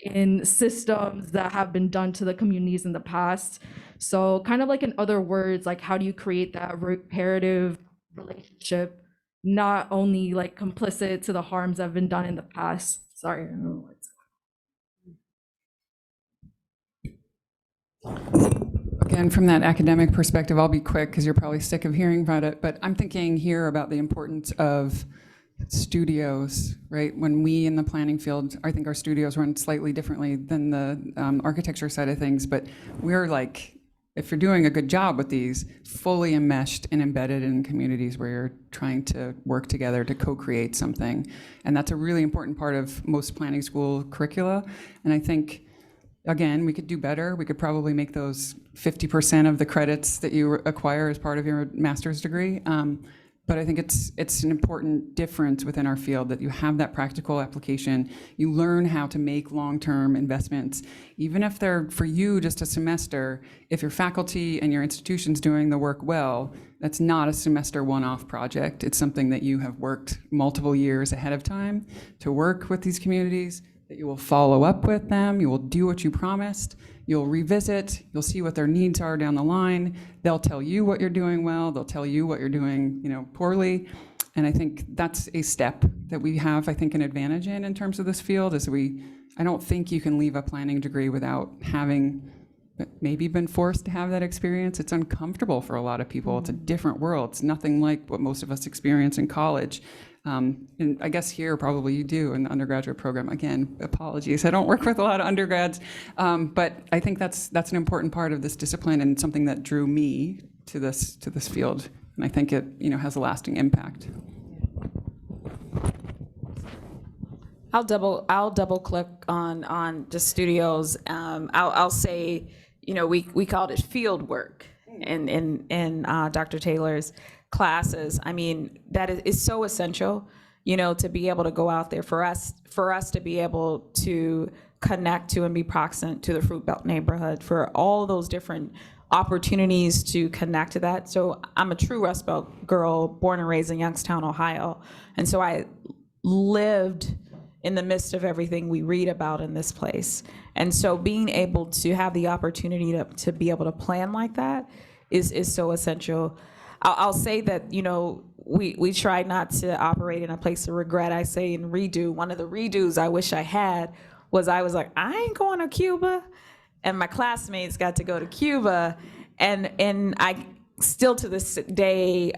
S12: in systems that have been done to the communities in the past. So kind of like, in other words, like, how do you create that reparative relationship, not only like complicit to the harms that have been done in the past? Sorry, I don't know what's
S5: Again, from that academic perspective, I'll be quick because you're probably sick of hearing about it, but I'm thinking here about the importance of studios, right? When we in the planning field, I think our studios run slightly differently than the architecture side of things, but we're like if you're doing a good job with these, fully enmeshed and embedded in communities where you're trying to work together to co-create something. And that's a really important part of most planning school curricula. And I think, again, we could do better. We could probably make those 50% of the credits that you acquire as part of your master's degree. But I think it's an important difference within our field that you have that practical application. You learn how to make long-term investments, even if they're for you just a semester. If your faculty and your institution's doing the work well, that's not a semester one-off project. It's something that you have worked multiple years ahead of time to work with these communities, that you will follow up with them, you will do what you promised, you'll revisit, you'll see what their needs are down the line, they'll tell you what you're doing well, they'll tell you what you're doing, poorly. And I think that's a step that we have, I think, an advantage in terms of this field, is I don't think you can leave a planning degree without having maybe been forced to have that experience. It's uncomfortable for a lot of people. It's a different world. It's nothing like what most of us experience in college. And I guess here probably you do in the undergraduate program. Again, apologies, I don't work with a lot of undergrads, but I think that's an important part of this discipline and something that drew me to this field. And I think it has a lasting impact.
S11: I'll double click on the studios. I'll say, we called it field work in Dr. Taylor's classes. I mean, that is so essential, to be able to go out there, for us to be able to connect to and be proximate to the Fruit Belt neighborhood, for all those different opportunities to connect to that. So I'm a true Rust Belt girl, born and raised in Youngstown, Ohio. And so I lived in the midst of everything we read about in this place. And so being able to have the opportunity to be able to plan like that is so essential. I'll say that, we try not to operate in a place of regret. I say in redo, one of the redos I wish I had was I was like, I ain't going to Cuba. And my classmates got to go to Cuba. And I still to this day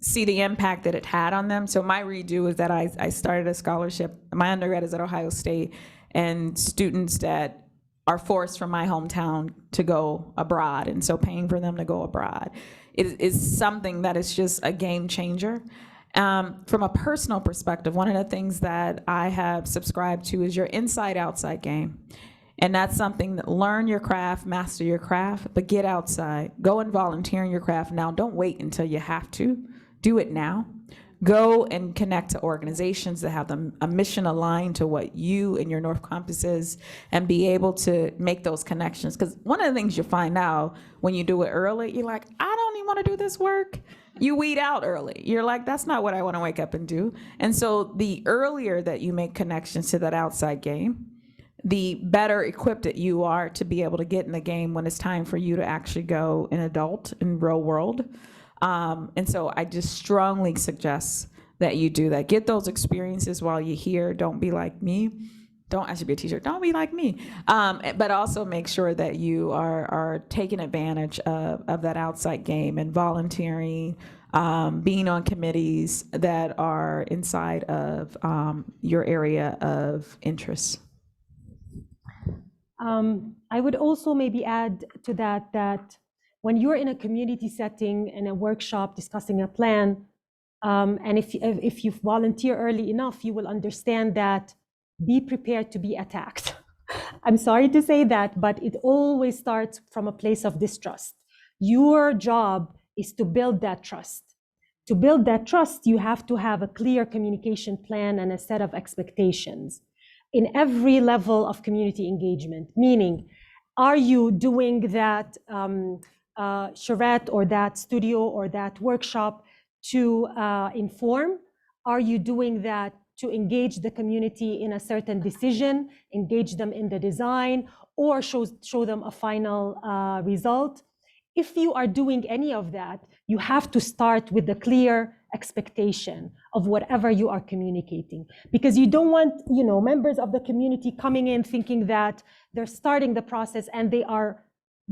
S11: see the impact that it had on them. So my redo is that I started a scholarship. My undergrad is at Ohio State, and students that are forced from my hometown to go abroad, and so paying for them to go abroad is something that is just a game changer. From a personal perspective, one of the things that I have subscribed to is your inside-outside game. And that's something that learn your craft, master your craft, but get outside. Go and volunteer in your craft now. Don't wait until you have to. Do it now. Go and connect to organizations that have a mission aligned to what you and your North Campus is, and be able to make those connections. Because one of the things you find out when you do it early, you're like, I don't even want to do this work. You weed out early. You're like, that's not what I want to wake up and do. And so the earlier that you make connections to that outside game, the better equipped that you are to be able to get in the game when it's time for you to actually go an adult in real world. And so I just strongly suggest that you do that. Get those experiences while you're here. Don't be like me. Don't actually be a teacher. Don't be like me. But also make sure that you are taking advantage of that outside game and volunteering, being on committees that are inside of your area of interest.
S7: I would also maybe add to that when you're in a community setting, in a workshop discussing a plan, and if you volunteer early enough, you will understand that be prepared to be attacked. I'm sorry to say that, but it always starts from a place of distrust. Your job is to build that trust. To build that trust, you have to have a clear communication plan and a set of expectations in every level of community engagement. Meaning, are you doing that charrette or that studio or that workshop to inform? Are you doing that to engage the community in a certain decision, engage them in the design, or show them a final result? If you are doing any of that, you have to start with the clear expectation of whatever you are communicating, because you don't want, members of the community coming in thinking that they're starting the process and they are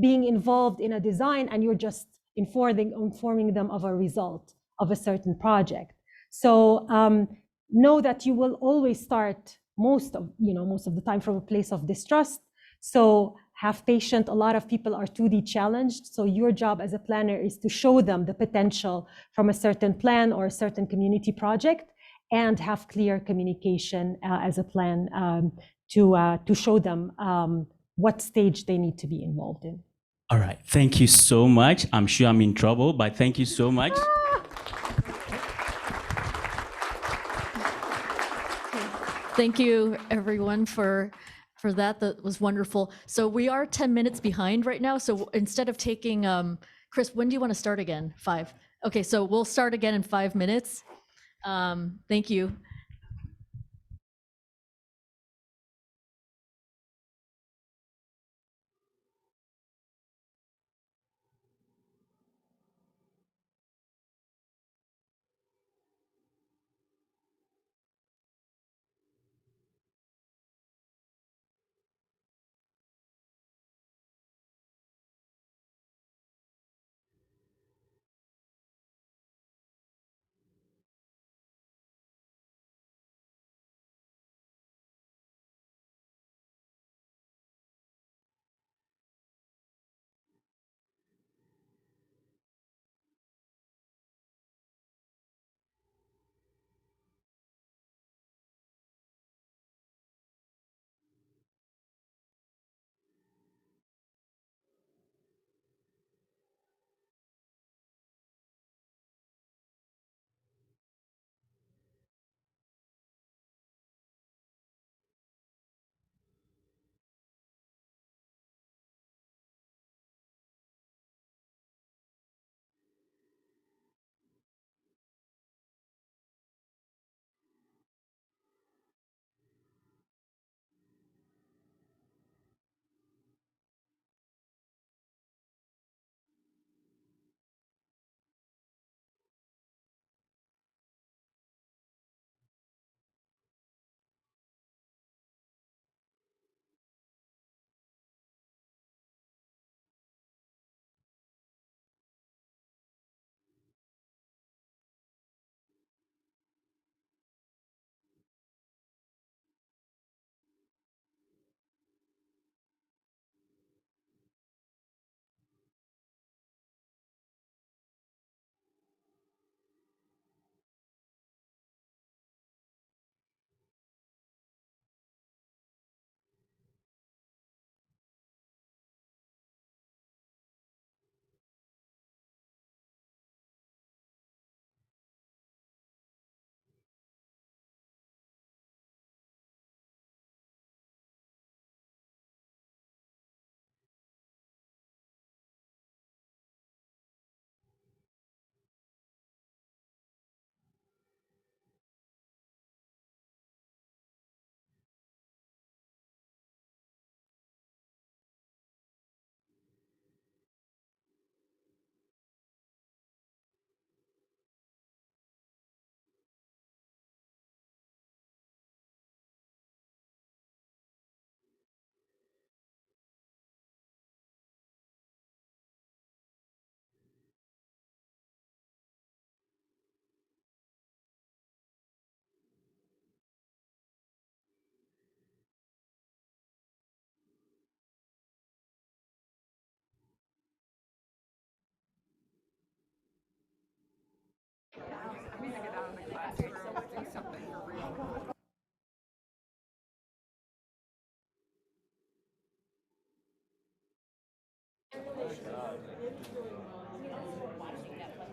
S7: being involved in a design and you're just informing them of a result of a certain project. So know that you will always start most of the time from a place of distrust. So have patience. A lot of people are 2D challenged. So your job as a planner is to show them the potential from a certain plan or a certain community project, and have clear communication as a plan to show them what stage they need to be involved in.
S4: All right, thank you so much. I'm sure I'm in trouble, but thank you so much.
S3: Thank you, everyone, for that. That was wonderful. So we are 10 minutes behind right now. So instead of taking, Chris, when do you want to start again? 5. Okay, so we'll start again in 5 minutes. Thank you.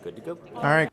S13: Good to go. All right.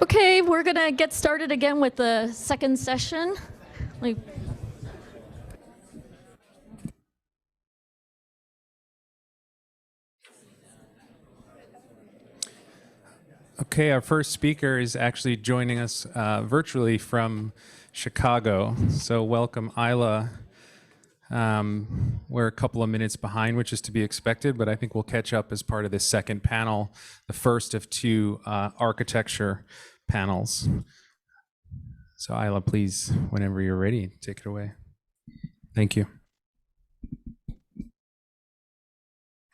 S3: Okay, we're gonna get started again with the second session.
S1: Okay, our first speaker is actually joining us virtually from Chicago. So welcome, Ayla. We're a couple of minutes behind, which is to be expected, but I think we'll catch up as part of this second panel, the first of two architecture panels. So Ayla, please, whenever you're ready, take it away. Thank you.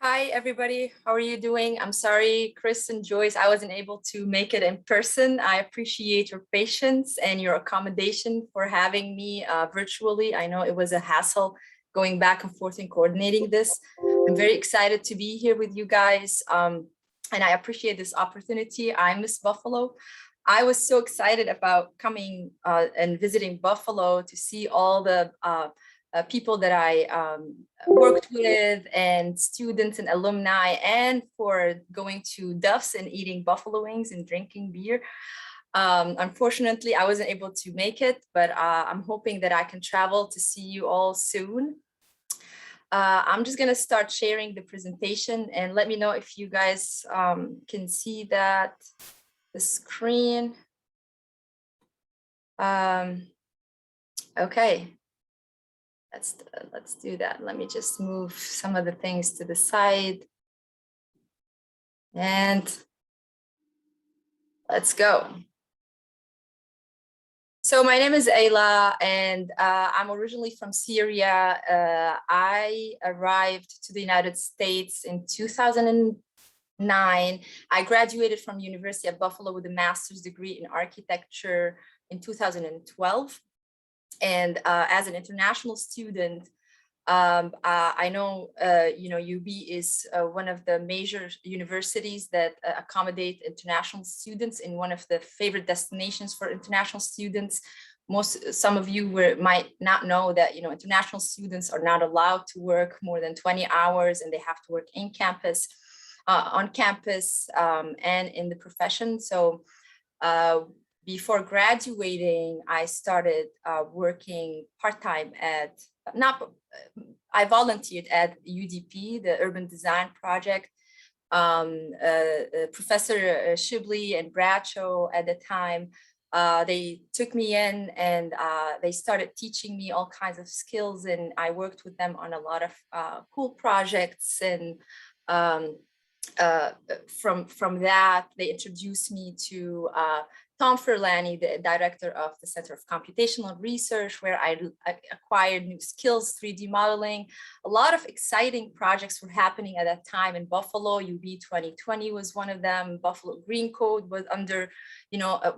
S14: Hi, everybody. How are you doing? I'm sorry, Chris and Joyce, I wasn't able to make it in person. I appreciate your patience and your accommodation for having me virtually. I know it was a hassle going back and forth and coordinating this. I'm very excited to be here with you guys, and I appreciate this opportunity. I miss Buffalo. I was so excited about coming and visiting Buffalo to see all the people that I worked with and students and alumni, and for going to Duff's and eating buffalo wings and drinking beer. Unfortunately, I wasn't able to make it, but I'm hoping that I can travel to see you all soon. I'm just gonna start sharing the presentation and let me know if you guys can see that, the screen. Okay. Let's do that. Let me just move some of the things to the side. And let's go. So my name is Ayla, and I'm originally from Syria. I arrived to the United States in 2009. I graduated from University of Buffalo with a master's degree in architecture in 2012. And as an international student, I know, UB is one of the major universities that accommodate international students in one of the favorite destinations for international students. Some of you might not know that, international students are not allowed to work more than 20 hours and they have to work in campus, on campus, and in the profession. So before graduating, I started working part-time I volunteered at UDP, the Urban Design Project. Professor Shibley and Bradshaw at the time, they took me in and they started teaching me all kinds of skills, and I worked with them on a lot of cool projects. And from that, they introduced me to Tom Ferlani, the director of the Center of Computational Research, where I acquired new skills, 3D modeling. A lot of exciting projects were happening at that time in Buffalo. UB 2020 was one of them. Buffalo Green Code was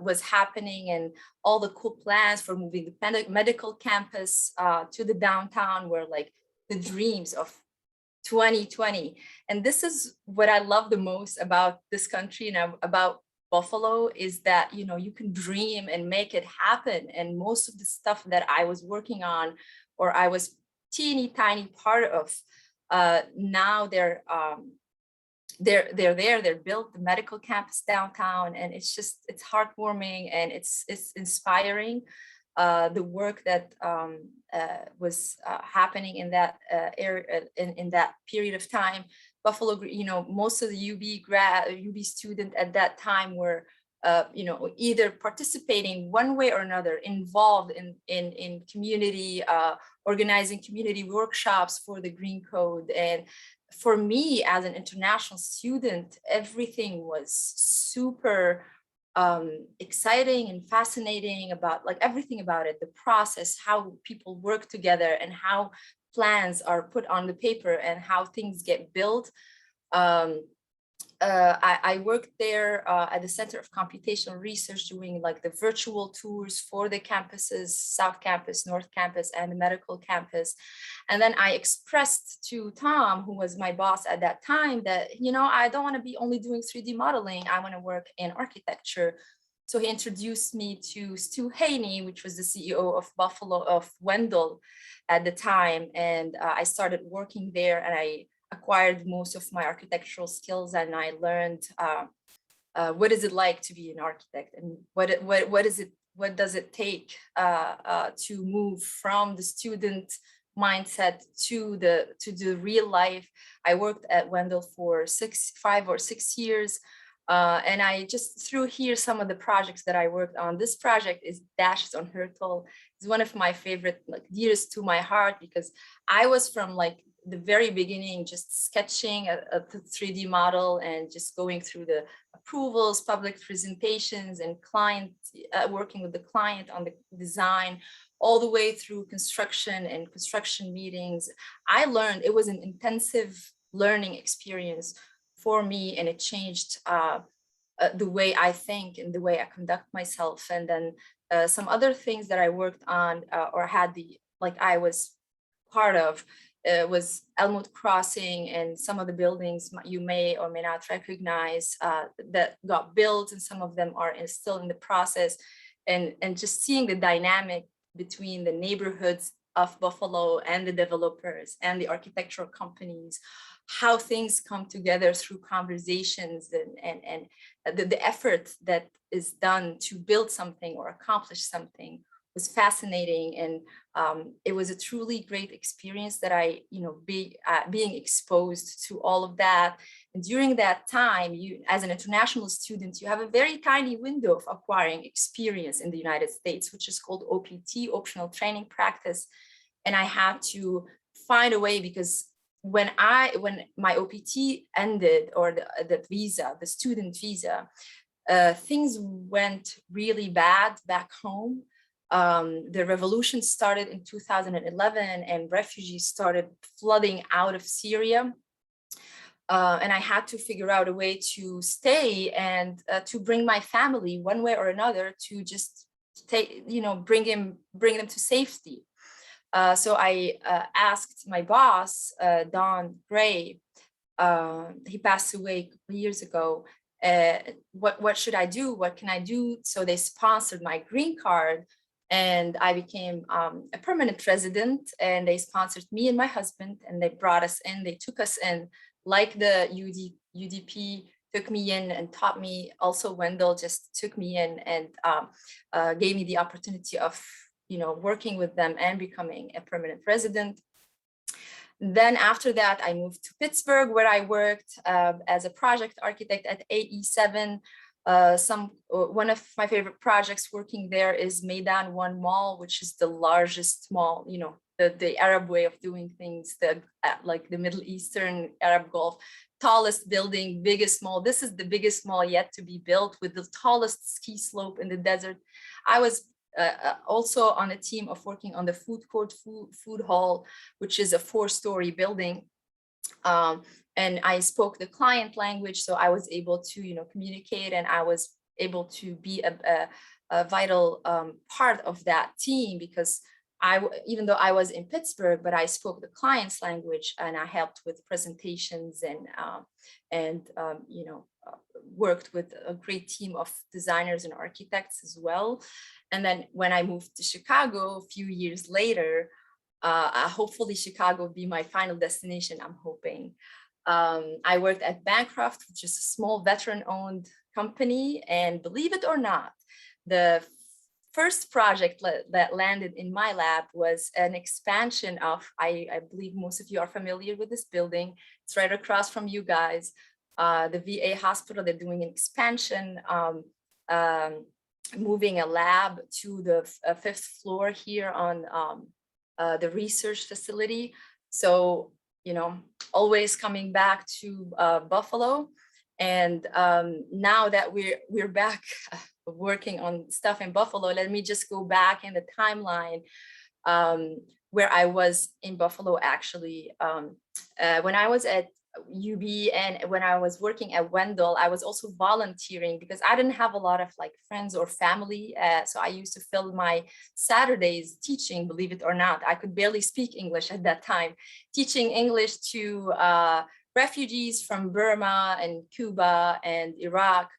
S14: was happening, and all the cool plans for moving the medical campus to the downtown were like the dreams of 2020. And this is what I love the most about this country and about Buffalo, is that, you can dream and make it happen. And most of the stuff that I was working on, or I was teeny tiny part of, now they're there, they're built, the medical campus downtown, and it's heartwarming and it's inspiring. The work that was happening in that area in that period of time. Buffalo, most of the UB student at that time were, either participating one way or another, involved in community, organizing community workshops for the Green Code. And for me, as an international student, everything was super exciting and fascinating about everything about it, the process, how people work together and how plans are put on the paper and how things get built. I worked there at the Center of Computational Research, doing the virtual tours for the campuses, South Campus, North Campus, and the medical campus. And then I expressed to Tom, who was my boss at that time, that, I don't want to be only doing 3D modeling. I want to work in architecture. So he introduced me to Stu Haney, which was the CEO of Wendell at the time. And I started working there, and I acquired most of my architectural skills, and I learned what is it like to be an architect, and what does it take to move from the student mindset to the real life. I worked at Wendell for 5 or 6 years. And I just threw here some of the projects that I worked on. This project is Dashes on Hurtle. It's one of my favorite, like dearest to my heart, because I was from like the very beginning, just sketching a 3D model and just going through the approvals, public presentations, and client, working with the client on the design, all the way through construction and construction meetings. I learned, it was an intensive learning experience for me, and it changed the way I think and the way I conduct myself. And then some other things that I worked on or had I was part of was Elmwood Crossing, and some of the buildings you may or may not recognize that got built, and some of them are still in the process. And just seeing the dynamic between the neighborhoods of Buffalo and the developers and the architectural companies, how things come together through conversations, and the effort that is done to build something or accomplish something was fascinating. And it was a truly great experience that being exposed to all of that. And during that time, you, as an international student, you have a very tiny window of acquiring experience in the United States, which is called OPT, Optional Training Practice. And I had to find a way, because when my OPT ended, or the student visa, things went really bad back home. The revolution started in 2011, and refugees started flooding out of Syria. And I had to figure out a way to stay and to bring my family one way or another, to just bring them to safety. So I asked my boss, Don Gray, he passed away a couple years ago, what should I do? What can I do? So they sponsored my green card, and I became a permanent resident, and they sponsored me and my husband, and they brought us in, they took us in, like the UDP took me in and taught me. Also, Wendell just took me in and gave me the opportunity of working with them and becoming a permanent resident. Then after that, I moved to Pittsburgh, where I worked as a project architect at AE7. One of my favorite projects working there is Meydan One Mall, which is the largest mall, the Arab way of doing things, like the Middle Eastern Arab Gulf, tallest building, biggest mall. This is the biggest mall yet to be built, with the tallest ski slope in the desert. I was also on a team of working on the food court, food hall, which is a 4-story building. And I spoke the client language, so I was able to communicate, and I was able to be a vital part of that team, because even though I was in Pittsburgh, but I spoke the client's language, and I helped with presentations and worked with a great team of designers and architects as well. And then when I moved to Chicago a few years later, hopefully Chicago will be my final destination, I'm hoping. I worked at Bancroft, which is a small veteran-owned company, and believe it or not, the first project that landed in my lap was an expansion of, I believe most of you are familiar with this building. It's right across from you guys, the VA hospital. They're doing an expansion, moving a lab to the 5th floor here on the research facility. So, always coming back to Buffalo. And now that we're back working on stuff in Buffalo, let me just go back in the timeline where I was in Buffalo, actually. When I was at UB and when I was working at Wendell, I was also volunteering, because I didn't have a lot of friends or family. So I used to fill my Saturdays teaching, believe it or not. I could barely speak English at that time, teaching English to refugees from Burma and Cuba and Iraq.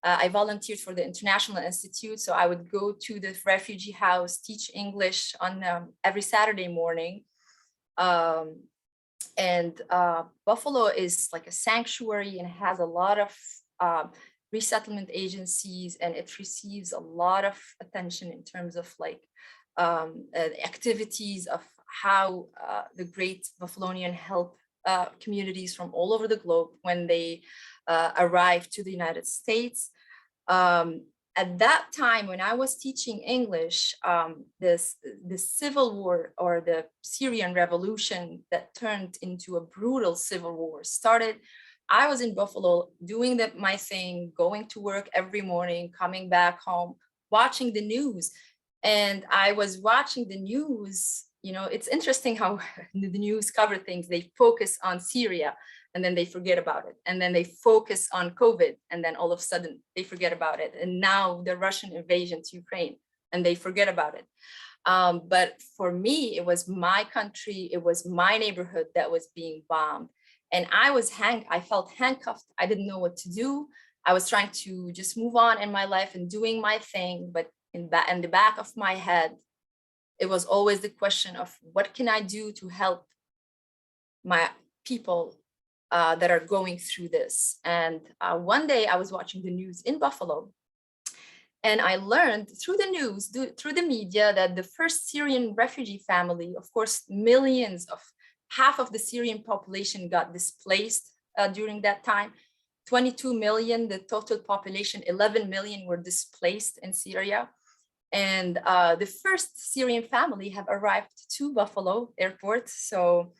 S14: I volunteered for the International Institute, so I would go to the refugee house, teach English on every Saturday morning. And Buffalo is like a sanctuary and has a lot of resettlement agencies, and it receives a lot of attention in terms of like activities of how the great Buffalonian help communities from all over the globe when they arrive to the United States. At that time, when I was teaching English, the civil war or the Syrian revolution that turned into a brutal civil war started. I was in Buffalo doing my thing, going to work every morning, coming back home, watching the news. And I was watching the news. You know, it's interesting how the news cover things. They focus on Syria and then they forget about it. And then they focus on COVID and then all of a sudden they forget about it. And now the Russian invasion to Ukraine and they forget about it. But for me, it was my country. It was my neighborhood that was being bombed. And I felt handcuffed. I didn't know what to do. I was trying to just move on in my life and doing my thing. But in the back of my head, it was always the question of what can I do to help my people that are going through this. And one day I was watching the news in Buffalo, and I learned through the news, through the media, that the first Syrian refugee family, of course, half of the Syrian population got displaced during that time. 22 million, the total population, 11 million were displaced in Syria. And the first Syrian family have arrived to Buffalo airport. So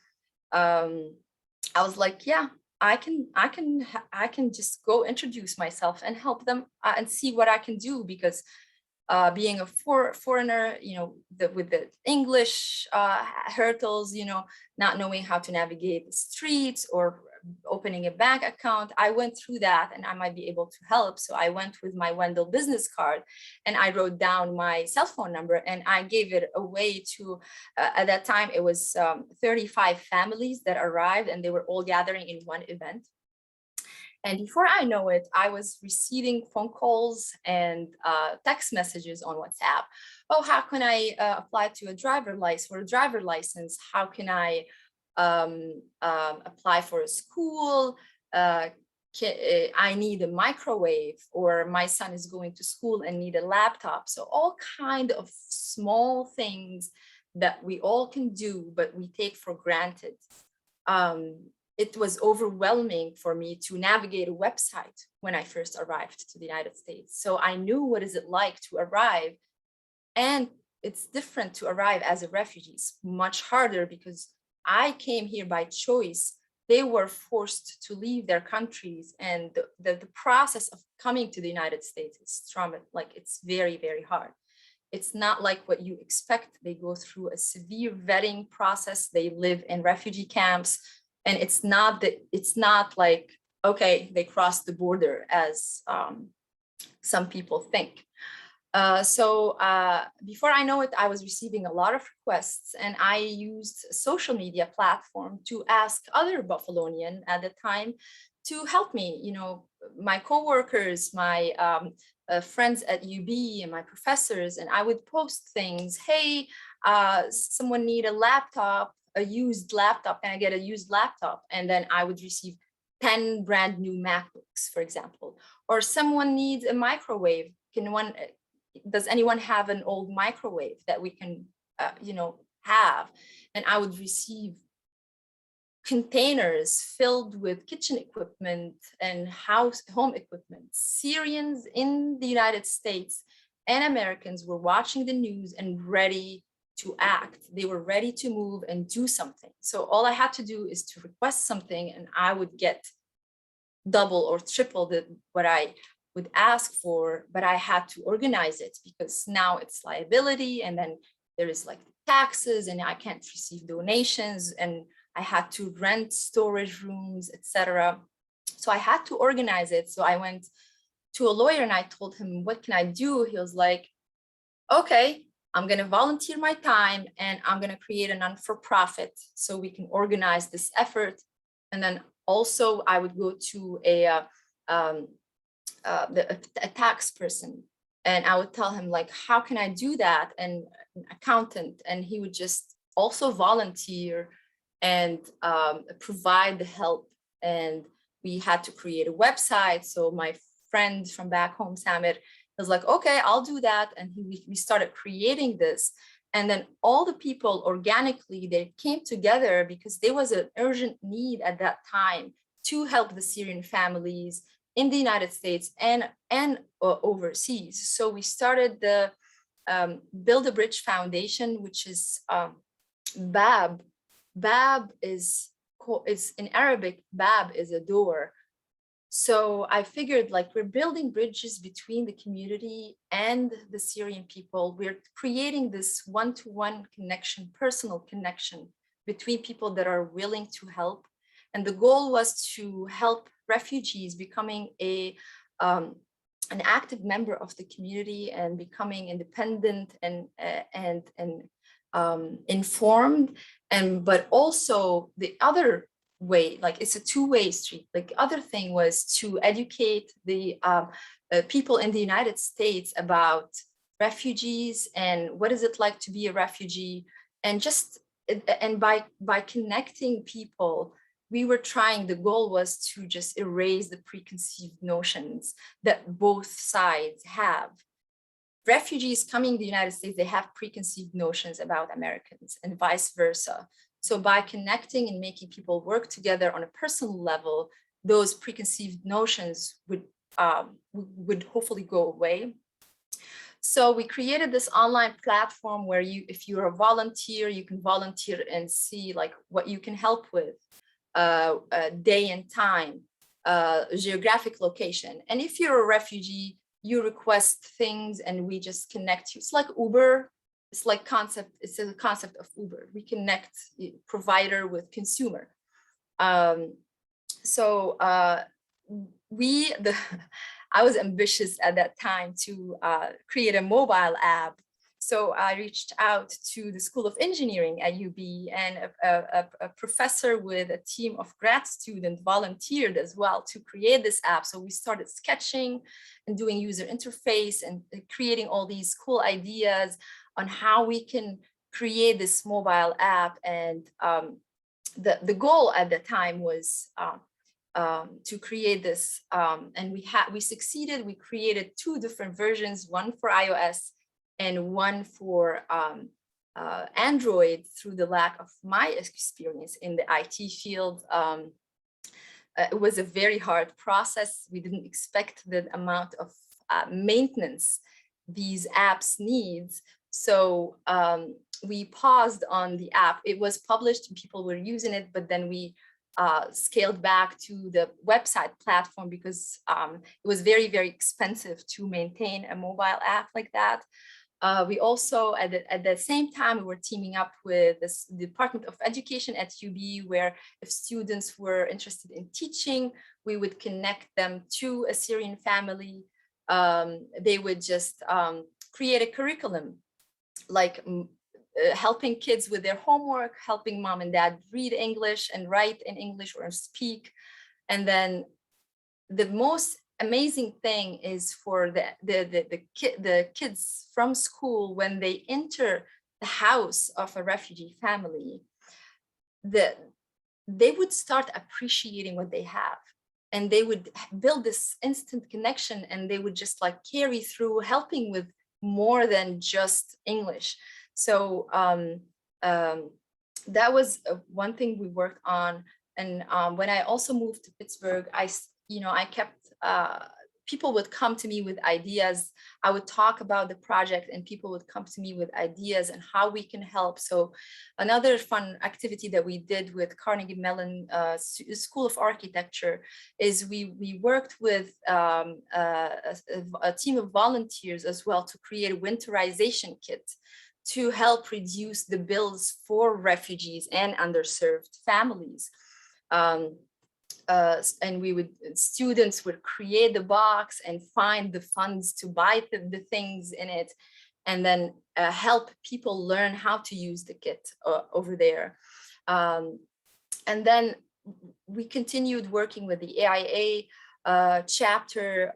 S14: I was like, yeah, I can just go introduce myself and help them and see what I can do, because being a foreigner, you know, with the English hurdles, you know, not knowing how to navigate the streets or opening a bank account, I went through that and I might be able to help. So I went with my Wendell business card and I wrote down my cell phone number and I gave it away to, at that time, it was 35 families that arrived and they were all gathering in one event. And before I know it, I was receiving phone calls and text messages on WhatsApp. Oh, how can I apply to a driver license? How can I apply for a school? I need a microwave, or my son is going to school and need a laptop. So all kind of small things that we all can do, but we take for granted. It was overwhelming for me to navigate a website when I first arrived to the United States. So I knew what is it like to arrive, and it's different to arrive as a refugee. It's much harder because I came here by choice. They were forced to leave their countries, and the process of coming to the United States is it's very, very hard. It's not like what you expect. They go through a severe vetting process. They live in refugee camps. And it's not like, okay, they crossed the border as some people think. So before I know it, I was receiving a lot of requests, and I used a social media platform to ask other Buffalonian at the time to help me, you know, my coworkers, my friends at UB and my professors, and I would post things, hey, someone need a laptop, a used laptop, can I get a used laptop? And then I would receive 10 brand new MacBooks, for example. Or someone needs a microwave. Does anyone have an old microwave that we can, have? And I would receive containers filled with kitchen equipment and home equipment. Syrians in the United States and Americans were watching the news and ready to act. They were ready to move and do something. So all I had to do is to request something, and I would get double or triple what I would ask for, but I had to organize it because now it's liability, and then there is like taxes, and I can't receive donations, and I had to rent storage rooms, etc. So I had to organize it. So I went to a lawyer and I told him, what can I do? He was like, okay, I'm going to volunteer my time and I'm going to create a non-for-profit so we can organize this effort. And then also I would go to a tax person, and I would tell him, like, how can I do that? And an accountant, and he would just also volunteer and provide the help. And we had to create a website. So my friend from back home, Samir, was like, okay, I'll do that. And we started creating this. And then all the people organically, they came together because there was an urgent need at that time to help the Syrian families in the United States and overseas. So we started the Build a Bridge Foundation, which is BAB. BAB is in Arabic, BAB is a door. So I figured, like, we're building bridges between the community and the Syrian people. We're creating this one-to-one connection, personal connection between people that are willing to help. And the goal was to help refugees becoming an active member of the community and becoming independent and informed. But also the other way, like, it's a two-way street. Like, the other thing was to educate the people in the United States about refugees and what is it like to be a refugee, and by connecting people, we were trying, the goal was to just erase the preconceived notions that both sides have. Refugees coming to the United States, they have preconceived notions about Americans and vice versa. So by connecting and making people work together on a personal level, those preconceived notions would hopefully go away. So we created this online platform where if you're a volunteer, you can volunteer and see, like, what you can help with, day and time, geographic location. And if you're a refugee, you request things and we just connect you. It's like Uber. It's like it's a concept of Uber. We connect provider with consumer. I was ambitious at that time to create a mobile app. So I reached out to the School of Engineering at UB, and a professor with a team of grad students volunteered as well to create this app. So we started sketching and doing user interface and creating all these cool ideas on how we can create this mobile app. And the goal at the time was to create this, and we succeeded. We created 2 different versions, one for iOS and one for Android. Through the lack of my experience in the IT field, it was a very hard process. We didn't expect the amount of maintenance these apps needs. So we paused on the app. It was published and people were using it, but then we scaled back to the website platform because it was very, very expensive to maintain a mobile app like that. We also, at the same time, we were teaming up with the Department of Education at UB, where if students were interested in teaching, we would connect them to a Syrian family. They would just create a curriculum, like helping kids with their homework, helping mom and dad read English and write in English or speak. And then the most amazing thing is for the kids from school, when they enter the house of a refugee family, they would start appreciating what they have, and they would build this instant connection, and they would just like carry through, helping with more than just English. So that was one thing we worked on. And when I also moved to Pittsburgh, I kept, people would come to me with ideas. I would talk about the project and people would come to me with ideas and how we can help. So another fun activity that we did with Carnegie Mellon School of Architecture is we worked with a team of volunteers as well to create a winterization kit to help reduce the bills for refugees and underserved families. And students would create the box and find the funds to buy the things in it, and then help people learn how to use the kit over there. And then we continued working with the AIA chapter.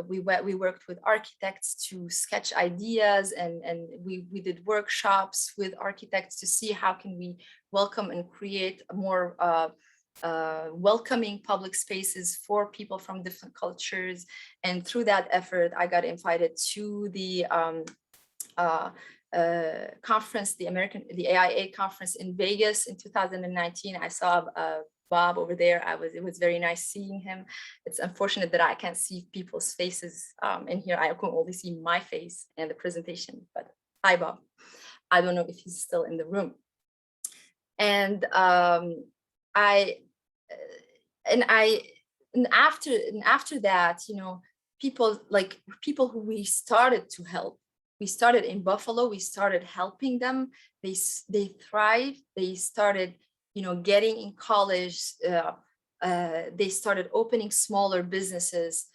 S14: We worked with architects to sketch ideas, and we did workshops with architects to see how can we welcome and create more welcoming public spaces for people from different cultures. And through that effort, I got invited to the conference, the AIA conference in Vegas in 2019. I saw Bob over there. It was very nice seeing him. It's unfortunate that I can't see people's faces in here. I can only see my face and the presentation, but hi, Bob. I don't know if he's still in the room. And after that, you know, people who we started to help. We started in Buffalo. We started helping them. They thrived. They started, you know, getting in college. They started opening smaller businesses.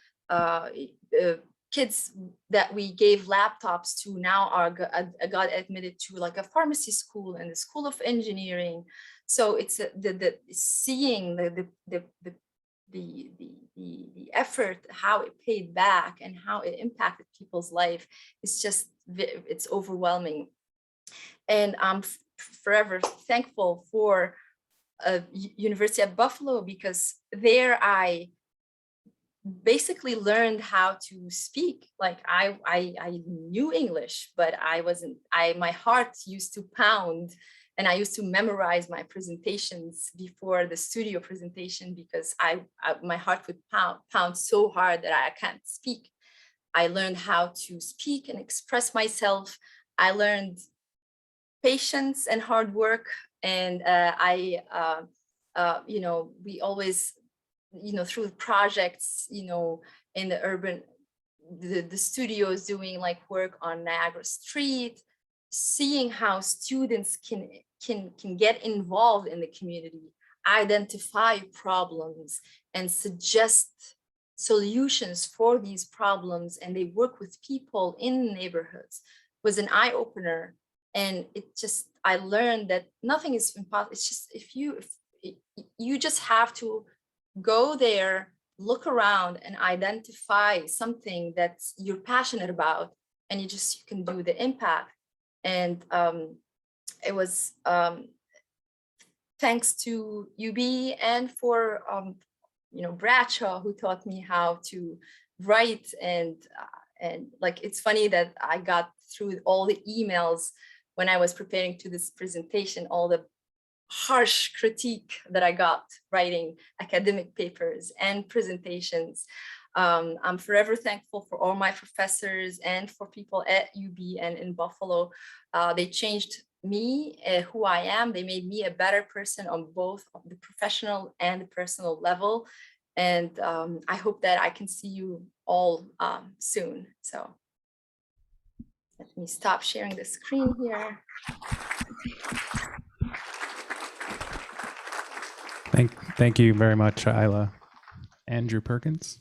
S14: Kids that we gave laptops to now got admitted to like a pharmacy school and the School of Engineering. So it's seeing the effort, how it paid back and how it impacted people's life. It's overwhelming. And I'm forever thankful for University of Buffalo, because there I basically learned how to speak. Like I knew English, but my heart used to pound, and I used to memorize my presentations before the studio presentation, because my heart would pound so hard that I can't speak. I learned how to speak and express myself. I learned patience and hard work. And you know, we always, you know, through projects, you know, in the urban, the studios doing like work on Niagara Street, seeing how students can get involved in the community, identify problems and suggest solutions for these problems, and they work with people in neighborhoods, was an eye-opener. And I learned that nothing is impossible. It's just, if you just have to go there, look around and identify something that you're passionate about, and you can do the impact. And it was thanks to UB and for you know, Bradshaw, who taught me how to write. And like, it's funny that I got through all the emails when I was preparing to this presentation, all the harsh critique that I got writing academic papers and presentations. I'm forever thankful for all my professors and for people at UB and in Buffalo. They changed me, who I am. They made me a better person on both the professional and the personal level. And I hope that I can see you all soon. So let me stop sharing the screen here.
S1: Thank you very much, Ayla. Andrew Perkins.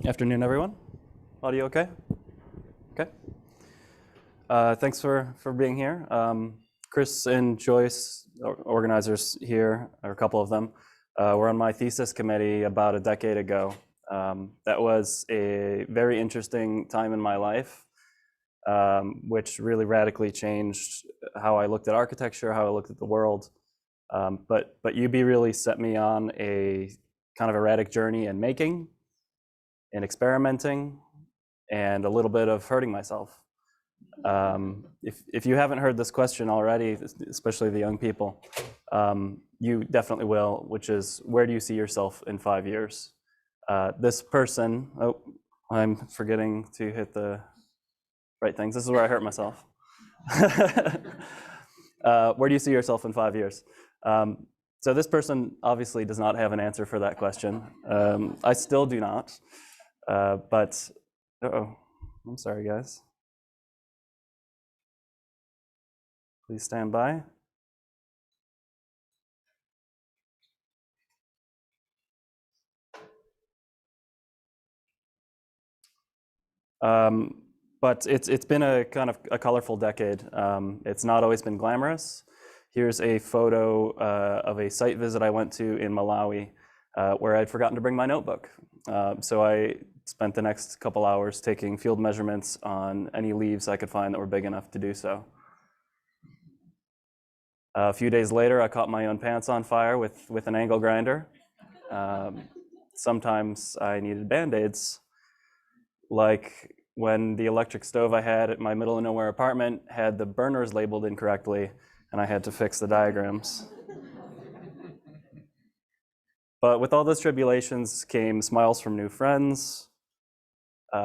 S15: Afternoon, everyone. Audio okay? Okay. Thanks for being here. Chris and Joyce, organizers here, or a couple of them, were on my thesis committee about a decade ago. That was a very interesting time in my life, which really radically changed how I looked at architecture, how I looked at the world. But UB really set me on a kind of erratic journey in making and experimenting and a little bit of hurting myself. If you haven't heard this question already, especially the young people, you definitely will, which is, where do you see yourself in 5 years? This person, oh, I'm forgetting to hit the right things. This is where I hurt myself. Where do you see yourself in 5 years? So this person obviously does not have an answer for that question. I still do not, but, uh-oh, I'm sorry, guys. Please stand by. But it's been a kind of a colorful decade. It's not always been glamorous. Here's a photo of a site visit I went to in Malawi where I'd forgotten to bring my notebook. So I spent the next couple hours taking field measurements on any leaves I could find that were big enough to do so. A few days later, I caught my own pants on fire with an angle grinder. Sometimes I needed Band-Aids, like when the electric stove I had at my middle of nowhere apartment had the burners labeled incorrectly, and I had to fix the diagrams. But with all those tribulations came smiles from new friends,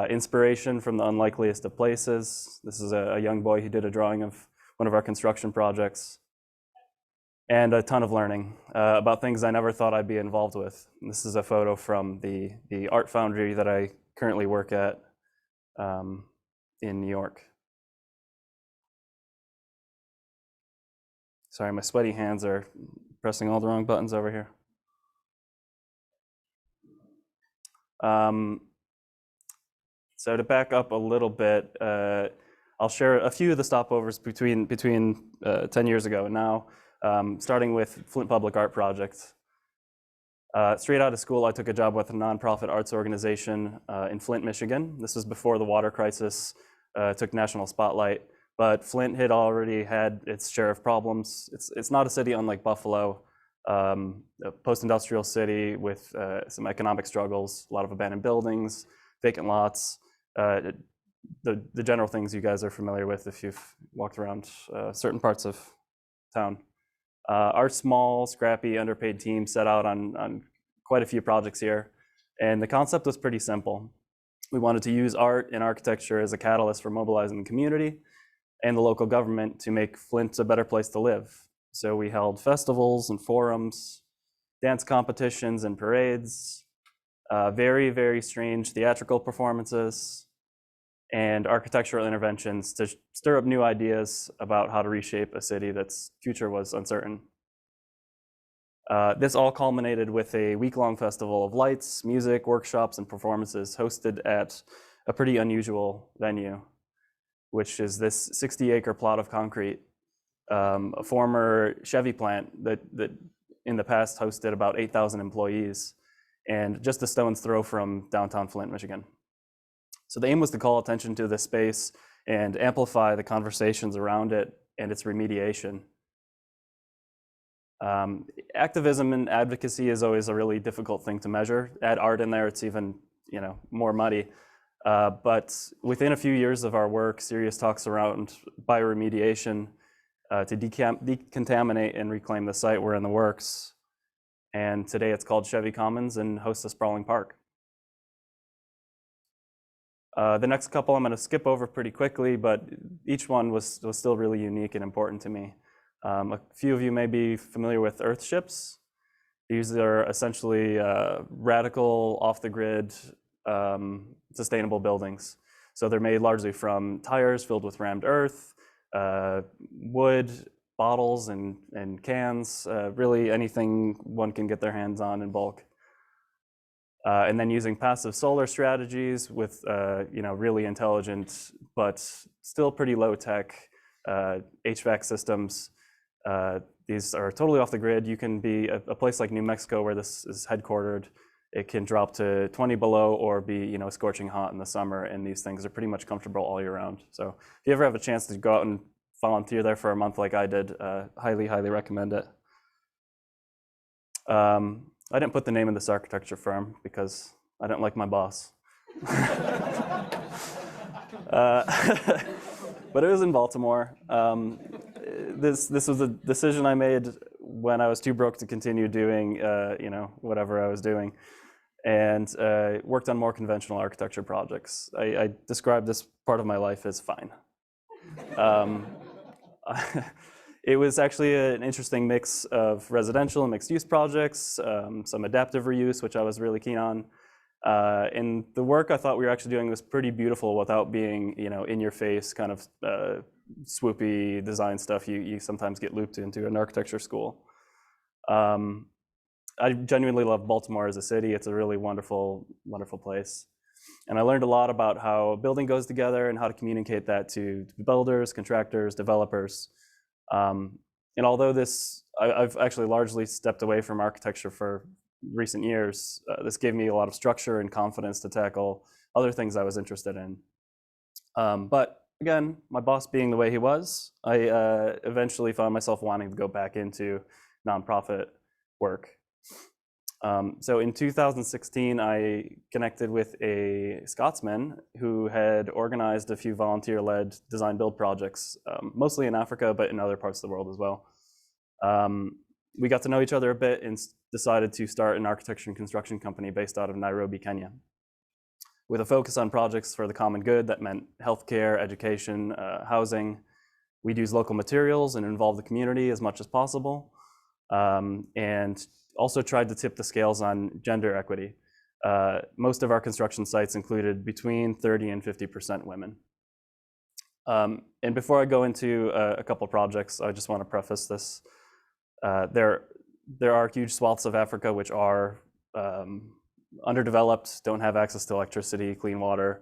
S15: inspiration from the unlikeliest of places. This is a young boy who did a drawing of one of our construction projects, and a ton of learning about things I never thought I'd be involved with. And this is a photo from the art foundry that I currently work at in New York. Sorry, my sweaty hands are pressing all the wrong buttons over here. So to back up a little bit, I'll share a few of the stopovers between 10 years ago and now, starting with Flint Public Art Project. Straight out of school, I took a job with a nonprofit arts organization in Flint, Michigan. This was before the water crisis took national spotlight, but Flint had already had its share of problems. It's not a city unlike Buffalo, a post-industrial city with some economic struggles, a lot of abandoned buildings, vacant lots, the general things you guys are familiar with if you've walked around certain parts of town. Our small, scrappy, underpaid team set out on quite a few projects here, and the concept was pretty simple. We wanted to use art and architecture as a catalyst for mobilizing the community and the local government to make Flint a better place to live. So we held festivals and forums, dance competitions and parades, very, very strange theatrical performances, and architectural interventions to stir up new ideas about how to reshape a city that's future was uncertain. This all culminated with a week-long festival of lights, music, workshops, and performances hosted at a pretty unusual venue, which is this 60-acre plot of concrete, a former Chevy plant that in the past hosted about 8,000 employees, and just a stone's throw from downtown Flint, Michigan. So the aim was to call attention to this space and amplify the conversations around it and its remediation. Activism and advocacy is always a really difficult thing to measure. Add art in there, it's even more muddy. But within a few years of our work, serious talks around bioremediation to decontaminate and reclaim the site were in the works. And today it's called Chevy Commons and hosts a sprawling park. The next couple I'm going to skip over pretty quickly, but each one was still really unique and important to me. A few of you may be familiar with earthships. These are essentially radical, off-the-grid, sustainable buildings. So they're made largely from tires filled with rammed earth, wood, bottles, and cans, really anything one can get their hands on in bulk. And then using passive solar strategies with really intelligent but still pretty low-tech HVAC systems. These are totally off the grid. You can be a place like New Mexico where this is headquartered. It can drop to 20 below or be scorching hot in the summer, and these things are pretty much comfortable all year round. So if you ever have a chance to go out and volunteer there for a month like I did, highly, highly recommend it. I didn't put the name of this architecture firm because I didn't like my boss. But it was in Baltimore. This was a decision I made when I was too broke to continue doing whatever I was doing, and worked on more conventional architecture projects. I describe this part of my life as fine. It was actually an interesting mix of residential and mixed use projects, some adaptive reuse, which I was really keen on. And the work I thought we were actually doing was pretty beautiful without being, in your face kind of swoopy design stuff you sometimes get looped into in architecture school. I genuinely love Baltimore as a city. It's a really wonderful, wonderful place. And I learned a lot about how a building goes together and how to communicate that to builders, contractors, developers. And although I've actually largely stepped away from architecture for recent years, this gave me a lot of structure and confidence to tackle other things I was interested in. But again, my boss being the way he was, I eventually found myself wanting to go back into nonprofit work. So in 2016, I connected with a Scotsman who had organized a few volunteer-led design build projects, mostly in Africa, but in other parts of the world as well. We got to know each other a bit and decided to start an architecture and construction company based out of Nairobi, Kenya, with a focus on projects for the common good. That meant healthcare, education, housing. We'd use local materials and involve the community as much as possible. And also tried to tip the scales on gender equity. Most of our construction sites included between 30 and 50% women. And before I go into a couple projects, I just want to preface this. There are huge swaths of Africa which are underdeveloped, don't have access to electricity, clean water,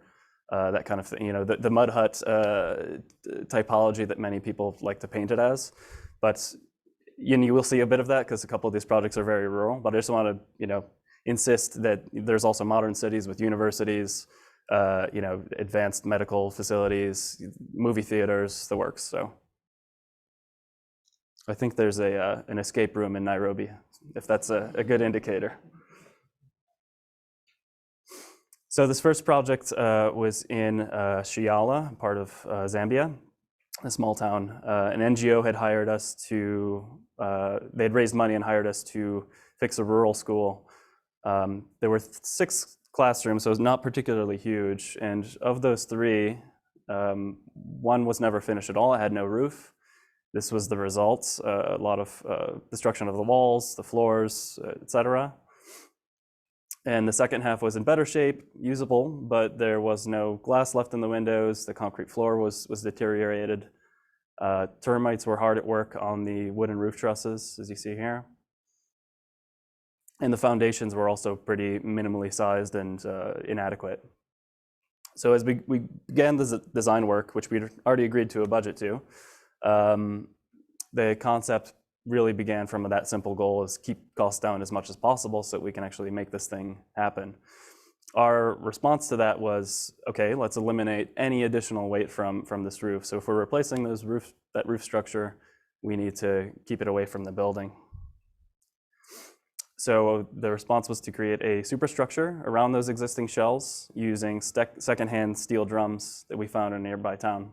S15: that kind of thing. The mud hut typology that many people like to paint it as. But you will see a bit of that because a couple of these projects are very rural, but I just want to, insist that there's also modern cities with universities, advanced medical facilities, movie theaters, the works. So I think there's an escape room in Nairobi, if that's a good indicator. So this first project was in Shiala, part of Zambia, a small town. An NGO had hired us they'd raised money and hired us to fix a rural school. There were 6 classrooms, so it was not particularly huge. And of those 3, one was never finished at all. It had no roof. This was the result, a lot of destruction of the walls, the floors, etc. And the second half was in better shape, usable, but there was no glass left in the windows. The concrete floor was deteriorated. Termites were hard at work on the wooden roof trusses, as you see here. And the foundations were also pretty minimally sized and inadequate. So as we began the design work, which we'd already agreed to a budget to, the concept really began from that simple goal: is keep costs down as much as possible so that we can actually make this thing happen. Our response to that was, okay, let's eliminate any additional weight from this roof. So if we're replacing that roof structure, we need to keep it away from the building. So the response was to create a superstructure around those existing shells using secondhand steel drums that we found in a nearby town.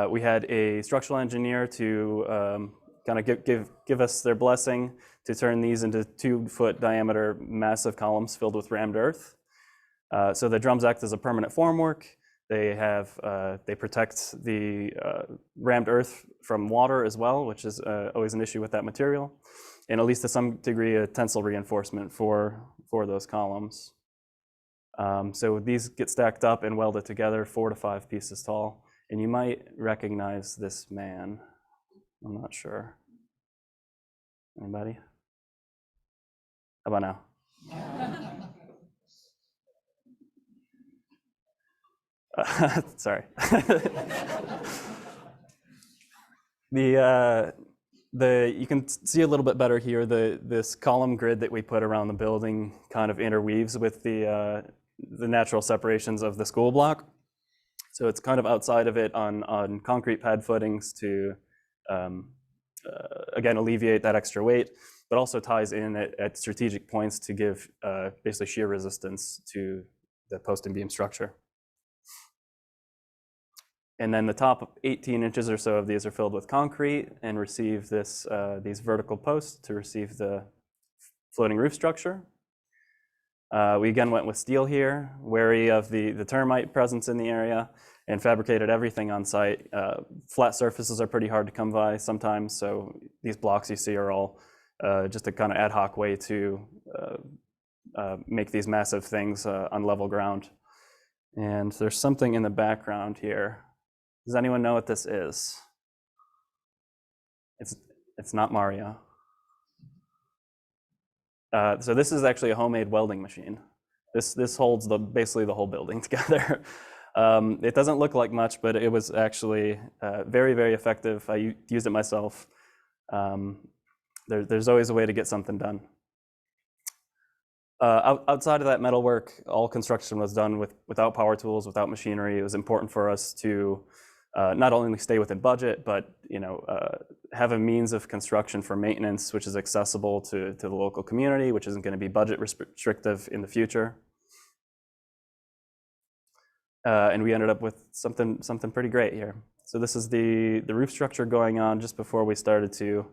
S15: We had a structural engineer to kind of give us their blessing to turn these into 2-foot diameter massive columns filled with rammed earth. So the drums act as a permanent formwork. They protect the rammed earth from water as well, which is always an issue with that material, and at least to some degree a tensile reinforcement for those columns. So these get stacked up and welded together, 4 to 5 pieces tall. And you might recognize this man. I'm not sure. Anybody? How about now? Sorry. You can see a little bit better here. This column grid that we put around the building kind of interweaves with the natural separations of the school block. So it's kind of outside of it on concrete pad footings to, again, alleviate that extra weight, but also ties in at strategic points to give basically shear resistance to the post and beam structure. And then the top 18 inches or so of these are filled with concrete and receive these vertical posts to receive the floating roof structure. We again went with steel here, wary of the termite presence in the area, and fabricated everything on site. Flat surfaces are pretty hard to come by sometimes, so these blocks you see are all just a kind of ad hoc way to make these massive things on level ground. And there's something in the background here. Does anyone know what this is? It's not Mario. So this is actually a homemade welding machine. This holds basically the whole building together. It doesn't look like much, but it was actually very, very effective. I used it myself. There's always a way to get something done. Outside of that metalwork, all construction was done without power tools, without machinery. It was important for us to not only stay within budget, but have a means of construction for maintenance, which is accessible to the local community, which isn't going to be budget restrictive in the future. And we ended up with something pretty great here. So this is the roof structure going on just before we started to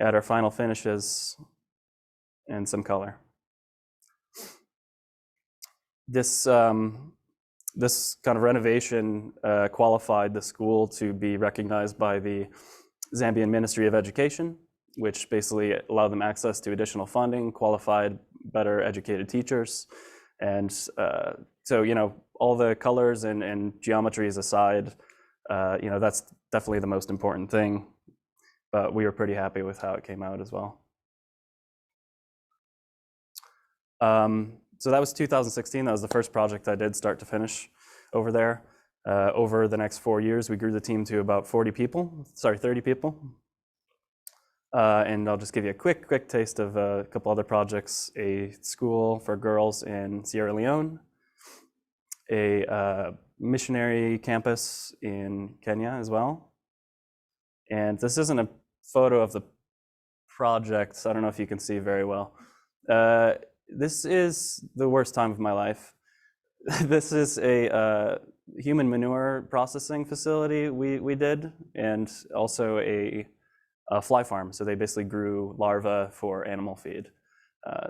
S15: add our final finishes and some color. This kind of renovation qualified the school to be recognized by the Zambian Ministry of Education, which basically allowed them access to additional funding, qualified, better educated teachers. And so, all the colors and geometries aside, that's definitely the most important thing. But we were pretty happy with how it came out as well. So that was 2016. That was the first project I did start to finish over there. Over the next 4 years, we grew the team to about 30 people. And I'll just give you a quick taste of a couple other projects: a school for girls in Sierra Leone, a missionary campus in Kenya as well. And this isn't a photo of the project, so I don't know if you can see very well. This is the worst time of my life. This is a human manure processing facility we did, and also a fly farm. So they basically grew larvae for animal feed.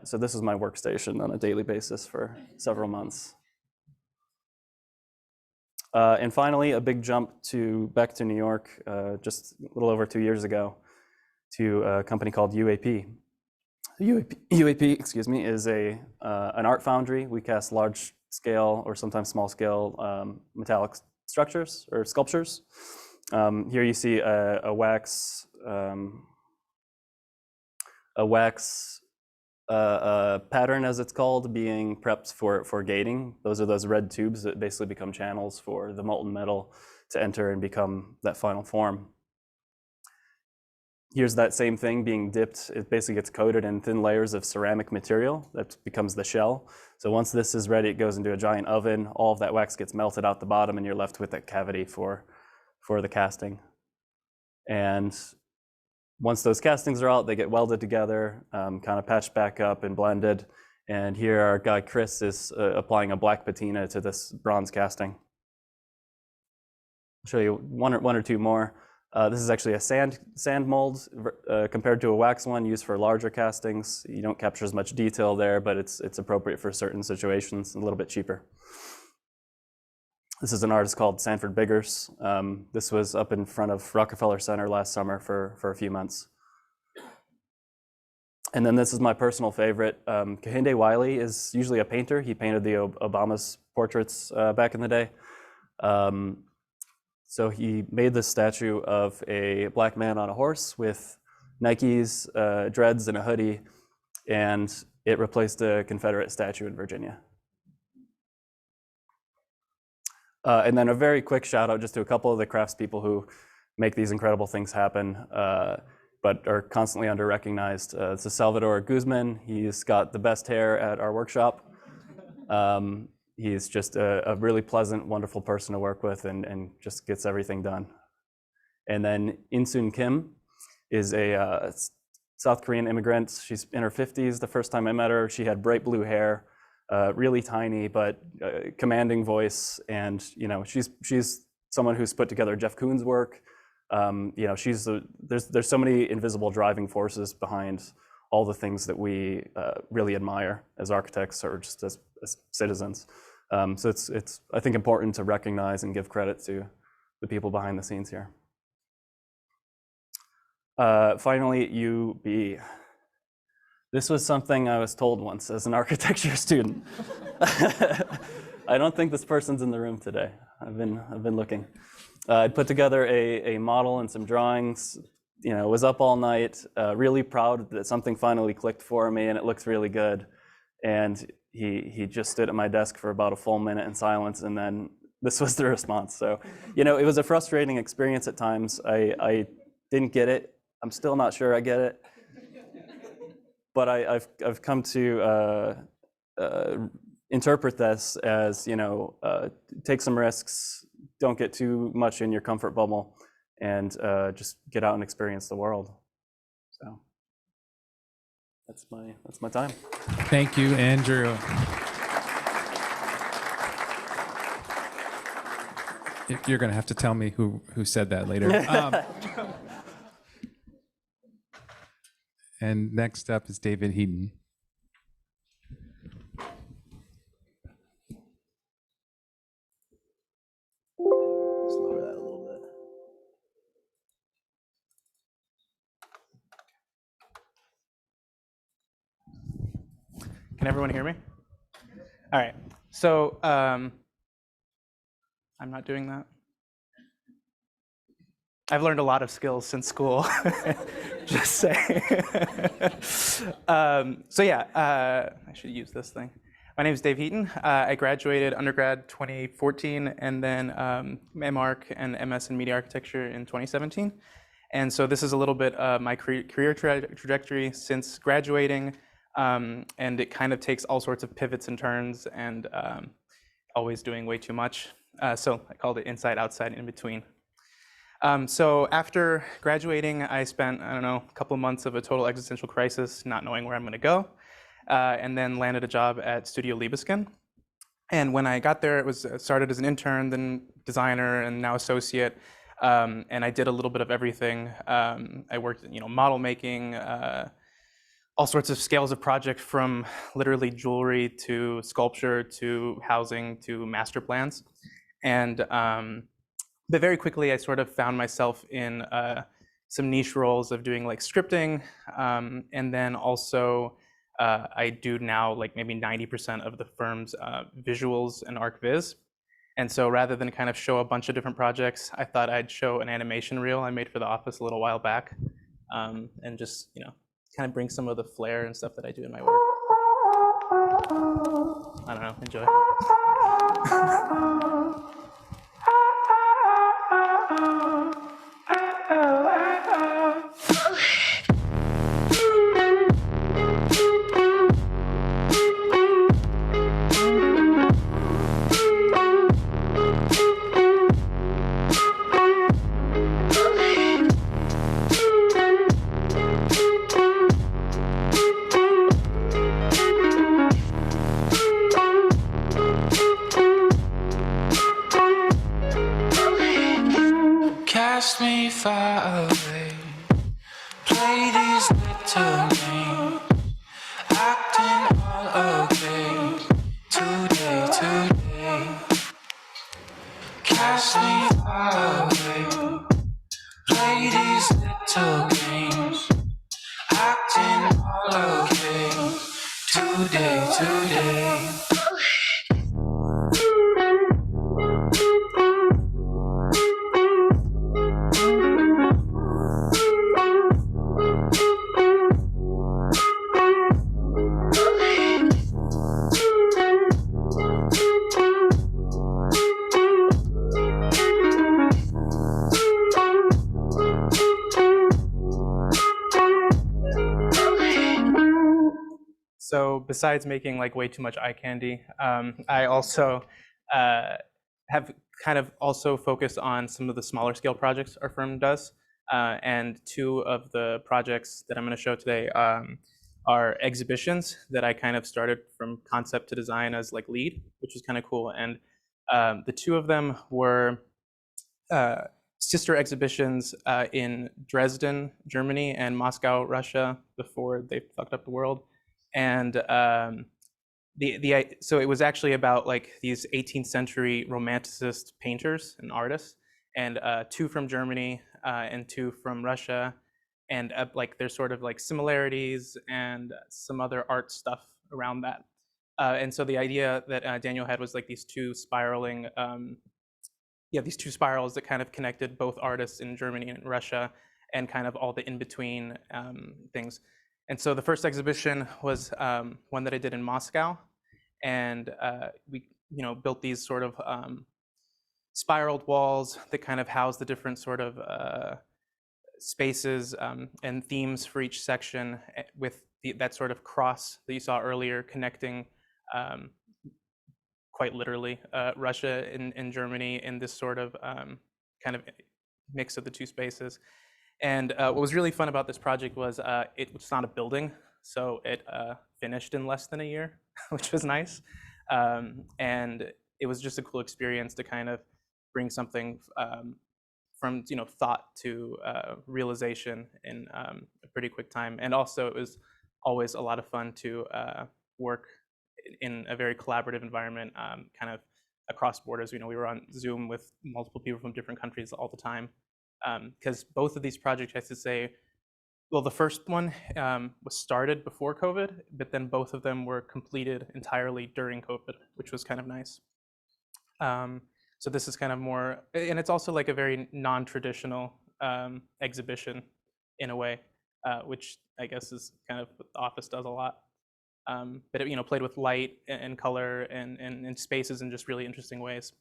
S15: So this is my workstation on a daily basis for several months. And finally, a big jump back to New York just a little over 2 years ago to a company called UAP. UAP, excuse me, is an art foundry. We cast large scale or sometimes small scale metallic structures or sculptures. Here you see a wax pattern, as it's called, being prepped for gating. Those are those red tubes that basically become channels for the molten metal to enter and become that final form. Here's that same thing being dipped. It basically gets coated in thin layers of ceramic material that becomes the shell. So once this is ready, it goes into a giant oven. All of that wax gets melted out the bottom, and you're left with that cavity for the casting. And once those castings are out, they get welded together, kind of patched back up and blended. And here our guy Chris is applying a black patina to this bronze casting. I'll show you one or two more. This is actually a sand mold compared to a wax one used for larger castings. You don't capture as much detail there, but it's appropriate for certain situations, a little bit cheaper. This is an artist called Sanford Biggers. This was up in front of Rockefeller Center last summer for a few months. And then this is my personal favorite. Kehinde Wiley is usually a painter. He painted the Obama's portraits back in the day. So he made this statue of a black man on a horse with Nikes, dreads, and a hoodie, and it replaced a Confederate statue in Virginia. And then a very quick shout out just to a couple of the craftspeople who make these incredible things happen, but are constantly under-recognized. This is Salvador Guzman. He's got the best hair at our workshop. He's just a really pleasant, wonderful person to work with and just gets everything done. And then In-Soon Kim is a South Korean immigrant. She's in her 50s. The first time I met her, she had bright blue hair, really tiny, but commanding voice. And, she's someone who's put together Jeff Koons' work. There's so many invisible driving forces behind all the things that we really admire as architects or just as citizens. So it's I think important to recognize and give credit to the people behind the scenes here. Finally, UB. This was something I was told once as an architecture student. I don't think this person's in the room today. I've been looking. I put together a model and some drawings. You know, was up all night, really proud that something finally clicked for me, and it looks really good. And he just stood at my desk for about a full minute in silence, and then this was the response. So, you know, it was a frustrating experience at times. I didn't get it. I'm still not sure I get it. But I've come to interpret this as, you know, take some risks, don't get too much in your comfort bubble, and just get out and experience the world. So that's my time.
S1: Thank you, Andrew. You're going to have to tell me who said that later. And next up is David Heaton.
S13: Just lower that a little bit.
S16: Can everyone hear me? All right. So I'm not doing that. I've learned a lot of skills since school, just saying. So yeah, I should use this thing. My name is Dave Heaton. I graduated undergrad 2014 and then MArch and MS in Media Architecture in 2017. And so this is a little bit of my career trajectory since graduating. And it kind of takes all sorts of pivots and turns and always doing way too much. So I called it inside, outside, in between. So after graduating, I spent, I don't know, a couple of months of a total existential crisis, not knowing where I'm going to go, and then landed a job at Studio Libeskind. And when I got there, it was started as an intern, then designer, and now associate. And I did a little bit of everything. I worked, you know, model making, all sorts of scales of project, from literally jewelry to sculpture to housing to master plans. And but very quickly, I sort of found myself in some niche roles of doing like scripting, and then also I do now like maybe 90% of the firm's visuals and arc viz. And so rather than kind of show a bunch of different projects, I thought I'd show an animation reel I made for the office a little while back, and just, you know, kind of bring some of the flair and stuff that I do in my work. I don't know, enjoy.
S17: Cast me far away, play these little games, acting all okay, today. Cast me far away, play these little games, acting all okay, today.
S16: So besides making like way too much eye candy, I also have kind of also focused on some of the smaller scale projects our firm does. And two of the projects that I'm going to show today are exhibitions that I kind of started from concept to design as like lead, which is kind of cool. And the two of them were sister exhibitions in Dresden, Germany, and Moscow, Russia, before they fucked up the world. And So it was actually about like these 18th century romanticist painters and artists, and 2 from Germany and 2 from Russia, and like there's sort of like similarities and some other art stuff around that. And so the idea that Daniel had was like these 2 spiraling, these 2 spirals that kind of connected both artists in Germany and Russia, and kind of all the in-between things. And so the first exhibition was one that I did in Moscow, and we built these sort of spiraled walls that kind of house the different sort of spaces and themes for each section, with that sort of cross that you saw earlier connecting quite literally Russia and Germany in this sort of kind of mix of the 2 spaces. And what was really fun about this project was it's not a building, so it finished in less than a year, which was nice. And it was just a cool experience to kind of bring something from thought to realization in a pretty quick time. And also it was always a lot of fun to work in a very collaborative environment, kind of across borders. We were on Zoom with multiple people from different countries all the time. Because both of these projects, I have to say, well, the first one was started before COVID, but then both of them were completed entirely during COVID, which was kind of nice. So this is kind of more, and it's also like a very non-traditional exhibition in a way, which I guess is kind of what the office does a lot. But it played with light and color and spaces in just really interesting ways.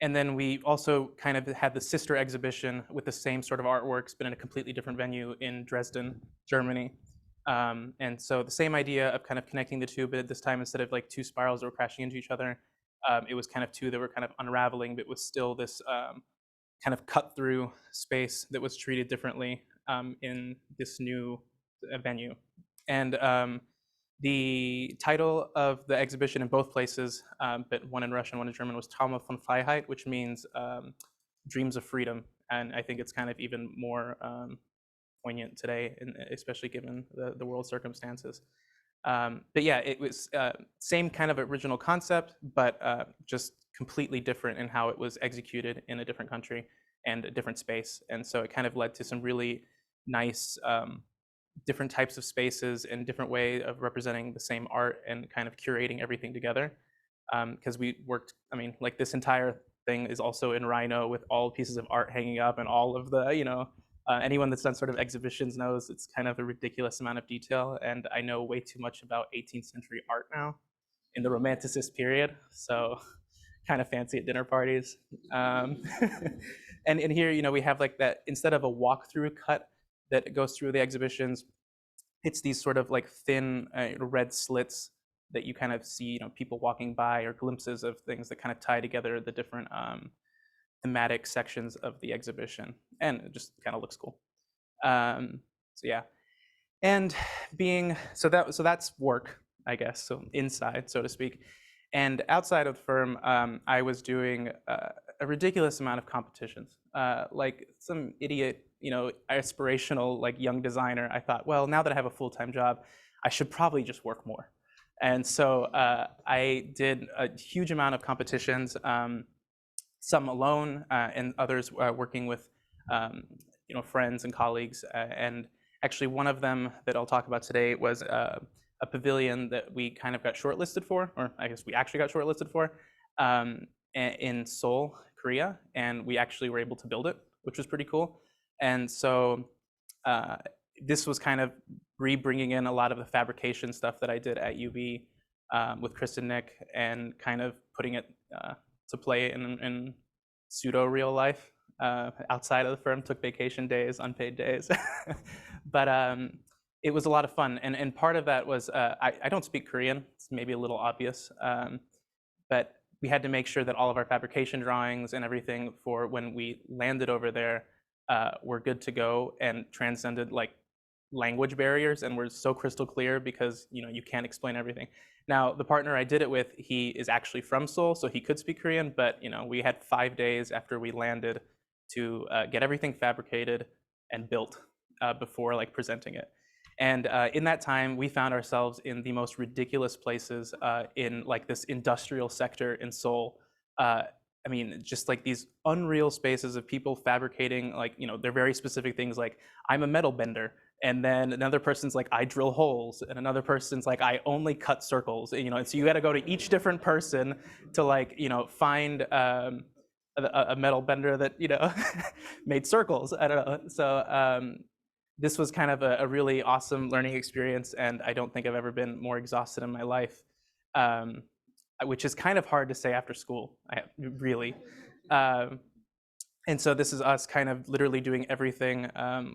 S16: And then we also kind of had the sister exhibition with the same sort of artworks, but in a completely different venue in Dresden, Germany. And so the same idea of kind of connecting the 2, but this time instead of like 2 spirals that were crashing into each other, it was kind of 2 that were kind of unraveling, but was still this kind of cut through space that was treated differently in this new venue. And the title of the exhibition in both places, but one in Russian, one in German, was Traum von Freiheit, which means dreams of freedom. And I think it's kind of even more poignant today, especially given the world circumstances. But yeah, it was same kind of original concept, but just completely different in how it was executed in a different country and a different space. And so it kind of led to some really nice different types of spaces and different way of representing the same art and kind of curating everything together. Because we worked, like this entire thing is also in Rhino with all pieces of art hanging up and all of the, anyone that's done sort of exhibitions knows it's kind of a ridiculous amount of detail. And I know way too much about 18th century art now in the Romanticist period. So kind of fancy at dinner parties. And here, we have like that, instead of a walkthrough cut that goes through the exhibitions, it's these sort of like thin red slits that you kind of see, people walking by, or glimpses of things that kind of tie together the different thematic sections of the exhibition, and it just kind of looks cool. So yeah, and so that's work, I guess. So inside, so to speak, and outside of the firm, I was doing a ridiculous amount of competitions, like some idiot, aspirational, like young designer. I thought, well, now that I have a full-time job, I should probably just work more. And so I did a huge amount of competitions, some alone and others working with friends and colleagues. And actually one of them that I'll talk about today was a pavilion that we kind of got shortlisted for, or I guess we actually got shortlisted for, in Seoul, Korea. And we actually were able to build it, which was pretty cool. And so this was kind of bringing in a lot of the fabrication stuff that I did at UB with Chris and Nick, and kind of putting it to play in pseudo real life outside of the firm. Took vacation days, unpaid days, but it was a lot of fun. And part of that was I don't speak Korean. It's maybe a little obvious, but we had to make sure that all of our fabrication drawings and everything for when we landed over there were good to go and transcended like language barriers, and were so crystal clear, because you can't explain everything. Now the partner I did it with, he is actually from Seoul, so he could speak Korean, but we had 5 days after we landed to get everything fabricated and built before like presenting it. And in that time, we found ourselves in the most ridiculous places in like this industrial sector in Seoul. I mean, just like these unreal spaces of people fabricating, like, you know, they're very specific things like, I'm a metal bender. And then another person's like, I drill holes. And another person's like, I only cut circles. You know, and so you got to go to each different person to like, you know, find a metal bender that, you know, made circles. I don't know. So this was kind of a really awesome learning experience. And I don't think I've ever been more exhausted in my life. Which is kind of hard to say after school, really. And so this is us kind of literally doing everything.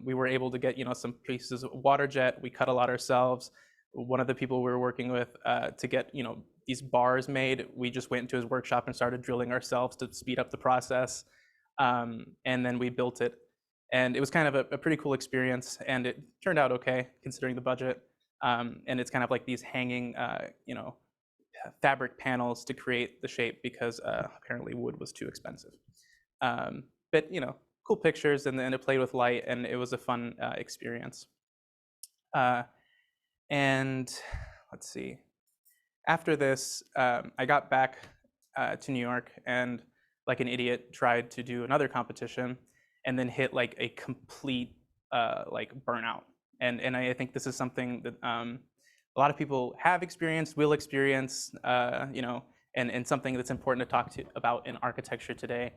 S16: We were able to get, you know, some pieces of water jet. We cut a lot ourselves. One of the people we were working with to get, you know, these bars made, we just went into his workshop and started drilling ourselves to speed up the process. And then we built it. And it was kind of a pretty cool experience. And it turned out okay, considering the budget. And it's kind of like these hanging, you know, fabric panels to create the shape because apparently wood was too expensive. But you know, cool pictures, and then it played with light, and it was a fun experience. And let's see. After this, I got back to New York, and like an idiot, tried to do another competition, and then hit like a complete like burnout. And I think this is something that a lot of people have experienced, will experience, you know, and something that's important to talk about in architecture today,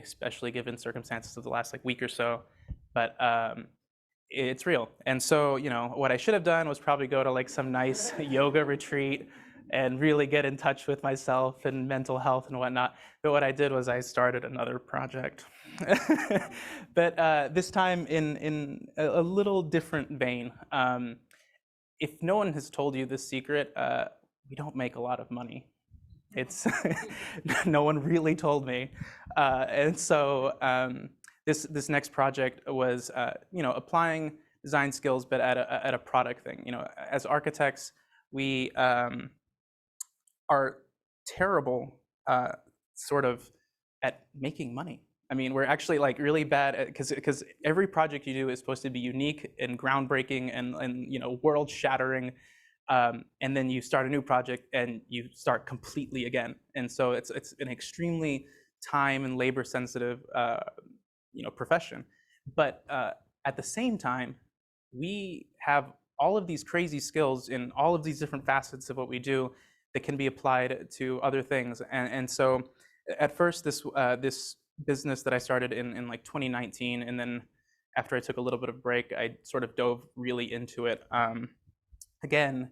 S16: especially given circumstances of the last like week or so. But it's real. And so, you know, what I should have done was probably go to like some nice yoga retreat and really get in touch with myself and mental health and whatnot. But what I did was I started another project. But this time in a little different vein. If no one has told you this secret, we don't make a lot of money. It's no one really told me, and so this next project was you know, applying design skills, but at a product thing. You know, as architects, we are terrible sort of at making money. I mean, we're actually like really bad at, because every project you do is supposed to be unique and groundbreaking and you know, world shattering, and then you start a new project and you start completely again. And so it's an extremely time and labor sensitive you know, profession. But at the same time, we have all of these crazy skills in all of these different facets of what we do that can be applied to other things. And so at first, this business that I started in like 2019, and then after I took a little bit of break, I sort of dove really into it. Again,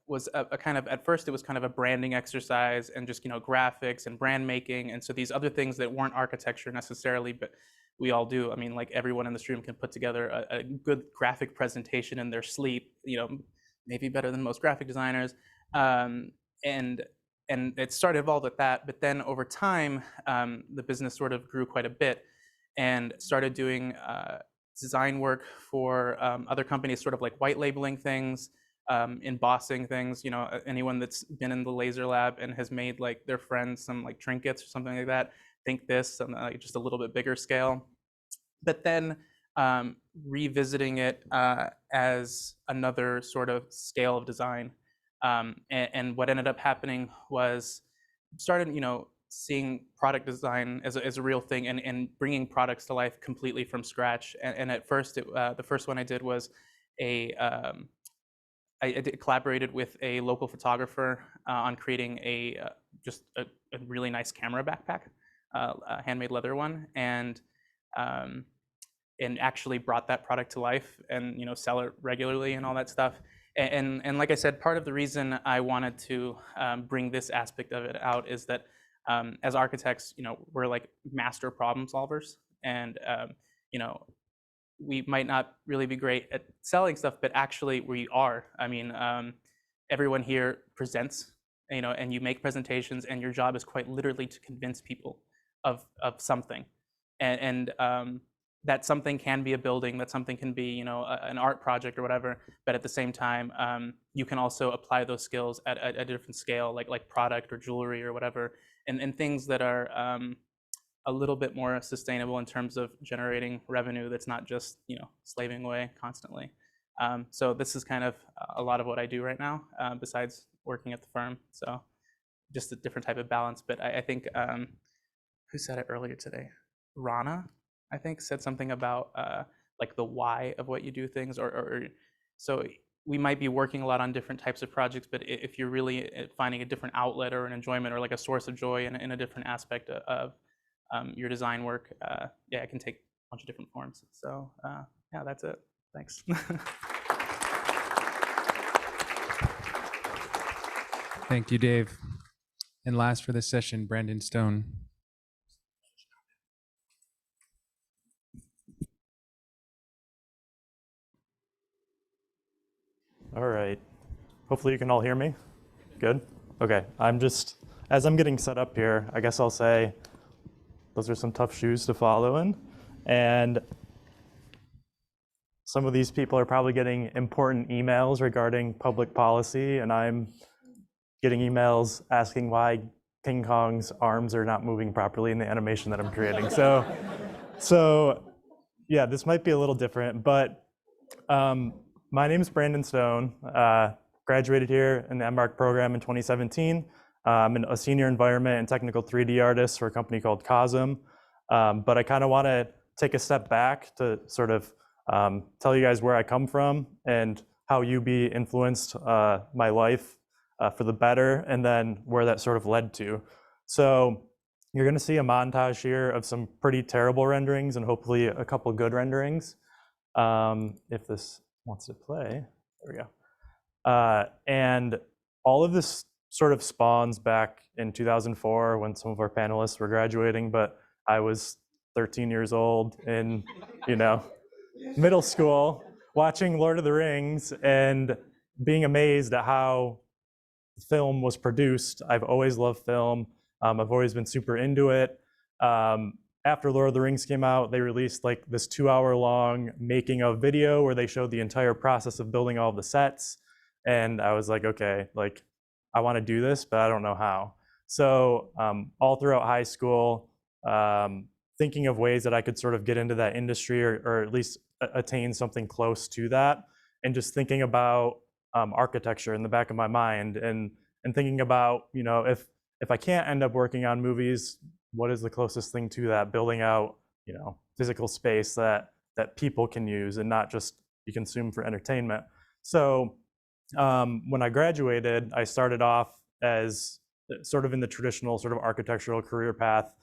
S16: was a kind of, at first it was kind of a branding exercise and just, you know, graphics and brand making. And so these other things that weren't architecture necessarily, but we all do. I mean, like everyone in this room can put together a good graphic presentation in their sleep, you know, maybe better than most graphic designers. And it started evolved with that, but then over time, the business sort of grew quite a bit and started doing design work for other companies, sort of like white labeling things, embossing things. You know, anyone that's been in the laser lab and has made like their friends some like trinkets or something like that, think this on like just a little bit bigger scale. But then revisiting it as another sort of scale of design. And what ended up happening was started, you know, seeing product design as a real thing and bringing products to life completely from scratch. And at first, the first one I did was I collaborated with a local photographer on creating just a really nice camera backpack, a handmade leather one, and actually brought that product to life and, you know, sell it regularly and all that stuff. And like I said, part of the reason I wanted to bring this aspect of it out is that as architects, you know, we're like master problem solvers, and you know, we might not really be great at selling stuff, but actually we are. I mean, everyone here presents, you know, and you make presentations, and your job is quite literally to convince people of something, and that something can be a building, that something can be, you know, an art project or whatever, but at the same time, you can also apply those skills at a different scale, like product or jewelry or whatever, and things that are a little bit more sustainable in terms of generating revenue that's not just, you know, slaving away constantly. So this is kind of a lot of what I do right now, besides working at the firm. So just a different type of balance. But I think, who said it earlier today? Rana, I think, said something about like the why of what you do things, or so we might be working a lot on different types of projects, but if you're really finding a different outlet or an enjoyment or like a source of joy in a different aspect of your design work, yeah, it can take a bunch of different forms. So yeah, that's it. Thanks.
S1: Thank you, Dave. And last for this session, Brandon Stone.
S18: All right. Hopefully you can all hear me. Good? Okay. As I'm getting set up here, I guess I'll say those are some tough shoes to follow in. And some of these people are probably getting important emails regarding public policy, and I'm getting emails asking why King Kong's arms are not moving properly in the animation that I'm creating. So yeah, this might be a little different, but my name is Brandon Stone. Graduated here in the MArch program in 2017. I'm a senior environment and technical 3D artist for a company called Cosm. But I kind of want to take a step back to sort of tell you guys where I come from and how UB influenced my life for the better, and then where that sort of led to. So you're going to see a montage here of some pretty terrible renderings and hopefully a couple good renderings. If this wants to play, there we go. And all of this sort of spawns back in 2004 when some of our panelists were graduating, but I was 13 years old in, middle school, watching Lord of the Rings and being amazed at how film was produced. I've always loved film. I've always been super into it. After Lord of the Rings came out, they released like this 2-hour-long making of video where they showed the entire process of building all the sets. And I was like, okay, like I want to do this, but I don't know how. So all throughout high school, thinking of ways that I could sort of get into that industry or at least attain something close to that, and just thinking about architecture in the back of my mind, and thinking about, if I can't end up working on movies, what is the closest thing to that? Building out, physical space that people can use and not just be consumed for entertainment. So when I graduated, I started off as sort of in the traditional sort of architectural career path,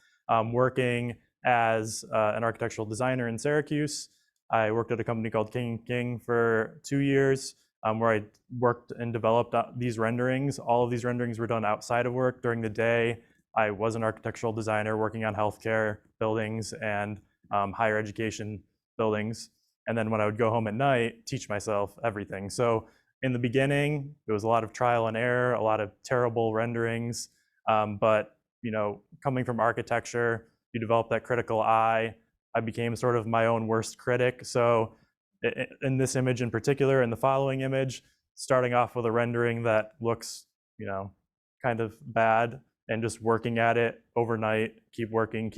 S18: working as an architectural designer in Syracuse. I worked at a company called King for 2 years, where I worked and developed these renderings. All of these renderings were done outside of work. During the day, I was an architectural designer working on healthcare buildings and higher education buildings. And then when I would go home at night, teach myself everything. So in the beginning, there was a lot of trial and error, a lot of terrible renderings. But coming from architecture, you develop that critical eye. I became sort of my own worst critic. So in this image in particular, in the following image, starting off with a rendering that looks, kind of bad, and just working at it overnight, keep working,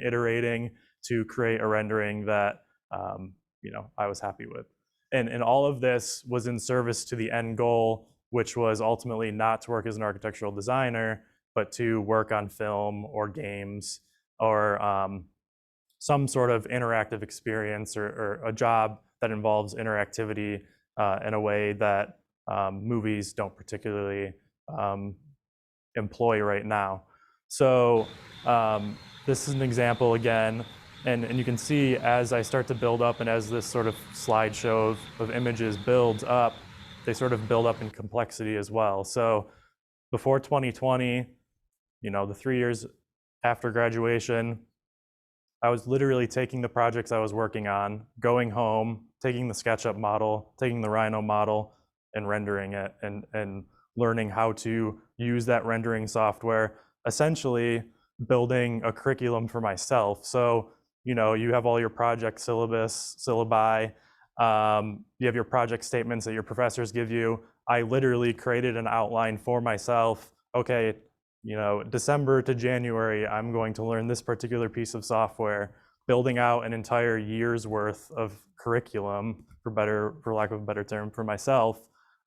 S18: iterating to create a rendering that, I was happy with. And all of this was in service to the end goal, which was ultimately not to work as an architectural designer, but to work on film or games or some sort of interactive experience or a job that involves interactivity in a way that movies don't particularly employ right now. So this is an example again, and you can see as I start to build up and as this sort of slideshow of images builds up, they sort of build up in complexity as well. So before 2020, the 3 years after graduation, I was literally taking the projects I was working on, going home, taking the SketchUp model, taking the Rhino model, and rendering it, and learning how to use that rendering software, essentially building a curriculum for myself. So, you have all your project syllabi, you have your project statements that your professors give you. I literally created an outline for myself. Okay, December to January, I'm going to learn this particular piece of software. building out an entire year's worth of curriculum, for lack of a better term, for myself,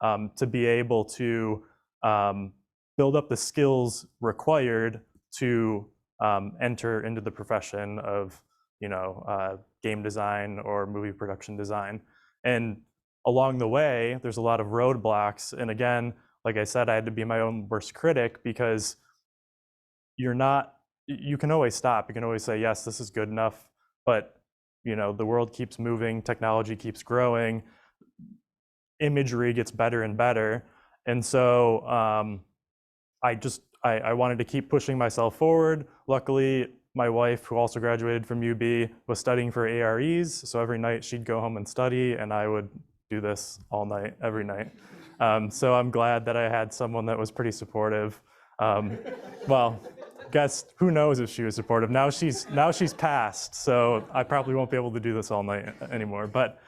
S18: to be able to build up the skills required to enter into the profession of, game design or movie production design. And along the way, there's a lot of roadblocks. And again, like I said, I had to be my own worst critic, because you can always stop. You can always say, yes, this is good enough. But, the world keeps moving, technology keeps growing, imagery gets better and better. And so I wanted to keep pushing myself forward. Luckily, my wife, who also graduated from UB, was studying for AREs. So every night she'd go home and study, and I would do this all night, every night. So I'm glad that I had someone that was pretty supportive. Well, guess who knows if she was supportive. Now she's passed, so I probably won't be able to do this all night anymore. But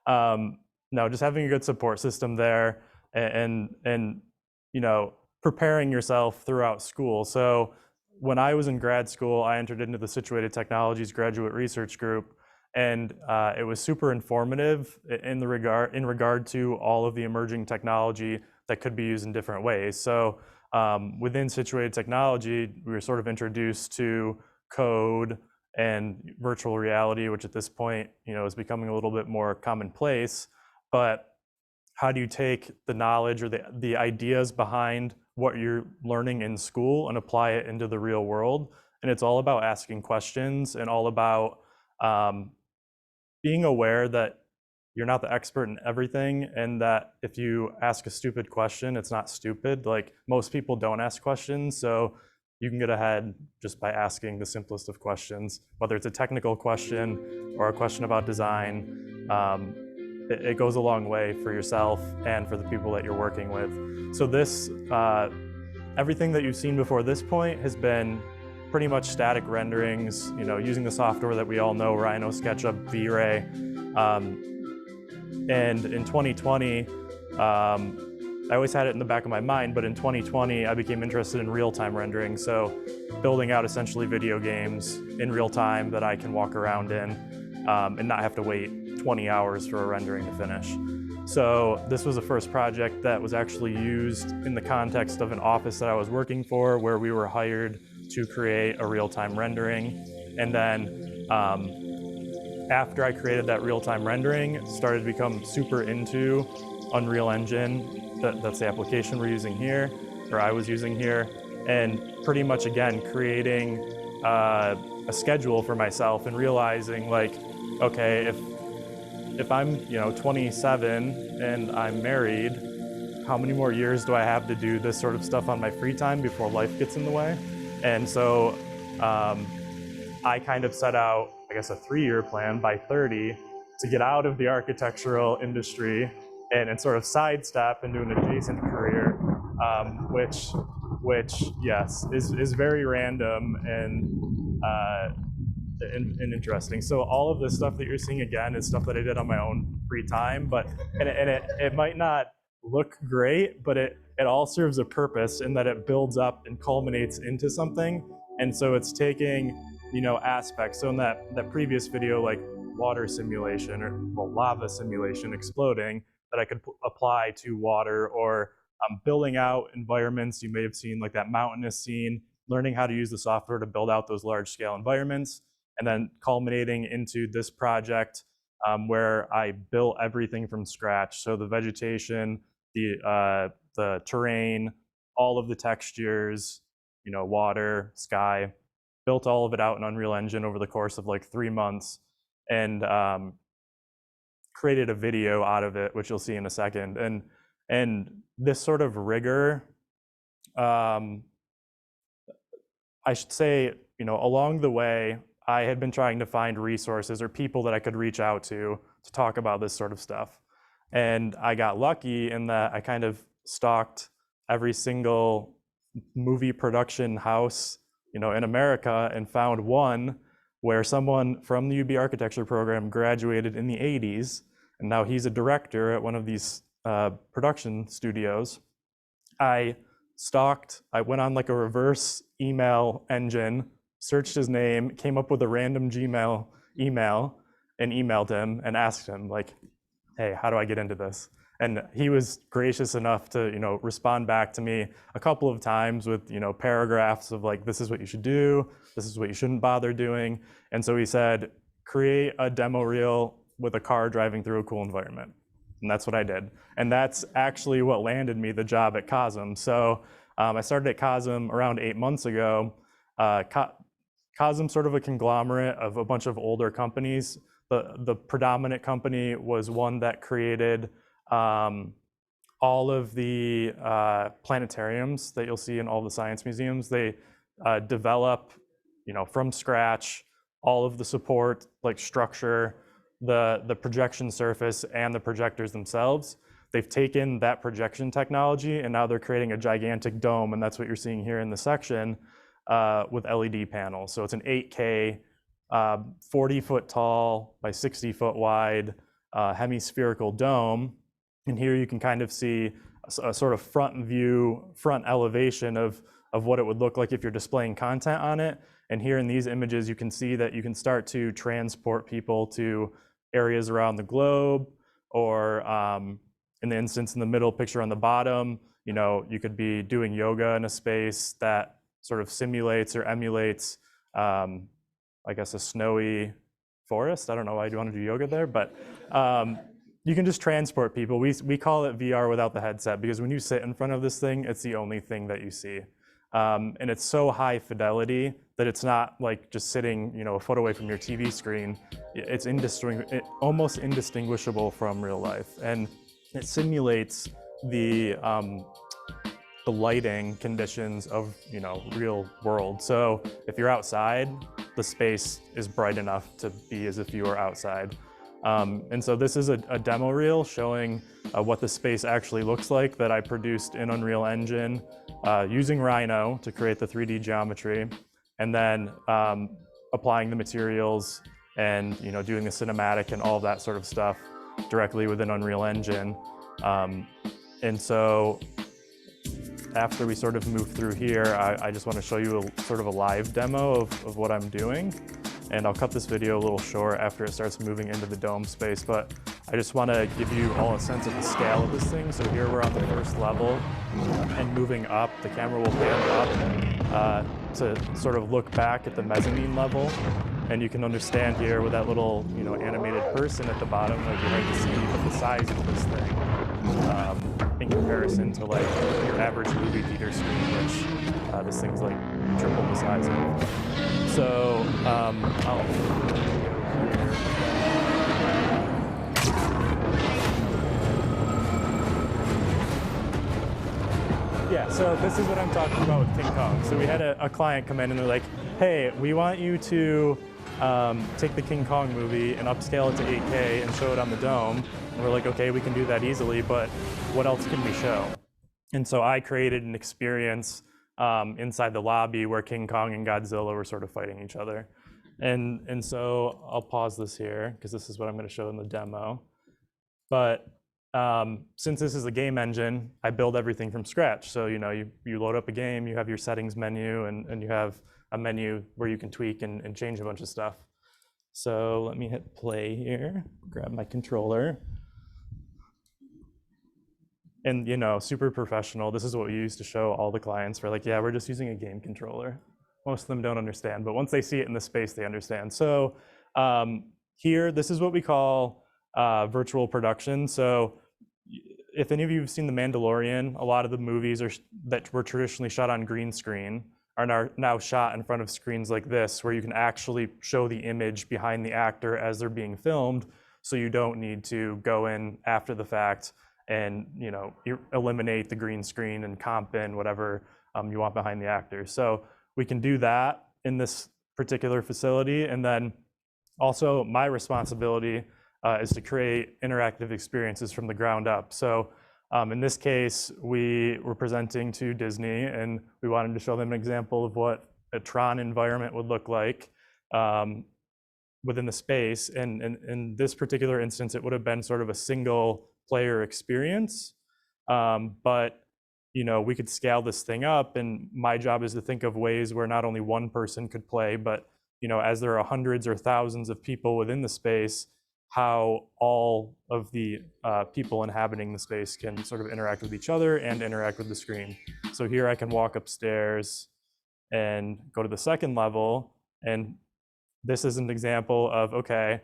S18: no, just having a good support system there, and preparing yourself throughout school. So when I was in grad school, I entered into the Situated Technologies Graduate Research Group, and it was super informative in regard to all of the emerging technology that could be used in different ways. So within Situated Technology, we were sort of introduced to code and virtual reality, which at this point, is becoming a little bit more commonplace. But how do you take the knowledge or the ideas behind what you're learning in school and apply it into the real world? And it's all about asking questions, and all about being aware that you're not the expert in everything, and that if you ask a stupid question, it's not stupid. Like, most people don't ask questions, so you can get ahead just by asking the simplest of questions, whether it's a technical question or a question about design. It goes a long way for yourself and for the people that you're working with. So this, everything that you've seen before this point has been pretty much static renderings, using the software that we all know, Rhino, SketchUp, V-Ray. And in 2020, I always had it in the back of my mind, but in 2020, I became interested in real-time rendering. So building out essentially video games in real time that I can walk around in and not have to wait 20 hours for a rendering to finish. So this was the first project that was actually used in the context of an office that I was working for, where we were hired to create a real-time rendering. And then after I created that real-time rendering, started to become super into Unreal Engine. That's the application we're using here, or I was using here. And pretty much, again, creating a schedule for myself and realizing, like, okay, if I'm 27 and I'm married, how many more years do I have to do this sort of stuff on my free time before life gets in the way? And so I kind of set out, I guess, a 3-year plan by 30 to get out of the architectural industry and sort of sidestep into an adjacent career, which yes, is very random and interesting. So all of this stuff that you're seeing, again, is stuff that I did on my own free time, but it might not look great, but it all serves a purpose in that it builds up and culminates into something. And so it's taking, aspects. So in that previous video, like water simulation or lava simulation exploding, that I could apply to water, or building out environments. You may have seen like that mountainous scene, learning how to use the software to build out those large scale environments, and then culminating into this project where I built everything from scratch. So the vegetation, the terrain, all of the textures, water, sky, built all of it out in Unreal Engine over the course of like 3 months, and created a video out of it, which you'll see in a second. And this sort of rigor, I should say, along the way, I had been trying to find resources or people that I could reach out to talk about this sort of stuff. And I got lucky in that I kind of stalked every single movie production house, in America, and found one where someone from the UB architecture program graduated in the 80s, and now he's a director at one of these production studios. I went on like a reverse email engine, searched his name, came up with a random Gmail email and emailed him and asked him like, hey, how do I get into this? And he was gracious enough to, respond back to me a couple of times with, paragraphs of like, this is what you should do, this is what you shouldn't bother doing. And so he said, create a demo reel with a car driving through a cool environment. And that's what I did. And that's actually what landed me the job at COSM. So I started at COSM around 8 months ago. COSM sort of a conglomerate of a bunch of older companies. The predominant company was one that created all of the planetariums that you'll see in all the science museums. They develop, from scratch, all of the support, like structure, the projection surface, and the projectors themselves. They've taken that projection technology and now they're creating a gigantic dome, and that's what you're seeing here in the section with LED panels. So it's an 8K, 40-foot tall by 60-foot wide hemispherical dome. And here you can kind of see a sort of front elevation of what it would look like if you're displaying content on it. And here in these images, you can see that you can start to transport people to areas around the globe, or in the instance in the middle picture on the bottom, you could be doing yoga in a space that sort of simulates or emulates, I guess, a snowy forest. I don't know why you want to do yoga there, but you can just transport people. We call it VR without the headset, because when you sit in front of this thing, it's the only thing that you see. And it's so high fidelity that it's not like just sitting, a foot away from your TV screen. It's almost indistinguishable from real life. And it simulates the lighting conditions of, real world. So if you're outside, the space is bright enough to be as if you were outside. And so this is a demo reel showing what the space actually looks like that I produced in Unreal Engine using Rhino to create the 3D geometry, and then applying the materials and doing the cinematic and all of that sort of stuff directly within Unreal Engine. And so after we sort of move through here, I just want to show you sort of a live demo of what I'm doing. And I'll cut this video a little short after it starts moving into the dome space, but I just want to give you all a sense of the scale of this thing. So here we're on the first level, and moving up, the camera will pan up to sort of look back at the mezzanine level. And you can understand here with that little, animated person at the bottom, like you're hard to see, but the size of this thing in comparison to like your average movie theater screen, which this thing's like triple the size of. So yeah, so this is what I'm talking about with King Kong. So we had a client come in and they're like, hey, we want you to take the King Kong movie and upscale it to 8K and show it on the dome. And we're like, okay, we can do that easily, but what else can we show? And so I created an experience inside the lobby where King Kong and Godzilla were sort of fighting each other. And so I'll pause this here because this is what I'm going to show in the demo. But since this is a game engine, I build everything from scratch. So you load up a game, you have your settings menu, and you have a menu where you can tweak and change a bunch of stuff. So let me hit play here, grab my controller. And super professional. This is what we use to show all the clients. We're like, yeah, we're just using a game controller. Most of them don't understand, but once they see it in the space, they understand. So here, this is what we call virtual production. So if any of you have seen The Mandalorian, a lot of the movies that were traditionally shot on green screen are now shot in front of screens like this, where you can actually show the image behind the actor as they're being filmed, so you don't need to go in after the fact and eliminate the green screen and comp in whatever you want behind the actor. So we can do that in this particular facility. And then also my responsibility is to create interactive experiences from the ground up. So in this case, we were presenting to Disney and we wanted to show them an example of what a Tron environment would look like within the space. And in this particular instance, it would have been sort of a single player experience, but we could scale this thing up, and my job is to think of ways where not only one person could play, but as there are hundreds or thousands of people within the space, how all of the people inhabiting the space can sort of interact with each other and interact with the screen. So here I can walk upstairs and go to the second level, and this is an example of, okay,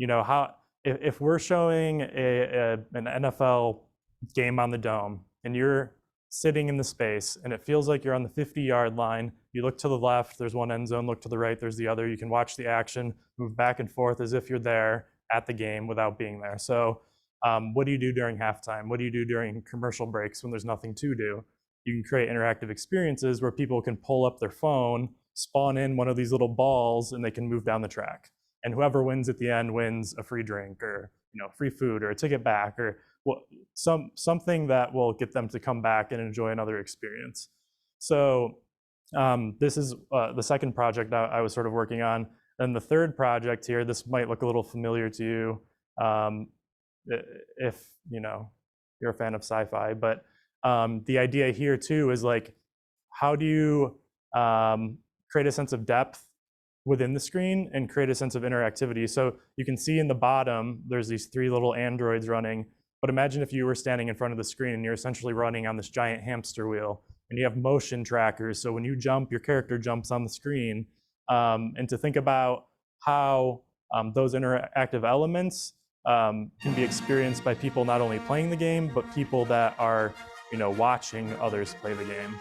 S18: how if we're showing an NFL game on the dome and you're sitting in the space and it feels like you're on the 50-yard line, you look to the left, there's one end zone, look to the right, there's the other, you can watch the action, move back and forth as if you're there at the game without being there. So what do you do during halftime? What do you do during commercial breaks when there's nothing to do? You can create interactive experiences where people can pull up their phone, spawn in one of these little balls, and they can move down the track. And whoever wins at the end wins a free drink, or free food, or a ticket back, or something that will get them to come back and enjoy another experience. So this is the second project I was sort of working on. And the third project here, this might look a little familiar to you if you're a fan of sci-fi, but the idea here too is like, how do you create a sense of depth within the screen and create a sense of interactivity? So you can see in the bottom, there's these 3 little androids running, but imagine if you were standing in front of the screen and you're essentially running on this giant hamster wheel, and you have motion trackers. So when you jump, your character jumps on the screen. And to think about how those interactive elements can be experienced by people not only playing the game, but people that are watching others play the game.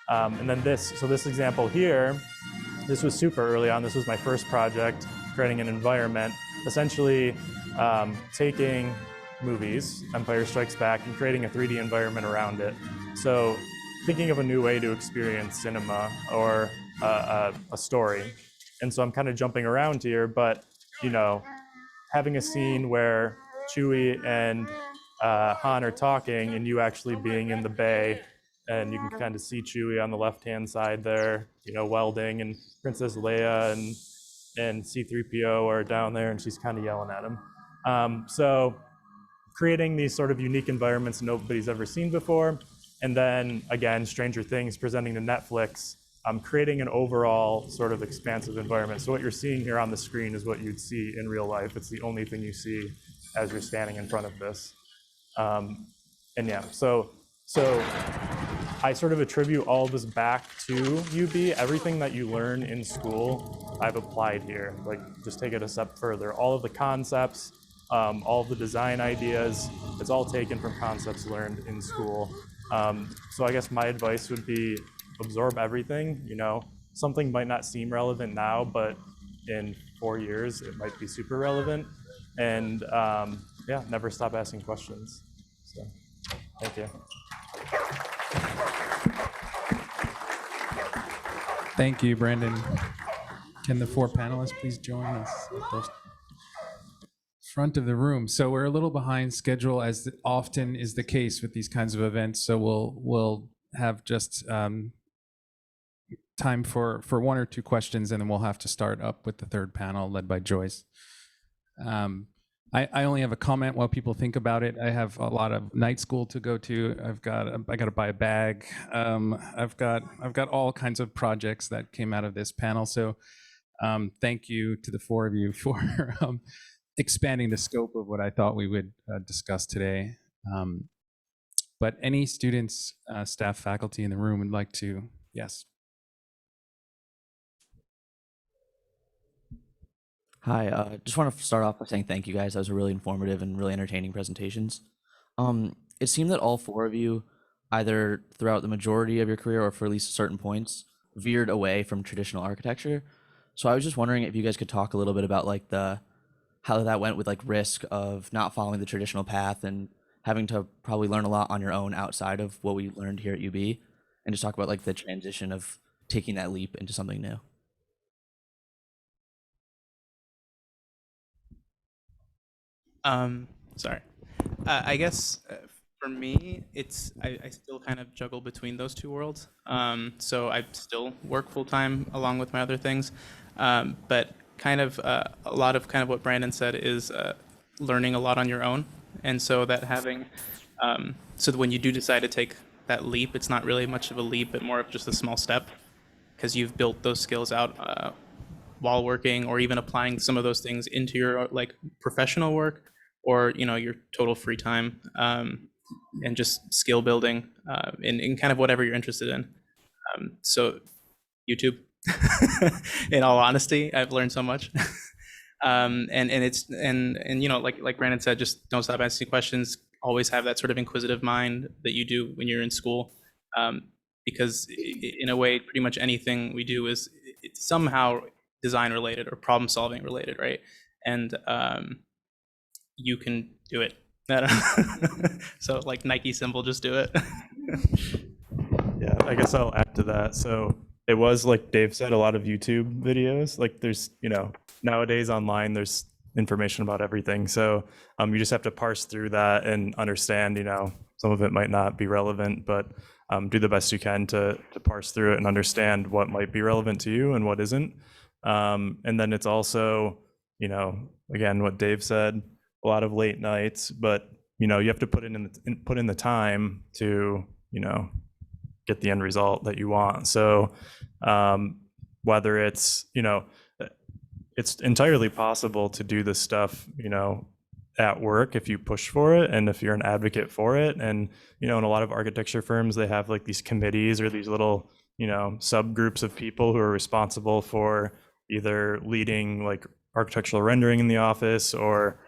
S18: And then this example here, this was super early on. This was my first project, creating an environment, essentially taking movies, Empire Strikes Back, and creating a 3D environment around it. So thinking of a new way to experience cinema or a story. And so I'm kind of jumping around here, but having a scene where Chewie and Han are talking and you actually being in the bay, and you can kind of see Chewie on the left-hand side there, welding, and Princess Leia and C-3PO are down there, and she's kind of yelling at him. So creating these sort of unique environments nobody's ever seen before. And then again, Stranger Things presenting to Netflix, creating an overall sort of expansive environment. So what you're seeing here on the screen is what you'd see in real life. It's the only thing you see as you're standing in front of this. And yeah, so I sort of attribute all of this back to UB. Everything that you learn in school, I've applied here. Like, just take it a step further. All of the concepts, all of the design ideas, it's all taken from concepts learned in school. So I guess my advice would be absorb everything. Something might not seem relevant now, but in 4 years, it might be super relevant. And yeah, never stop asking questions. So thank you.
S1: Thank you, Brandon. Can the 4 panelists please join us at the front of the room? So we're a little behind schedule, as often is the case with these kinds of events. So we'll have just time for 1 or 2 questions, and then we'll have to start up with the third panel led by Joyce. I only have a comment while people think about it. I have a lot of night school to go to. I got to buy a bag. I've got all kinds of projects that came out of this panel. So thank you to the 4 of you for expanding the scope of what I thought we would discuss today. But any students, staff, faculty in the room would like to, yes.
S19: Hi, just want to start off by saying thank you guys. That was a really informative and really entertaining presentations. It seemed that all 4 of you, either throughout the majority of your career or for at least certain points, veered away from traditional architecture. So I was just wondering if you guys could talk a little bit about like how that went with like risk of not following the traditional path and having to probably learn a lot on your own outside of what we learned here at UB, and just talk about like the transition of taking that leap into something new.
S16: Sorry. I guess for me, I still kind of juggle between those 2 worlds. So I still work full time along with my other things, but kind of a lot of kind of what Brandon said is learning a lot on your own, and so that having so that when you do decide to take that leap, it's not really much of a leap, but more of just a small step, because you've built those skills out while working, or even applying some of those things into your like professional work, or your total free time, and just skill building in kind of whatever you're interested in. So YouTube, in all honesty, I've learned so much. And it's like Brandon said, just don't stop asking questions. Always have that sort of inquisitive mind that you do when you're in school, because in a way, pretty much anything we do is it's somehow design related or problem solving related, right? And you can do it. So like Nike symbol, just do it.
S18: Yeah, I guess I'll add to that. So it was, like Dave said, a lot of YouTube videos. Like there's, nowadays online, there's information about everything. So you just have to parse through that and understand, some of it might not be relevant, but do the best you can to parse through it and understand what might be relevant to you and what isn't. And then it's also, again, what Dave said, a lot of late nights, but, you have to put in the time to, get the end result that you want. So whether it's, it's entirely possible to do this stuff, at work if you push for it and if you're an advocate for it. And, in a lot of architecture firms, they have like these committees or these little, subgroups of people who are responsible for either leading like architectural rendering in the office or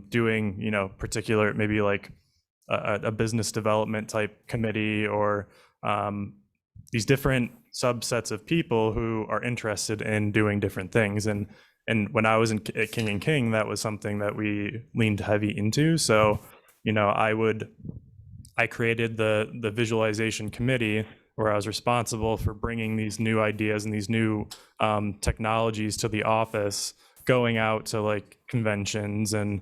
S18: doing, particular, maybe like a business development type committee or these different subsets of people who are interested in doing different things. And when I was at King and King, that was something that we leaned heavy into. So, I created the visualization committee where I was responsible for bringing these new ideas and these new technologies to the office, going out to like conventions and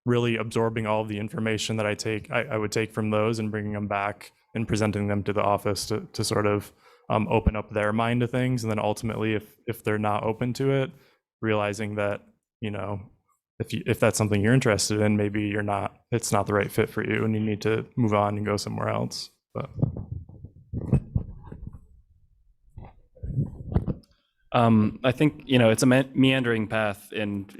S18: really absorbing all of the information that I would take from those and bringing them back and presenting them to the office to sort of open up their mind to things. And then ultimately, if they're not open to it, realizing that, if that's something you're interested in, maybe it's not the right fit for you and you need to move on and go somewhere else. But
S15: I think, it's a meandering path, and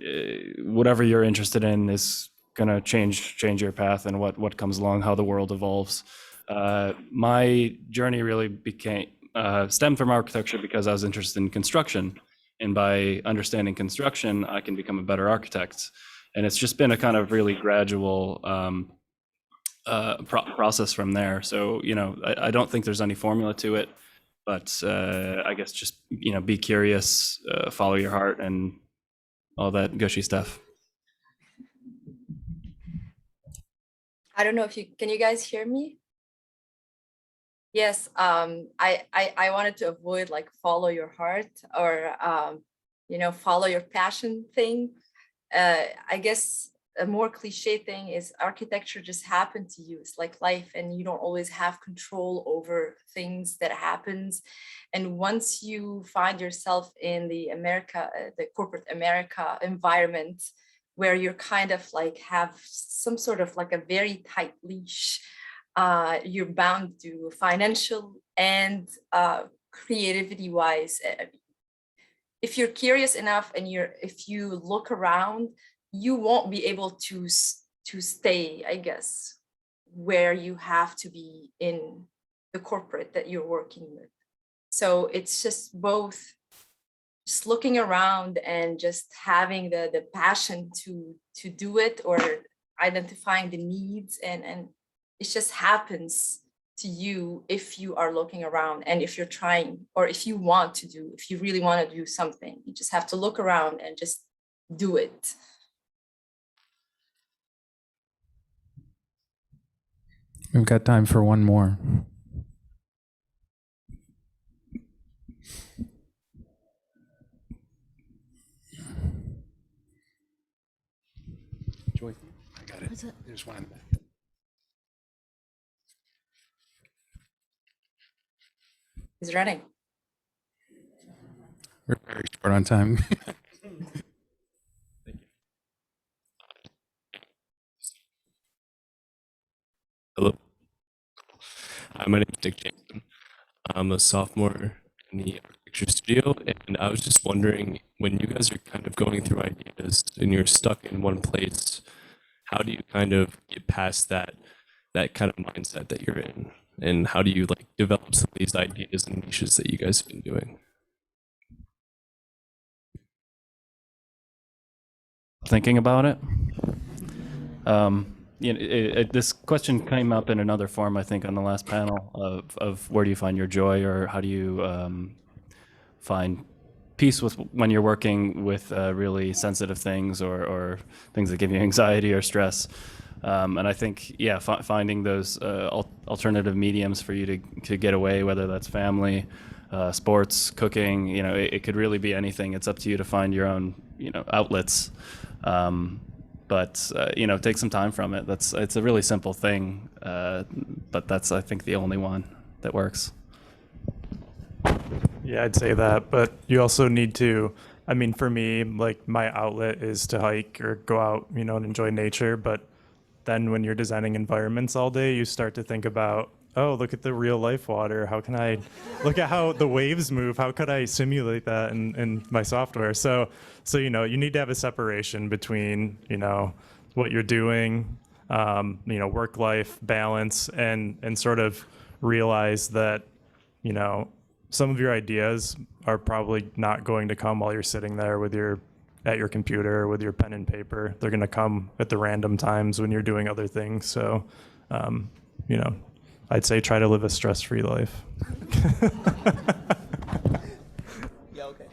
S15: whatever you're interested in is going to change your path and what comes along, how the world evolves. My journey really stemmed from architecture because I was interested in construction, and by understanding construction, I can become a better architect. And it's just been a kind of really gradual process from there. So, I don't think there's any formula to it, but I guess just, be curious, follow your heart, and all that gushy stuff.
S14: I don't know if can you guys hear me? Yes, I wanted to avoid like follow your heart or, follow your passion thing. I guess a more cliche thing is architecture just happened to you. It's like life, and you don't always have control over things that happens. And once you find yourself in the corporate America environment, where you're kind of like have some sort of like a very tight leash, you're bound to financial and creativity wise. If you're curious enough and if you look around, you won't be able to stay, I guess, where you have to be in the corporate that you're working with. So it's just both just looking around and just having the passion to do it, or identifying the needs, and it just happens to you if you are looking around, and if you're trying, or if you really want to do something, you just have to look around and just do it.
S1: We've got time for one more. Joy, I got it. There's one in the back.
S14: He's running.
S1: We're very short on time.
S20: Hello. My name is Dick Jameson. I'm a sophomore in the architecture student video, and I was just wondering, when you guys are kind of going through ideas and you're stuck in one place, how do you kind of get past that kind of mindset that you're in, and how do you like develop some of these ideas and niches that you guys have been doing?
S15: Thinking about it. This question came up in another form, I think, on the last panel of where do you find your joy, or how do you find peace with when you're working with really sensitive things or things that give you anxiety or stress. And I think, yeah, finding those alternative mediums for you to get away, whether that's family, sports, cooking, it could really be anything. It's up to you to find your own, outlets. But take some time from it. It's a really simple thing, but that's, I think, the only one that works.
S18: Yeah, I'd say that, but you also need to, for me, like my outlet is to hike or go out, and enjoy nature. But then when you're designing environments all day, you start to think about, oh, look at the real life water. How can I look at how the waves move? How could I simulate that in my software? So you need to have a separation between, what you're doing, work-life balance, and sort of realize that, some of your ideas are probably not going to come while you're sitting there at your computer with your pen and paper. They're going to come at the random times when you're doing other things. So, I'd say try to live a stress-free life.
S16: Yeah, okay.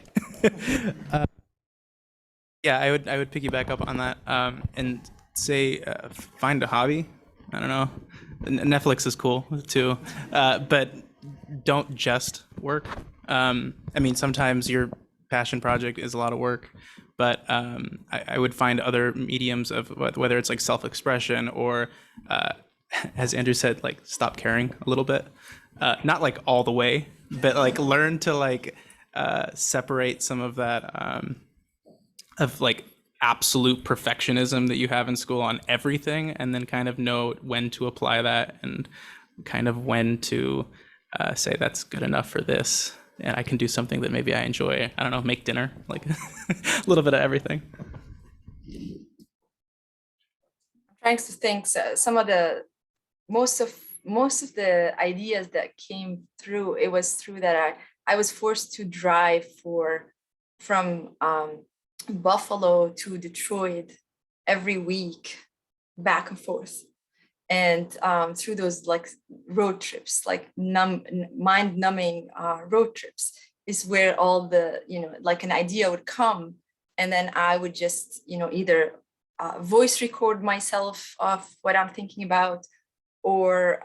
S16: Yeah, I would piggyback up on that and say find a hobby. I don't know. Netflix is cool too, but don't just work. Sometimes your passion project is a lot of work, but I would find other mediums of whether it's like self-expression or, as Andrew said, like stop caring a little bit. Not like all the way, but like learn to like separate some of that of like absolute perfectionism that you have in school on everything, and then kind of know when to apply that and kind of when to say that's good enough for this, and I can do something that maybe I enjoy. I don't know, make dinner, like a little bit of everything.
S14: I'm trying to think. Some of the most of the ideas that came through, it was through that I was forced to drive from Buffalo to Detroit every week, back and forth. And through those like road trips, like mind-numbing road trips, is where all the, like an idea would come. And then I would just, either voice record myself of what I'm thinking about, or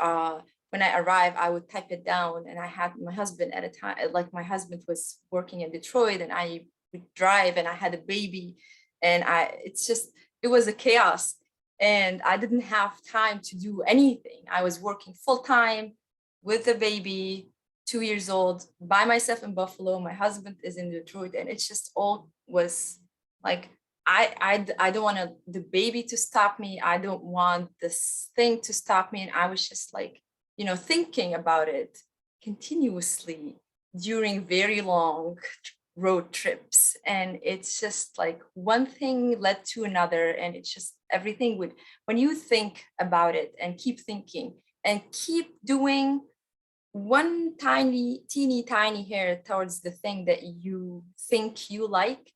S14: when I arrive, I would type it down. And I had my husband at a time, like my husband was working in Detroit, and I would drive, and I had a baby, and it was a chaos. And I didn't have time to do anything. I was working full time with the baby, 2 years old, by myself in Buffalo. My husband is in Detroit, and it's just all was like, I don't want the baby to stop me. I don't want this thing to stop me. And I was just like, thinking about it continuously during very long road trips. And it's just like one thing led to another, and it's just everything when you think about it and keep thinking and keep doing one teeny tiny hair towards the thing that you think you like,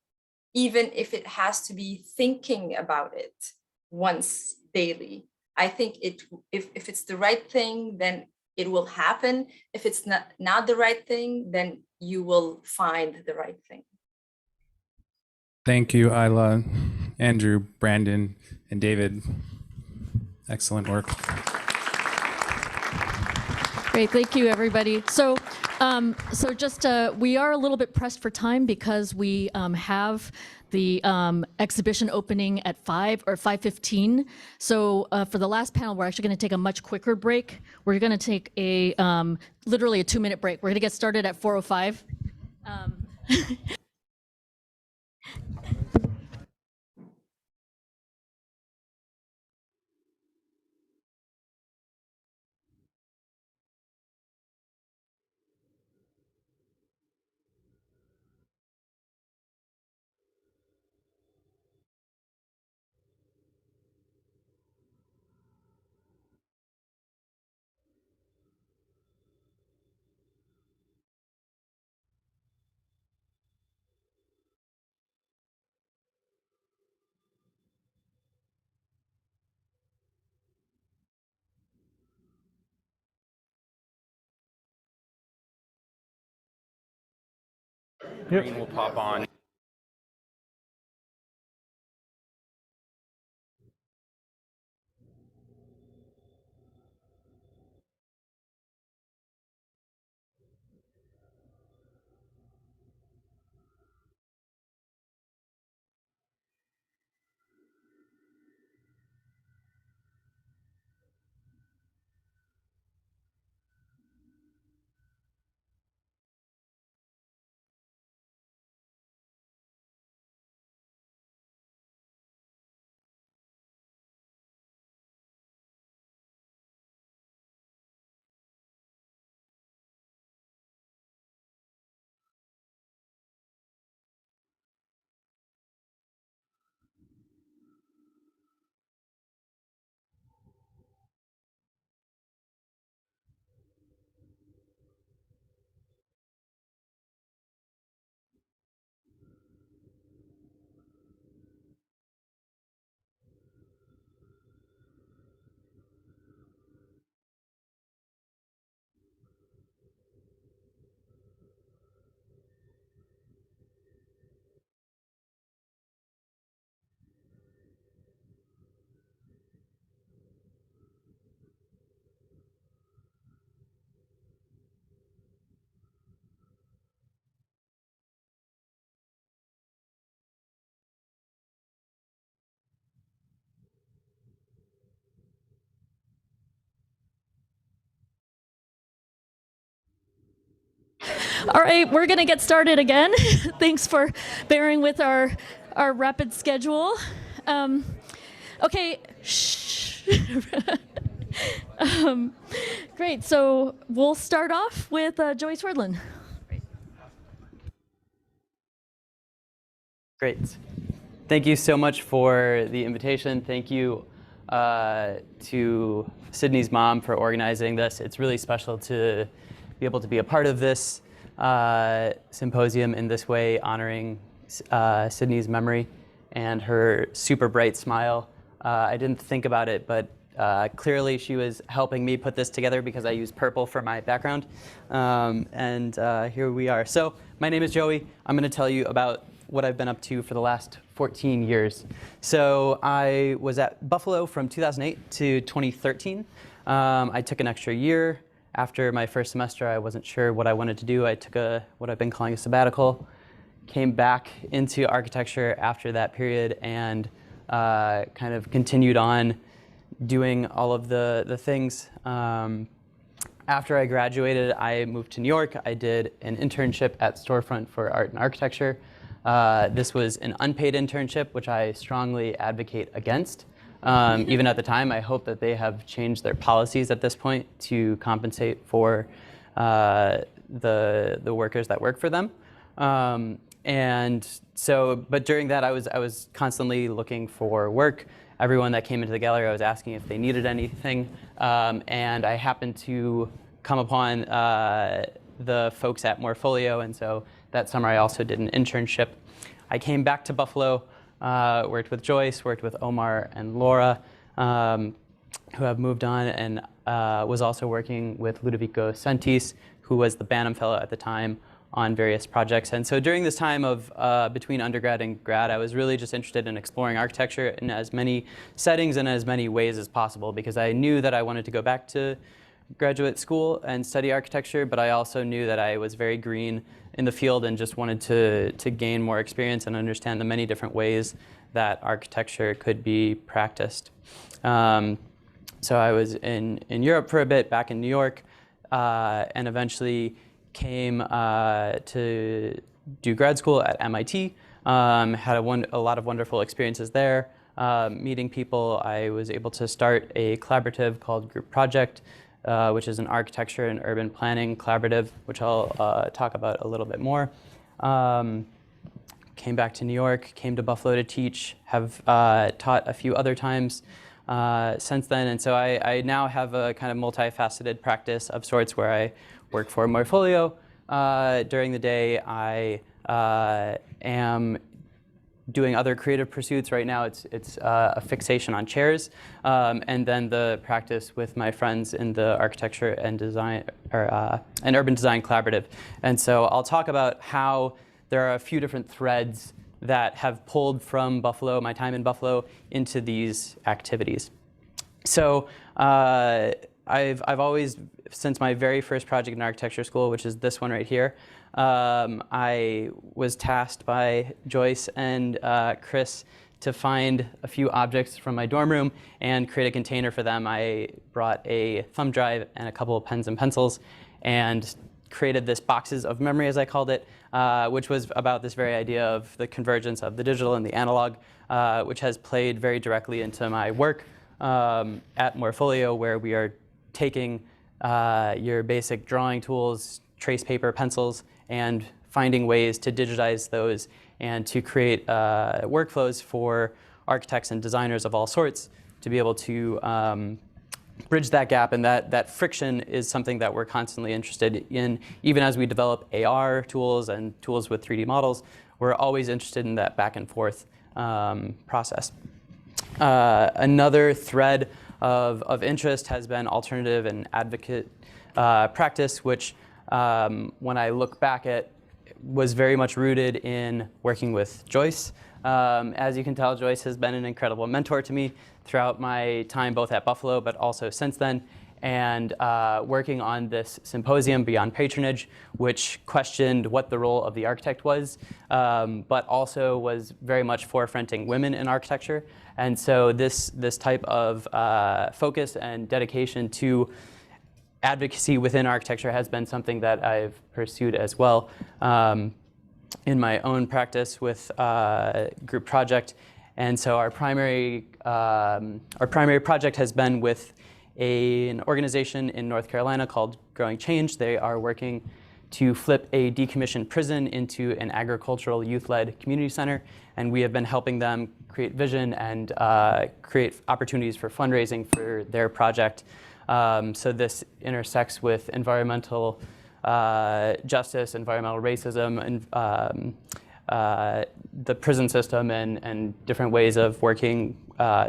S14: even if it has to be thinking about it once daily. I think if it's the right thing, then it will happen. If it's not the right thing, then you will find the right thing.
S1: Thank you, Ayla, Andrew, Brandon, and David. Excellent work.
S3: Great, thank you, everybody. So just we are a little bit pressed for time because we have the exhibition opening at 5 or 5:15. So for the last panel, we're actually going to take a much quicker break. We're going to take literally a 2-minute break. We're going to get started at 4:05.
S1: Green will pop on.
S3: All right, we're going to get started again. Thanks for bearing with our rapid schedule. Okay, shh. Great, so we'll start off with Joey Swerdlin.
S21: Great. Thank you so much for the invitation. Thank you to Sydney's mom for organizing this. It's really special to be able to be a part of this symposium in this way, honoring Sydney's memory and her super bright smile. I didn't think about it, but clearly she was helping me put this together because I use purple for my background. And here we are. So my name is Joey. I'm going to tell you about what I've been up to for the last 14 years. So I was at Buffalo from 2008 to 2013. I took an extra year. After my first semester, I wasn't sure what I wanted to do. I took what I've been calling a sabbatical, came back into architecture after that period, and kind of continued on doing all of the things. After I graduated, I moved to New York. I did an internship at Storefront for Art and Architecture. This was an unpaid internship, which I strongly advocate against. Even at the time, I hope that they have changed their policies at this point to compensate for the workers that work for them. And so, but during that, I was constantly looking for work. Everyone that came into the gallery, I was asking if they needed anything. And I happened to come upon the folks at Morpholio, and so that summer I also did an internship. I came back to Buffalo, worked with Joyce, worked with Omar and Laura, who have moved on, and was also working with Ludovico Sentis, who was the Banham Fellow at the time, on various projects. And so during this time of between undergrad and grad, I was really just interested in exploring architecture in as many settings and as many ways as possible, because I knew that I wanted to go back to graduate school and study architecture, but I also knew that I was very green in the field and just wanted to gain more experience and understand the many different ways that architecture could be practiced. So I was in Europe for a bit, back in New York, and eventually came to do grad school at MIT. Had a lot of wonderful experiences there, meeting people. I was able to start a collaborative called Group Project, which is an architecture and urban planning collaborative, which I'll talk about a little bit more. Came back to New York, came to Buffalo to teach, have taught a few other times since then. And so I now have a kind of multifaceted practice of sorts where I work for Morpholio. During the day, I am doing other creative pursuits. Right now, it's a fixation on chairs, and then the practice with my friends in the architecture and design, or an urban design collaborative. And so I'll talk about how there are a few different threads that have pulled from Buffalo, my time in Buffalo, into these activities. So I've always, since my very first project in architecture school, which is this one right here, I was tasked by Joyce and Chris to find a few objects from my dorm room and create a container for them. I brought a thumb drive and a couple of pens and pencils and created this boxes of memory, as I called it, which was about this very idea of the convergence of the digital and the analog, which has played very directly into my work at Morpholio, where we are taking your basic drawing tools, trace paper, pencils, and finding ways to digitize those and to create workflows for architects and designers of all sorts to be able to bridge that gap. And that friction is something that we're constantly interested in. Even as we develop AR tools and tools with 3D models, we're always interested in that back and forth process. Another thread of interest has been alternative and advocate practice, which when I look back at, was very much rooted in working with Joyce. As you can tell, Joyce has been an incredible mentor to me throughout my time both at Buffalo, but also since then, and working on this symposium, Beyond Patronage, which questioned what the role of the architect was, but also was very much forefronting women in architecture. And so this type of focus and dedication to advocacy within architecture has been something that I've pursued as well in my own practice with group project. And so our primary project has been with an organization in North Carolina called Growing Change. They are working to flip a decommissioned prison into an agricultural youth-led community center. And we have been helping them create vision and create opportunities for fundraising for their project. So this intersects with environmental justice, environmental racism, and the prison system and different ways of working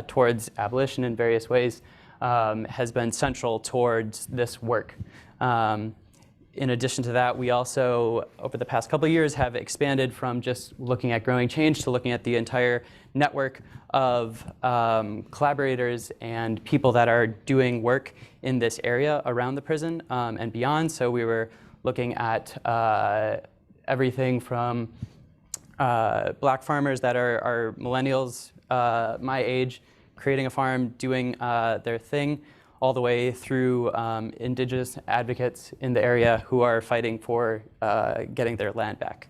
S21: towards abolition in various ways has been central towards this work. In addition to that, we also, over the past couple of years, have expanded from just looking at Growing Change to looking at the entire network of collaborators and people that are doing work in this area around the prison and beyond. So we were looking at everything from black farmers that are millennials, my age, creating a farm, doing their thing, all the way through indigenous advocates in the area who are fighting for getting their land back.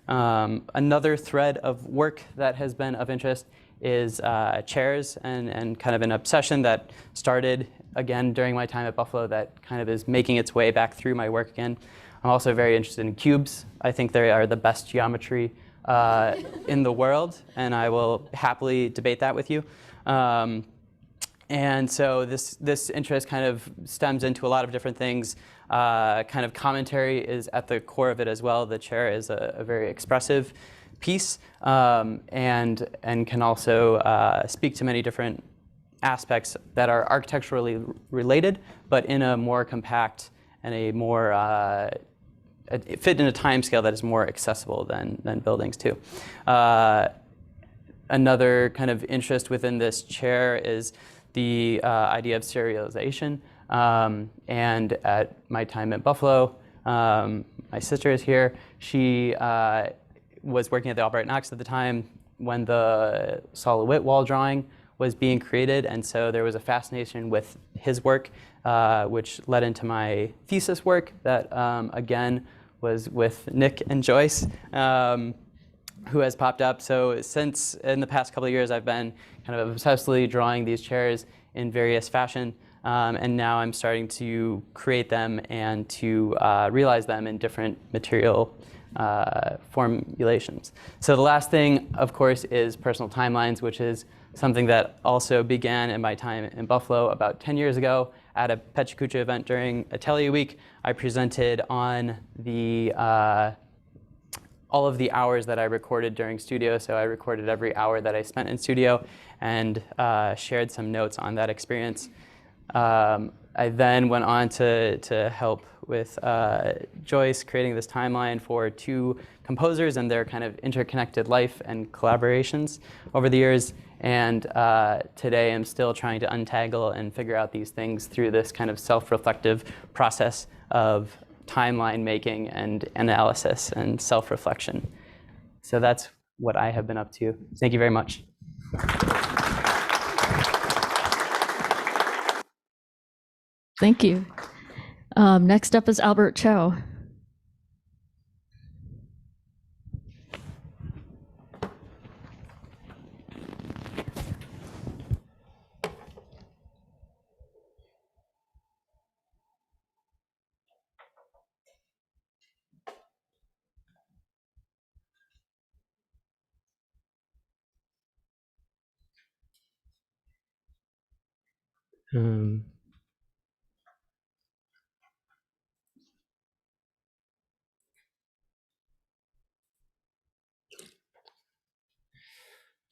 S21: Another thread of work that has been of interest is chairs and kind of an obsession that started again during my time at Buffalo that kind of is making its way back through my work again. I'm also very interested in cubes. I think they are the best geometry in the world, and I will happily debate that with you. And so this interest kind of stems into a lot of different things. Kind of commentary is at the core of it as well. The chair is a very expressive piece and can also speak to many different aspects that are architecturally related, but in a more compact and a more fit in a time scale that is more accessible than buildings too. Another kind of interest within this chair is the idea of serialization. And at my time at Buffalo, my sister is here. She was working at the Albright Knox at the time when the Sol LeWitt wall drawing was being created. And so there was a fascination with his work, which led into my thesis work that, again, was with Nick and Joyce, who has popped up. So since in the past couple of years, I've been kind of obsessively drawing these chairs in various fashion. And now I'm starting to create them and to realize them in different material formulations. So the last thing, of course, is personal timelines, which is something that also began in my time in Buffalo about 10 years ago at a Pechakucha event during Atelier Week. I presented on the all of the hours that I recorded during studio. So I recorded every hour that I spent in studio and shared some notes on that experience. I then went on to help with Joyce creating this timeline for 2 composers and their kind of interconnected life and collaborations over the years. And today I'm still trying to untangle and figure out these things through this kind of self-reflective process of timeline making and analysis and self-reflection. So that's what I have been up to. Thank you very much.
S3: Thank you. Next up is Albert Chao.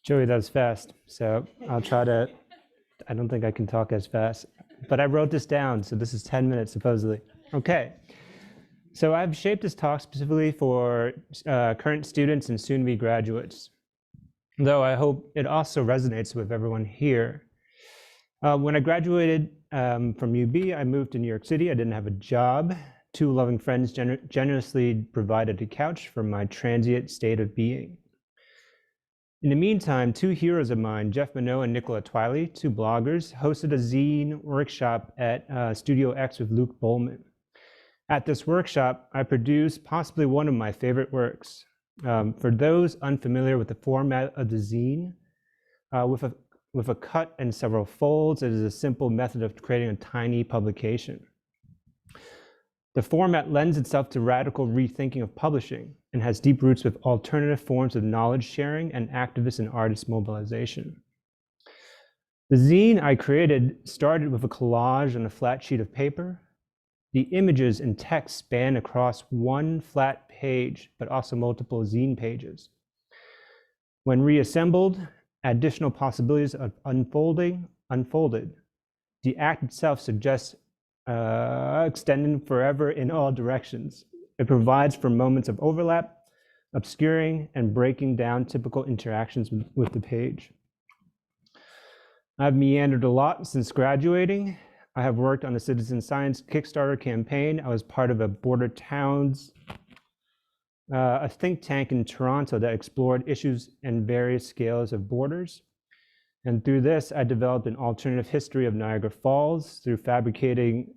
S2: Joey, that was fast, so I'll try to, I don't think I can talk as fast, but I wrote this down, so this is 10 minutes supposedly. Okay, so I've shaped this talk specifically for current students and soon-to-be graduates, though I hope it also resonates with everyone here. When I graduated from UB, I moved to New York City. I didn't have a job. 2 loving friends generously provided a couch for my transient state of being. In the meantime, 2 heroes of mine, Jeff Minot and Nicola Twiley, 2 bloggers, hosted a zine workshop at Studio X with Luke Bowman. At this workshop, I produced possibly one of my favorite works. For those unfamiliar with the format of the zine, with a cut and several folds, it is a simple method of creating a tiny publication. The format lends itself to radical rethinking of publishing and has deep roots with alternative forms of knowledge sharing and activist and artist mobilization. The zine I created started with a collage on a flat sheet of paper. The images and text span across 1 flat page, but also multiple zine pages. When reassembled, additional possibilities of unfolded. The act itself suggests extending forever in all directions. It provides for moments of overlap, obscuring and breaking down typical interactions with the page. I've meandered a lot since graduating. I have worked on a citizen science Kickstarter campaign. I was part of a Border Towns, a think tank in Toronto that explored issues and various scales of borders. And through this, I developed an alternative history of Niagara Falls through fabricating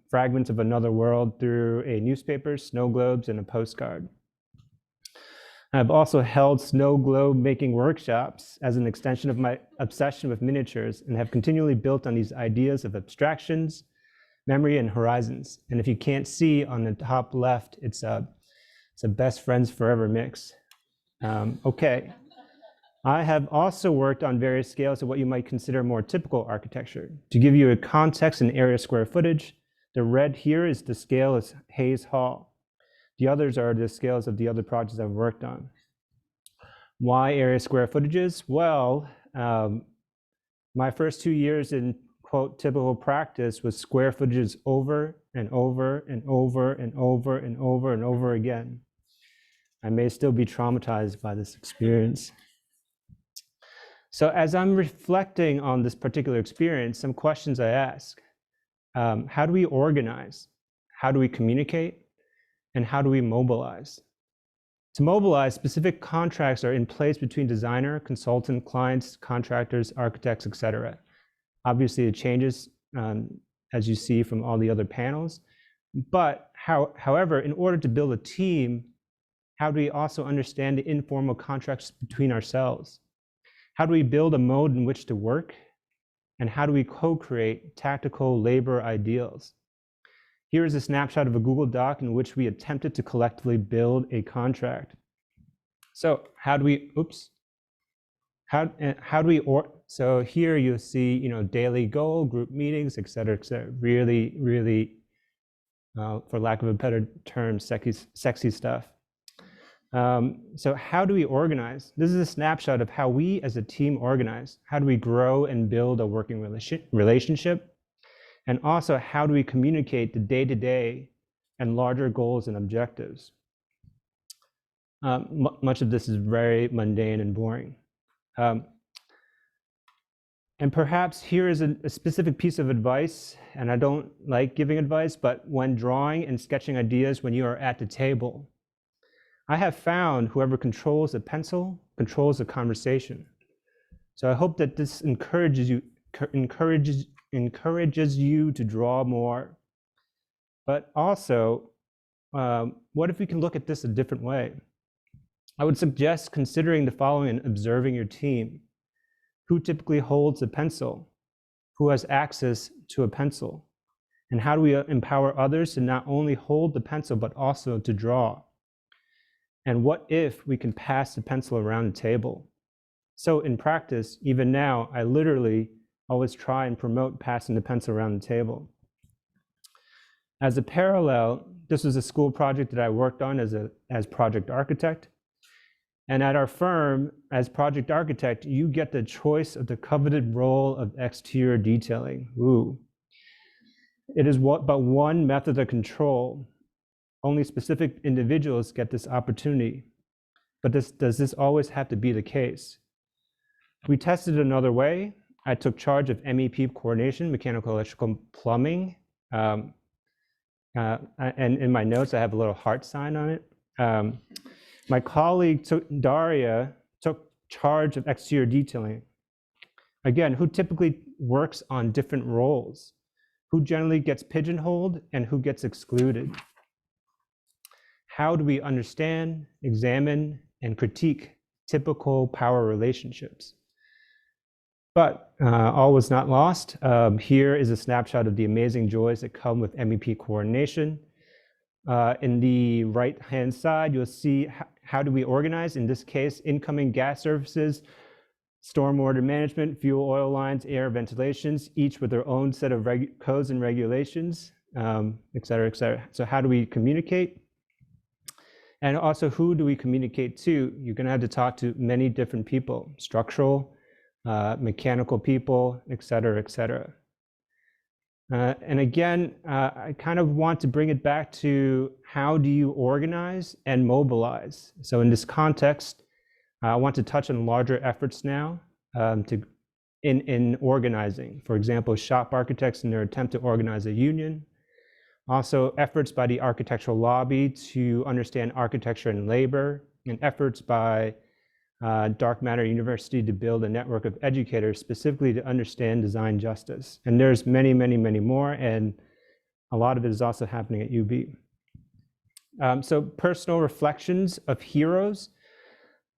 S2: fragments of another world through a newspaper, snow globes, and a postcard. I've also held snow globe making workshops as an extension of my obsession with miniatures and have continually built on these ideas of abstractions, memory, and horizons. And if you can't see on the top left, it's a best friends forever mix. Okay. I have also worked on various scales of what you might consider more typical architecture. To give you a context in area square footage, the red here is the scale of Hayes Hall. The others are the scales of the other projects I've worked on. Why area square footages? Well, my first 2 years in, quote, typical practice was square footages over and over and over and over and over and over again. I may still be traumatized by this experience. So as I'm reflecting on this particular experience, some questions I ask. How do we organize? How do we communicate? And how do we mobilize? To mobilize, specific contracts are in place between designer, consultant, clients, contractors, architects, etc. Obviously, it changes as you see from all the other panels. But however, in order to build a team, how do we also understand the informal contracts between ourselves? How do we build a mode in which to work? And how do we co-create tactical labor ideals? Here is a snapshot of a Google Doc in which we attempted to collectively build a contract. So how do we, so here you'll see, daily goal, group meetings, et cetera, really, really, for lack of a better term, sexy stuff. So how do we organize? This is a snapshot of how we as a team organize. How do we grow and build a working relationship? And also, how do we communicate the day-to-day and larger goals and objectives? Much of this is very mundane and boring. And perhaps here is a specific piece of advice, and I don't like giving advice, but when drawing and sketching ideas when you are at the table, I have found whoever controls the pencil controls the conversation. So I hope that this encourages you to draw more. But also, what if we can look at this a different way? I would suggest considering the following and observing your team. Who typically holds a pencil? Who has access to a pencil? And how do we empower others to not only hold the pencil, but also to draw? And what if we can pass the pencil around the table? So in practice, even now, I literally always try and promote passing the pencil around the table. As a parallel, this was a school project that I worked on as project architect. And at our firm, as project architect, you get the choice of the coveted role of exterior detailing. Ooh. It is but one method of control. Only specific individuals get this opportunity. But does this always have to be the case? We tested another way. I took charge of MEP coordination, mechanical, electrical, plumbing. And in my notes, I have a little heart sign on it. My colleague, Daria, took charge of exterior detailing. Again, who typically works on different roles? Who generally gets pigeonholed and who gets excluded? How do we understand, examine, and critique typical power relationships? But all was not lost. Here is a snapshot of the amazing joys that come with MEP coordination. In the right-hand side, you'll see how do we organize, in this case, incoming gas services, stormwater management, fuel oil lines, air ventilations, each with their own set of codes and regulations, et cetera, et cetera. So how do we communicate? And also, who do we communicate to? You're gonna have to talk to many different people, structural, mechanical people, et cetera, et cetera. And again, I kind of want to bring it back to how do you organize and mobilize? So in this context, I want to touch on larger efforts now in organizing. For example, shop architects in their attempt to organize a union. Also efforts by the architectural lobby to understand architecture and labor, and efforts by Dark Matter University to build a network of educators specifically to understand design justice. And there's many, many, many more, and a lot of it is also happening at UB. So personal reflections of heroes.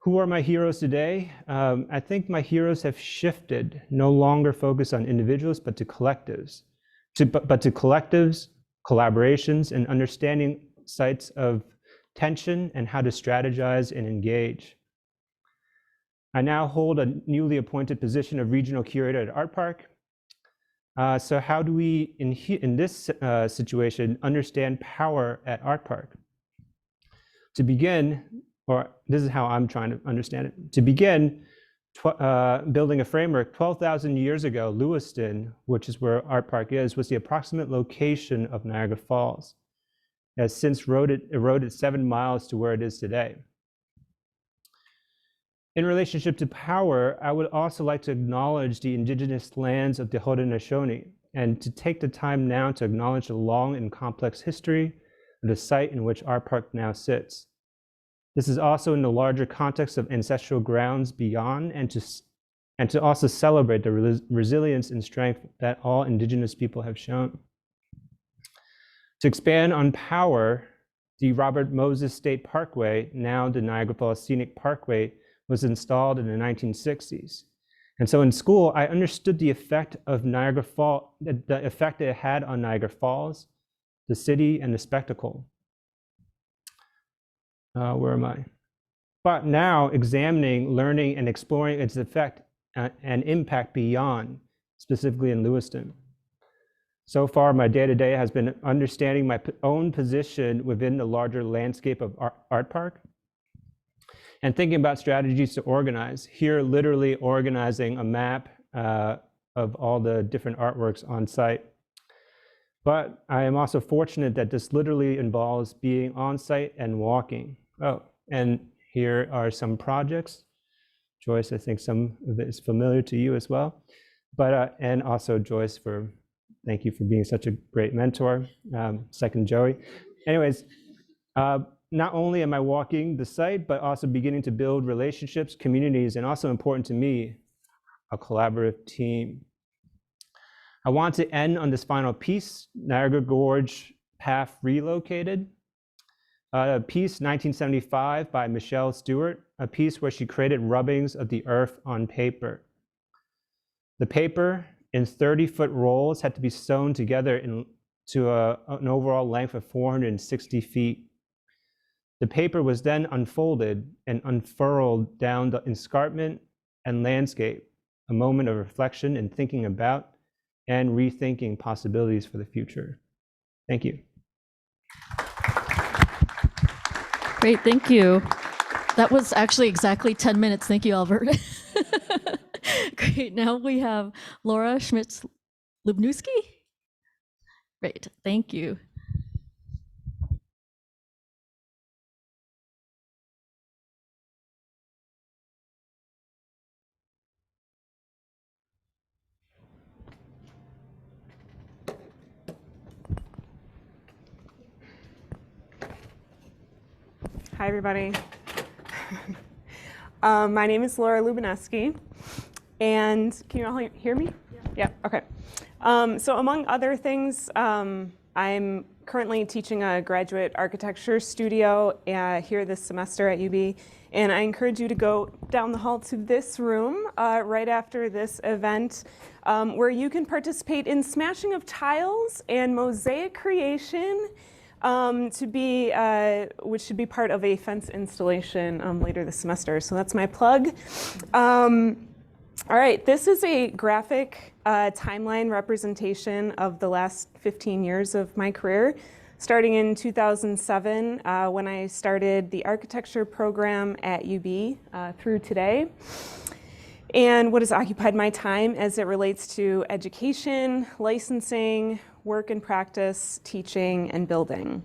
S2: Who are my heroes today? I think my heroes have shifted, no longer focused on individuals, but to collectives, but to collectives, collaborations, and understanding sites of tension and how to strategize and engage. I now hold a newly appointed position of regional curator at Art Park. So how do we, in this situation, understand power at Art Park? To begin, or this is how I'm trying to understand it. To begin, building a framework, 12,000 years ago, Lewiston, which is where Art Park is, was the approximate location of Niagara Falls. It has since eroded 7 miles to where it is today. In relationship to power, I would also like to acknowledge the indigenous lands of the Haudenosaunee and to take the time now to acknowledge the long and complex history of the site in which Art Park now sits. This is also in the larger context of ancestral grounds beyond, and to also celebrate the resilience and strength that all indigenous people have shown. To expand on power, the Robert Moses State Parkway, now the Niagara Falls Scenic Parkway, was installed in the 1960s. And so in school, I understood the effect of Niagara Falls, the effect it had on Niagara Falls, the city, and the spectacle. Where am I? But now examining, learning, and exploring its effect and impact beyond, specifically in Lewiston. So far, my day-to-day has been understanding my own position within the larger landscape of Art Park, and thinking about strategies to organize. Here, literally organizing a map of all the different artworks on site. But I am also fortunate that this literally involves being on site and walking. Oh, and here are some projects. Joyce, I think some of it is familiar to you as well. But, and also Joyce, thank you for being such a great mentor. Second Joey. Anyways, not only am I walking the site, but also beginning to build relationships, communities, and also important to me, a collaborative team. I want to end on this final piece, Niagara Gorge Path Relocated. A piece 1975 by Michelle Stewart, a piece where she created rubbings of the earth on paper. The paper in 30-foot rolls had to be sewn together to an overall length of 460 feet. The paper was then unfolded and unfurled down the escarpment and landscape, a moment of reflection and thinking about and rethinking possibilities for the future. Thank you.
S3: Great, thank you. That was actually exactly 10 minutes. Thank you, Albert. Great, now we have Laura Schmitz Lubniewski. Great, thank you.
S8: Hi, everybody. My name is Laura Lubniewski, and can you all hear me? Yeah, okay. So among other things, I'm currently teaching a graduate architecture studio here this semester at UB, and I encourage you to go down the hall to this room right after this event, where you can participate in smashing of tiles and mosaic creation, which should be part of a fence installation later this semester. So that's my plug. All right, this is a graphic timeline representation of the last 15 years of my career, starting in 2007 when I started the architecture program at UB through today. And what has occupied my time as it relates to education, licensing, work and practice, teaching, and building.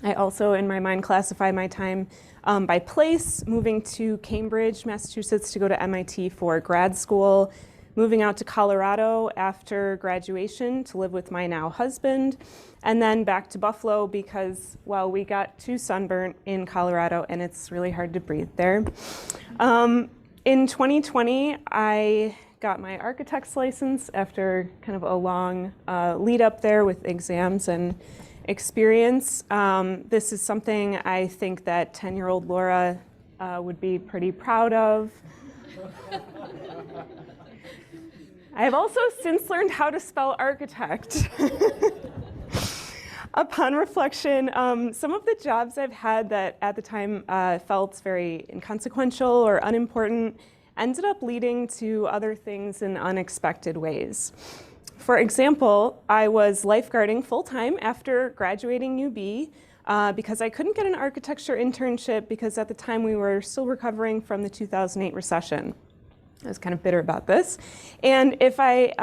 S8: I also, in my mind, classify my time by place, moving to Cambridge, Massachusetts to go to MIT for grad school, moving out to Colorado after graduation to live with my now husband, and then back to Buffalo because, well, we got too sunburnt in Colorado and it's really hard to breathe there. In 2020, I got my architect's license after kind of a long lead up there with exams and experience. This is something I think that 10-year-old Laura would be pretty proud of. I have also since learned how to spell architect. Upon reflection, some of the jobs I've had that at the time felt very inconsequential or unimportant ended up leading to other things in unexpected ways. For example, I was lifeguarding full-time after graduating UB because I couldn't get an architecture internship because at the time we were still recovering from the 2008 recession. I was kind of bitter about this. And but if I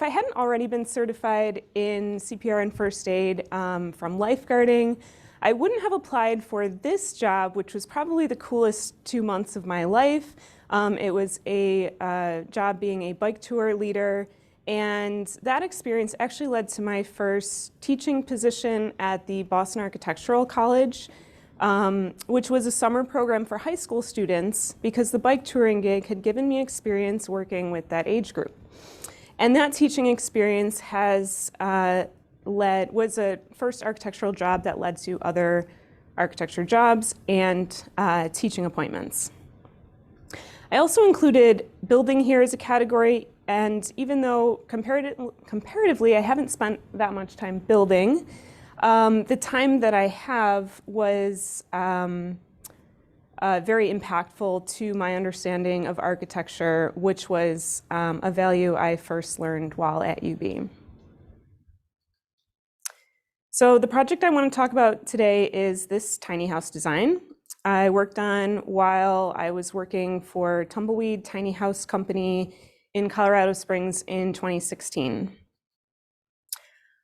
S8: hadn't already been certified in CPR and first aid from lifeguarding, I wouldn't have applied for this job, which was probably the coolest 2 months of my life. It was a job being a bike tour leader, and that experience actually led to my first teaching position at the Boston Architectural College, which was a summer program for high school students because the bike touring gig had given me experience working with that age group. And that teaching experience was a first architectural job that led to other architecture jobs and teaching appointments. I also included building here as a category, and even though comparatively I haven't spent that much time building, the time that I have was very impactful to my understanding of architecture, which was a value I first learned while at UB. So the project I want to talk about today is this tiny house design I worked on while I was working for Tumbleweed Tiny House Company in Colorado Springs in 2016.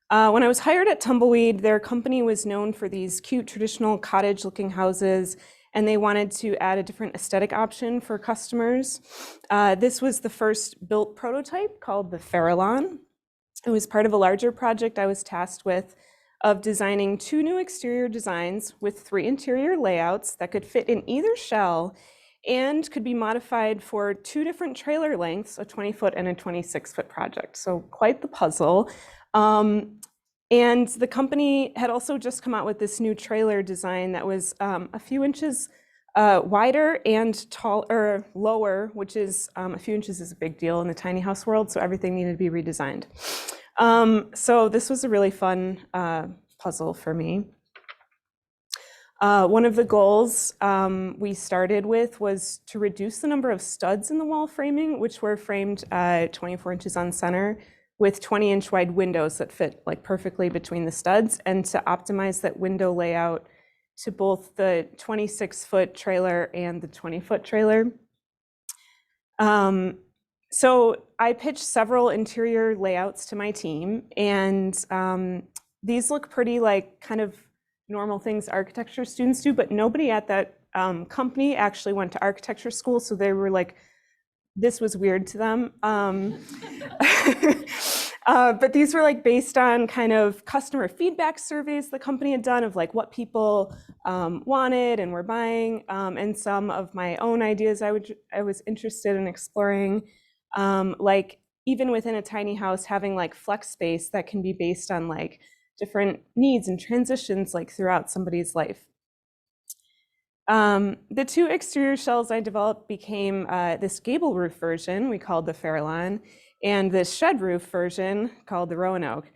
S8: When I was hired at Tumbleweed, their company was known for these cute traditional cottage-looking houses, and they wanted to add a different aesthetic option for customers. This was the first built prototype called the Farallon. It was part of a larger project I was tasked with of designing 2 new exterior designs with 3 interior layouts that could fit in either shell and could be modified for 2 different trailer lengths, a 20-foot and a 26-foot project. So quite the puzzle. And the company had also just come out with this new trailer design that was a few inches wider and lower, which is a few inches is a big deal in the tiny house world, so everything needed to be redesigned. So this was a really fun puzzle for me. One of the goals we started with was to reduce the number of studs in the wall framing, which were framed 24 inches on center with 20-inch wide windows that fit like perfectly between the studs, and to optimize that window layout to both the 26-foot trailer and the 20-foot trailer. So I pitched several interior layouts to my team, and these look pretty like kind of normal things architecture students do, but nobody at that company actually went to architecture school, so they were like, this was weird to them. But these were like based on kind of customer feedback surveys the company had done of like what people wanted and were buying, and some of my own ideas I was interested in exploring, like even within a tiny house having like flex space that can be based on like different needs and transitions like throughout somebody's life. The 2 exterior shells I developed became this gable roof version we called the Farallon, and this shed roof version called the Roanoke.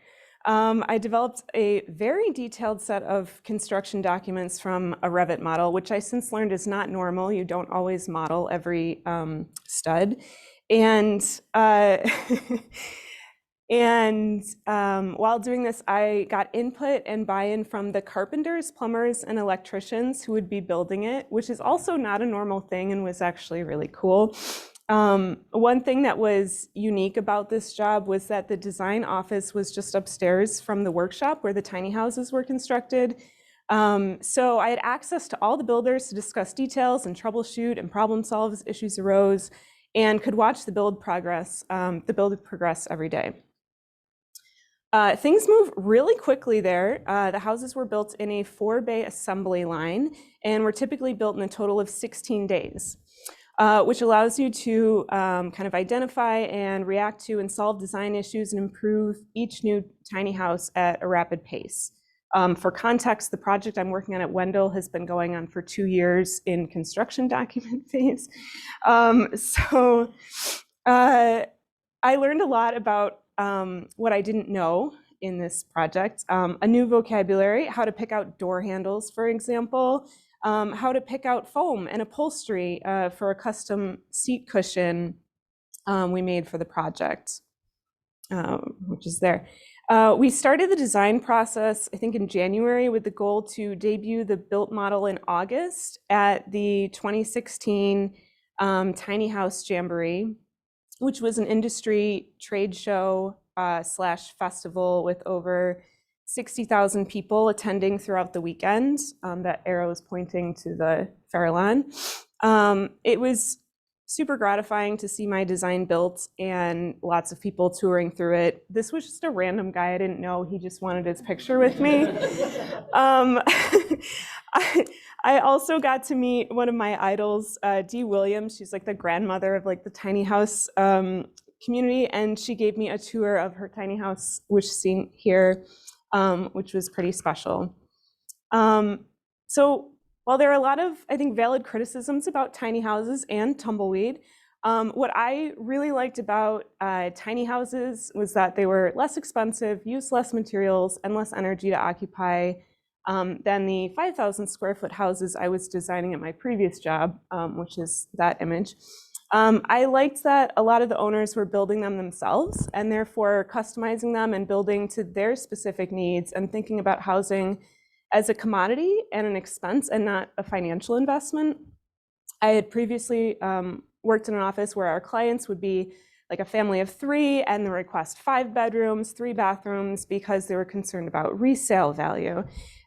S8: I developed a very detailed set of construction documents from a Revit model, which I since learned is not normal. You don't always model every stud. And while doing this, I got input and buy-in from the carpenters, plumbers, and electricians who would be building it, which is also not a normal thing and was actually really cool. One thing that was unique about this job was that the design office was just upstairs from the workshop where the tiny houses were constructed. So I had access to all the builders to discuss details and troubleshoot and problem solve as issues arose, and could watch the build progress every day. Things move really quickly there. The houses were built in a 4-bay assembly line and were typically built in a total of 16 days. Which allows you to kind of identify and react to and solve design issues and improve each new tiny house at a rapid pace. For context, the project I'm working on at Wendell has been going on for 2 years in construction document phase. So I learned a lot about what I didn't know in this project. A new vocabulary, how to pick out door handles, for example, how to pick out foam and upholstery for a custom seat cushion we made for the project, which is there. We started the design process, I think in January, with the goal to debut the built model in August at the 2016 Tiny House Jamboree, which was an industry trade show / festival with over 60,000 people attending throughout the weekend. That arrow is pointing to the Farallon. It was super gratifying to see my design built and lots of people touring through it. This was just a random guy I didn't know. He just wanted his picture with me. I also got to meet one of my idols, Dee Williams. She's like the grandmother of like the tiny house community, and she gave me a tour of her tiny house, which is seen here. Which was pretty special. So while there are a lot of, I think, valid criticisms about tiny houses and Tumbleweed, what I really liked about tiny houses was that they were less expensive, used less materials, and less energy to occupy than the 5,000 square foot houses I was designing at my previous job, which is that image. I liked that a lot of the owners were building them themselves and therefore customizing them and building to their specific needs and thinking about housing as a commodity and an expense and not a financial investment. I had previously worked in an office where our clients would be like a family of 3 and the request 5 bedrooms, 3 bathrooms, because they were concerned about resale value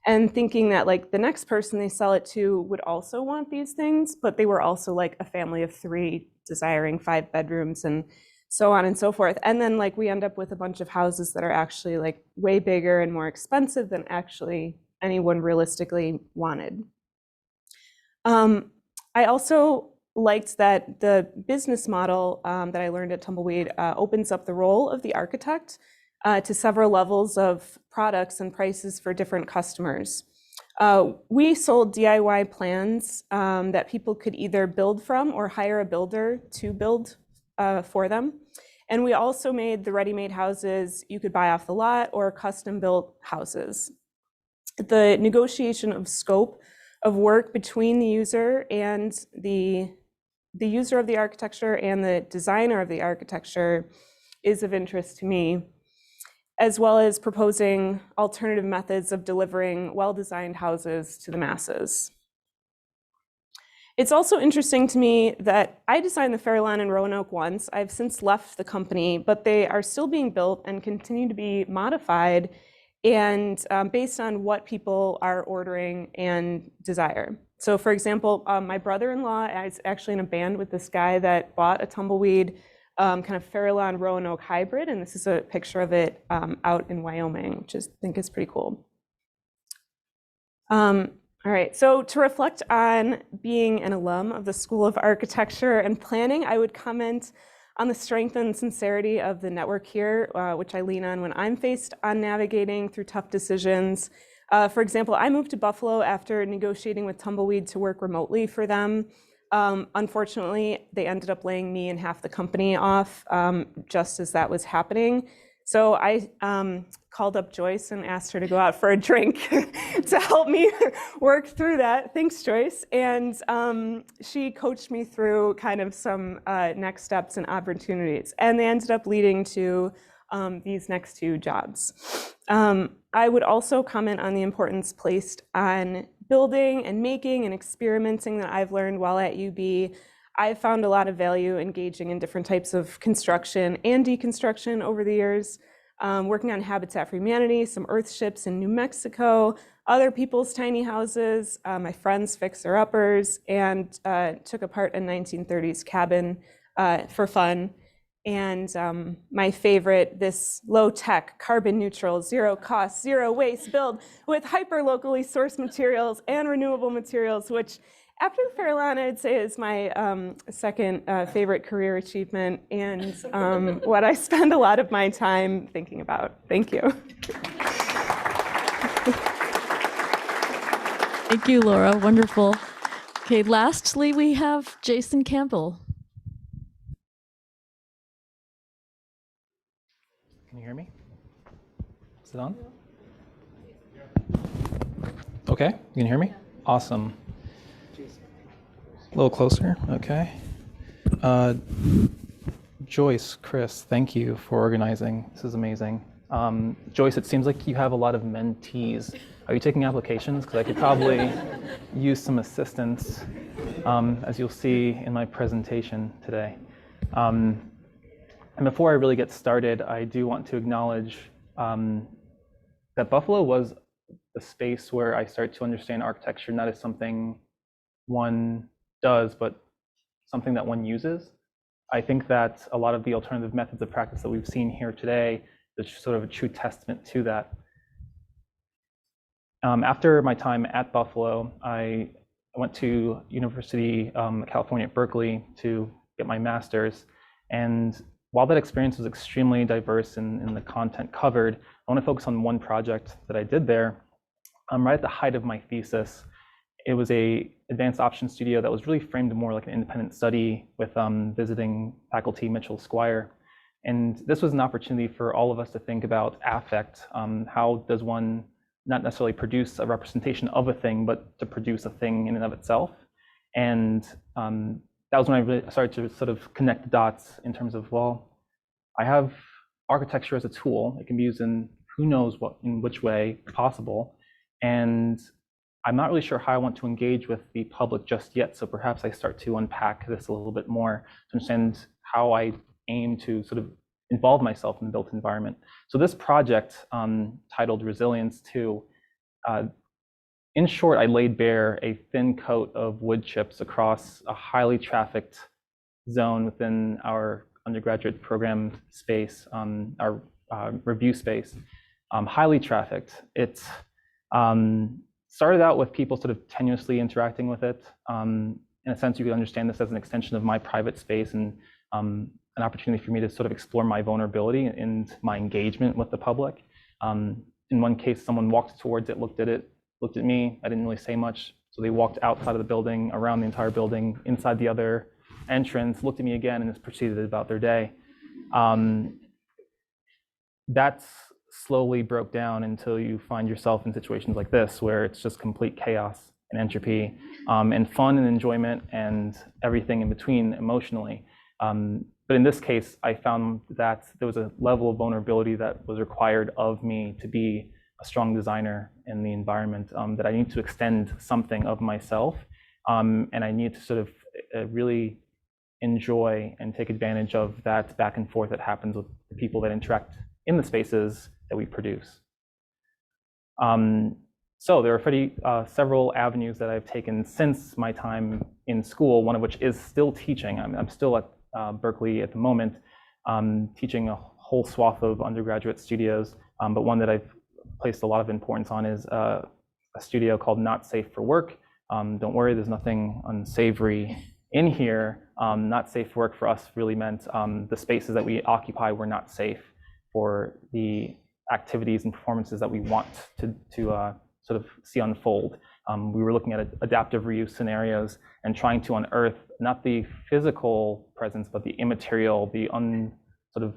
S8: and thinking that like the next person they sell it to would also want these things, but they were also like a family of 3 desiring 5 bedrooms and so on and so forth. And then like we end up with a bunch of houses that are actually like way bigger and more expensive than actually anyone realistically wanted. I also liked that the business model that I learned at Tumbleweed opens up the role of the architect to several levels of products and prices for different customers. We sold DIY plans that people could either build from or hire a builder to build for them. And we also made the ready-made houses you could buy off the lot or custom-built houses. The negotiation of scope of work between the user and the user of the architecture and the designer of the architecture is of interest to me, as well as proposing alternative methods of delivering well-designed houses to the masses. It's also interesting to me that I designed the Fairlawn in Roanoke once. I've since left the company, but they are still being built and continue to be modified and based on what people are ordering and desire. So for example, my brother-in-law is actually in a band with this guy that bought a Tumbleweed kind of Fairlawn Roanoke hybrid, and this is a picture of it out in Wyoming, which I think is pretty cool. All right, so to reflect on being an alum of the School of Architecture and Planning, I would comment on the strength and sincerity of the network here, which I lean on when I'm faced on navigating through tough decisions. For example, I moved to Buffalo after negotiating with Tumbleweed to work remotely for them. Unfortunately, they ended up laying me and half the company off just as that was happening. So I called up Joyce and asked her to go out for a drink to help me work through that. Thanks, Joyce. And she coached me through kind of some next steps and opportunities. And they ended up leading to these next 2 jobs. I would also comment on the importance placed on building and making and experimenting that I've learned while at UB. I've found a lot of value engaging in different types of construction and deconstruction over the years, working on Habitat for Humanity, some earthships in New Mexico, other people's tiny houses, my friends' fixer-uppers, and took apart a 1930s cabin for fun. And my favorite, this low-tech, carbon-neutral, zero-cost, zero-waste build with hyper-locally sourced materials and renewable materials, which after the Fairlawn, I'd say is my second favorite career achievement and what I spend a lot of my time thinking about. Thank you.
S3: Thank you, Laura. Wonderful. Okay, lastly, we have Jason Campbell.
S9: Can you hear me? Is it on? Okay, you can hear me? Awesome. A little closer, okay. Joyce, Chris, thank you for organizing. This is amazing. Joyce, it seems like you have a lot of mentees. Are you taking applications? Because I could probably use some assistance, as you'll see in my presentation today. And before I really get started, I do want to acknowledge that Buffalo was the space where I started to understand architecture not as something one does, but something that one uses. I think that a lot of the alternative methods of practice that we've seen here today is sort of a true testament to that. After my time at Buffalo, I went to University of California at Berkeley to get my master's. And while that experience was extremely diverse in the content covered, I want to focus on one project that I did there. Right at the height of my thesis, it was a advanced option studio that was really framed more like an independent study with visiting faculty Mitchell Squire. And this was an opportunity for all of us to think about affect. How does one not necessarily produce a representation of a thing, but to produce a thing in and of itself? And that was when I really started to sort of connect the dots in terms of, well, I have architecture as a tool. It can be used in who knows what, in which way possible. And I'm not really sure how I want to engage with the public just yet. So perhaps I start to unpack this a little bit more to understand how I aim to sort of involve myself in the built environment. So this project titled Resilience 2, in short, I laid bare a thin coat of wood chips across a highly trafficked zone within our undergraduate program space, our review space, highly trafficked. It started out with people sort of tenuously interacting with it. In a sense, you could understand this as an extension of my private space and an opportunity for me to sort of explore my vulnerability and my engagement with the public. In one case, someone walked towards it, looked at me. I didn't really say much. So they walked outside of the building, around the entire building, inside the other entrance, looked at me again, and just proceeded about their day. That's slowly broke down until you find yourself in situations like this, where it's just complete chaos and entropy, and fun and enjoyment and everything in between emotionally. But in this case, I found that there was a level of vulnerability that was required of me to be a strong designer in the environment, that I need to extend something of myself, and I need to sort of really enjoy and take advantage of that back and forth that happens with the people that interact in the spaces that we produce. So there are several avenues that I've taken since my time in school, one of which is still teaching. I'm still at Berkeley at the moment, teaching a whole swath of undergraduate studios, but one that I've placed a lot of importance on is a studio called Not Safe for Work. Don't worry, there's nothing unsavory in here. Not safe for work for us really meant the spaces that we occupy were not safe for the activities and performances that we want to sort of see unfold. We were looking at adaptive reuse scenarios and trying to unearth not the physical presence, but the immaterial, the sort of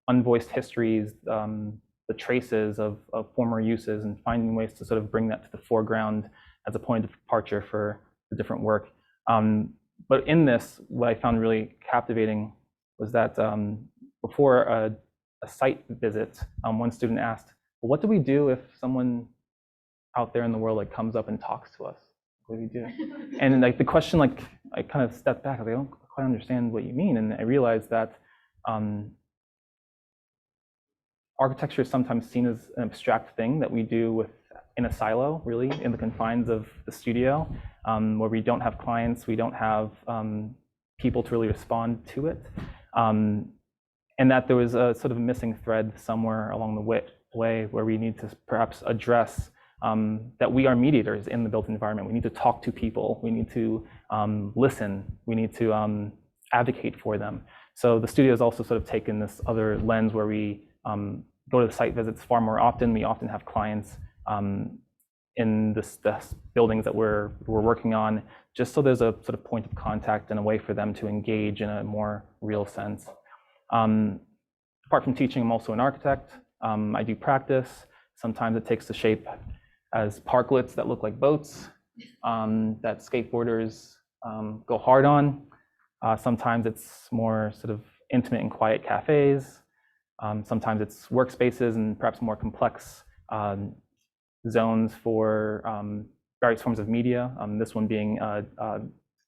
S9: unvoiced histories, the traces of former uses, and finding ways to sort of bring that to the foreground as a point of departure for the different work. But in this, what I found really captivating was that before a site visit, one student asked, well, what do we do if someone out there in the world comes up and talks to us? What do we do? And the question, I kind of stepped back. I don't quite understand what you mean. And I realized that architecture is sometimes seen as an abstract thing that we do in a silo, really, in the confines of the studio, where we don't have clients, we don't have people to really respond to it. And that there was a sort of missing thread somewhere along the way where we need to perhaps address that we are mediators in the built environment. We need to talk to people. We need to listen. We need to advocate for them. So the studio has also sort of taken this other lens where we go to the site visits far more often. We often have clients in the buildings that we're working on, just so there's a sort of point of contact and a way for them to engage in a more real sense. Apart from teaching, I'm also an architect. I do practice. Sometimes it takes the shape as parklets that look like boats that skateboarders go hard on. Sometimes it's more sort of intimate and quiet cafes. Sometimes it's workspaces and perhaps more complex zones for various forms of media. This one being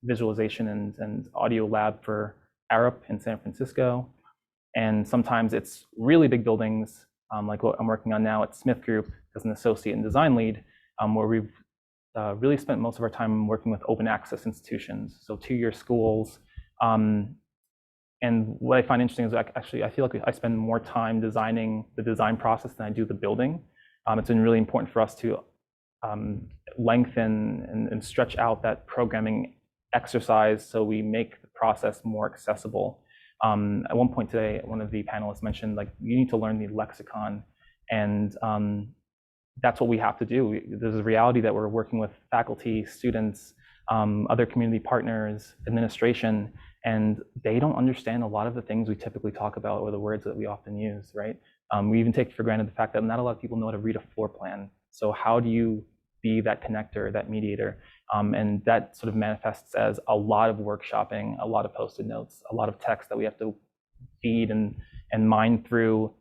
S9: visualization and audio lab for Arup in San Francisco. And sometimes it's really big buildings, like what I'm working on now at Smith Group as an associate and design lead, where we've really spent most of our time working with open access institutions, so two-year schools. And what I find interesting is actually I feel like I spend more time designing the design process than I do the building. It's been really important for us to lengthen and stretch out that programming exercise so we make the process more accessible. At one point today, one of the panelists mentioned you need to learn the lexicon, and that's what we have to do. There's a reality that we're working with faculty, students, other community partners, administration, and they don't understand a lot of the things we typically talk about or the words that we often use, right? We even take for granted the fact that not a lot of people know how to read a floor plan. So how do you be that connector, that mediator? And that sort of manifests as a lot of workshopping, a lot of Post-it notes, a lot of text that we have to feed and mine through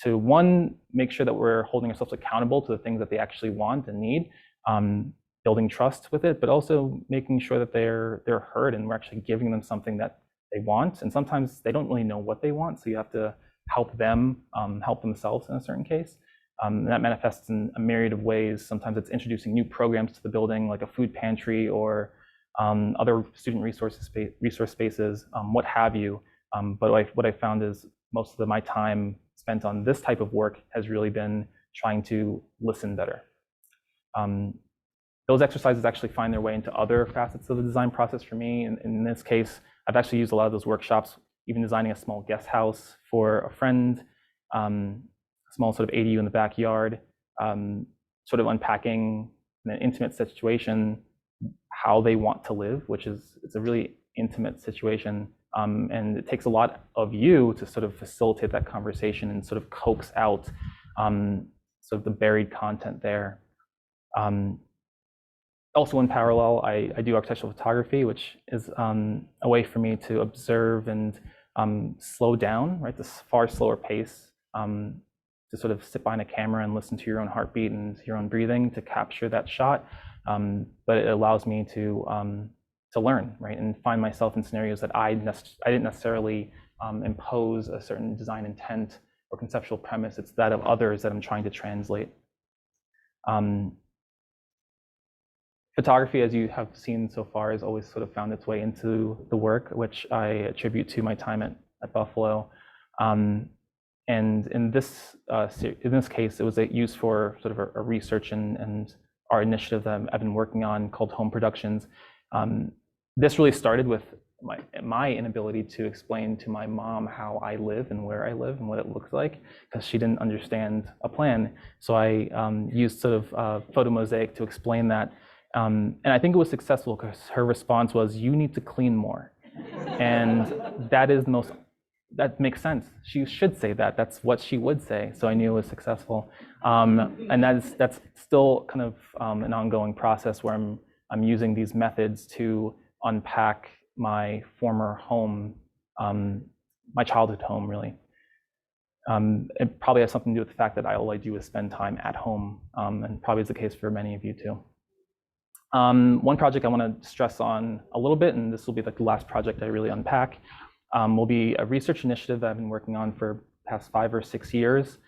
S9: to, one, make sure that we're holding ourselves accountable to the things that they actually want and need, building trust with it, but also making sure that they're heard and we're actually giving them something that they want, and sometimes they don't really know what they want, so you have to help them help themselves in a certain case. And that manifests in a myriad of ways. Sometimes it's introducing new programs to the building, like a food pantry or other student resource spaces, what have you. But what I found is most of my time spent on this type of work has really been trying to listen better. Those exercises actually find their way into other facets of the design process for me. In this case, I've actually used a lot of those workshops, even designing a small guest house for a friend, a small sort of ADU in the backyard, sort of unpacking in an intimate situation how they want to live, it's a really intimate situation. And it takes a lot of you to sort of facilitate that conversation and sort of coax out sort of the buried content there. Also in parallel, I do architectural photography, which is a way for me to observe and slow down, right? This far slower pace, to sort of sit behind a camera and listen to your own heartbeat and your own breathing to capture that shot. But it allows me to learn, right? And find myself in scenarios that I didn't necessarily impose a certain design intent or conceptual premise. It's that of others that I'm trying to translate. Photography, as you have seen so far, has always sort of found its way into the work, which I attribute to my time at Buffalo. And in this case, it was used for sort of a research and our initiative that I've been working on called Home Productions. This really started with my inability to explain to my mom how I live and where I live and what it looks like, because she didn't understand a plan. So I used sort of photo mosaic to explain that. And I think it was successful because her response was, "You need to clean more." And that makes sense. She should say that. That's what she would say. So I knew it was successful. And that's still kind of an ongoing process where I'm using these methods to unpack my former home, my childhood home, really. It probably has something to do with the fact that all I do is spend time at home, and probably is the case for many of you too. One project I want to stress on a little bit, and this will be like the last project I really unpack, will be a research initiative that I've been working on for the past 5 or 6 years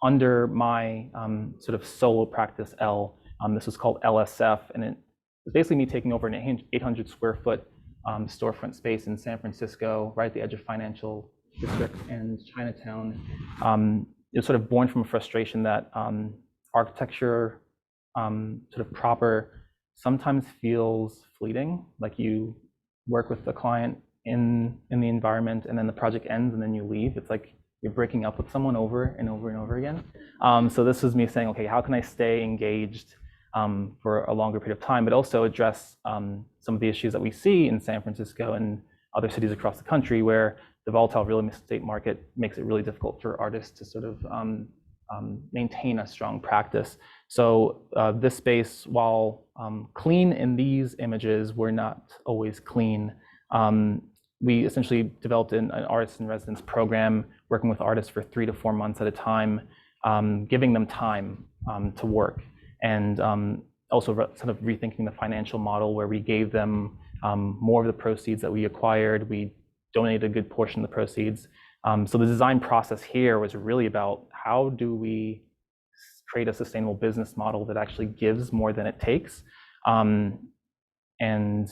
S9: under my sort of solo practice L. This was called LSF, and it was basically me taking over an 800 square foot storefront space in San Francisco, right at the edge of Financial District and Chinatown. It was sort of born from a frustration that architecture, sort of proper, sometimes feels fleeting, like you work with the client in the environment and then the project ends and then you leave. It's like you're breaking up with someone over and over and over again. So this was me saying, okay, how can I stay engaged for a longer period of time, but also address some of the issues that we see in San Francisco and other cities across the country where the volatile real estate market makes it really difficult for artists to sort of maintain a strong practice. So this space, while clean in these images, were not always clean. We essentially developed an artist in residence program, working with artists for 3 to 4 months at a time, giving them time to work, and also sort of rethinking the financial model where we gave them more of the proceeds that we acquired. We donated a good portion of the proceeds. So the design process here was really about how do we create a sustainable business model that actually gives more than it takes. And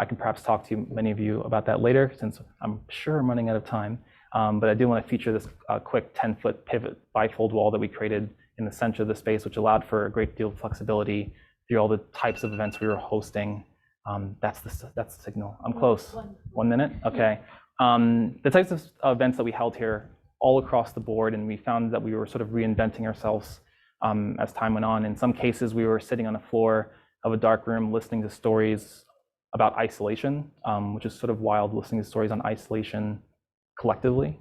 S9: I can perhaps talk to many of you about that later, since I'm sure I'm running out of time. But I do want to feature this quick 10-foot pivot bifold wall that we created in the center of the space, which allowed for a great deal of flexibility through all the types of events we were hosting. That's the signal. I'm close. 1 minute? Okay. The types of events that we held here all across the board, and we found that we were sort of reinventing ourselves as time went on. In some cases, we were sitting on the floor of a dark room listening to stories about isolation, which is sort of wild, listening to stories on isolation collectively.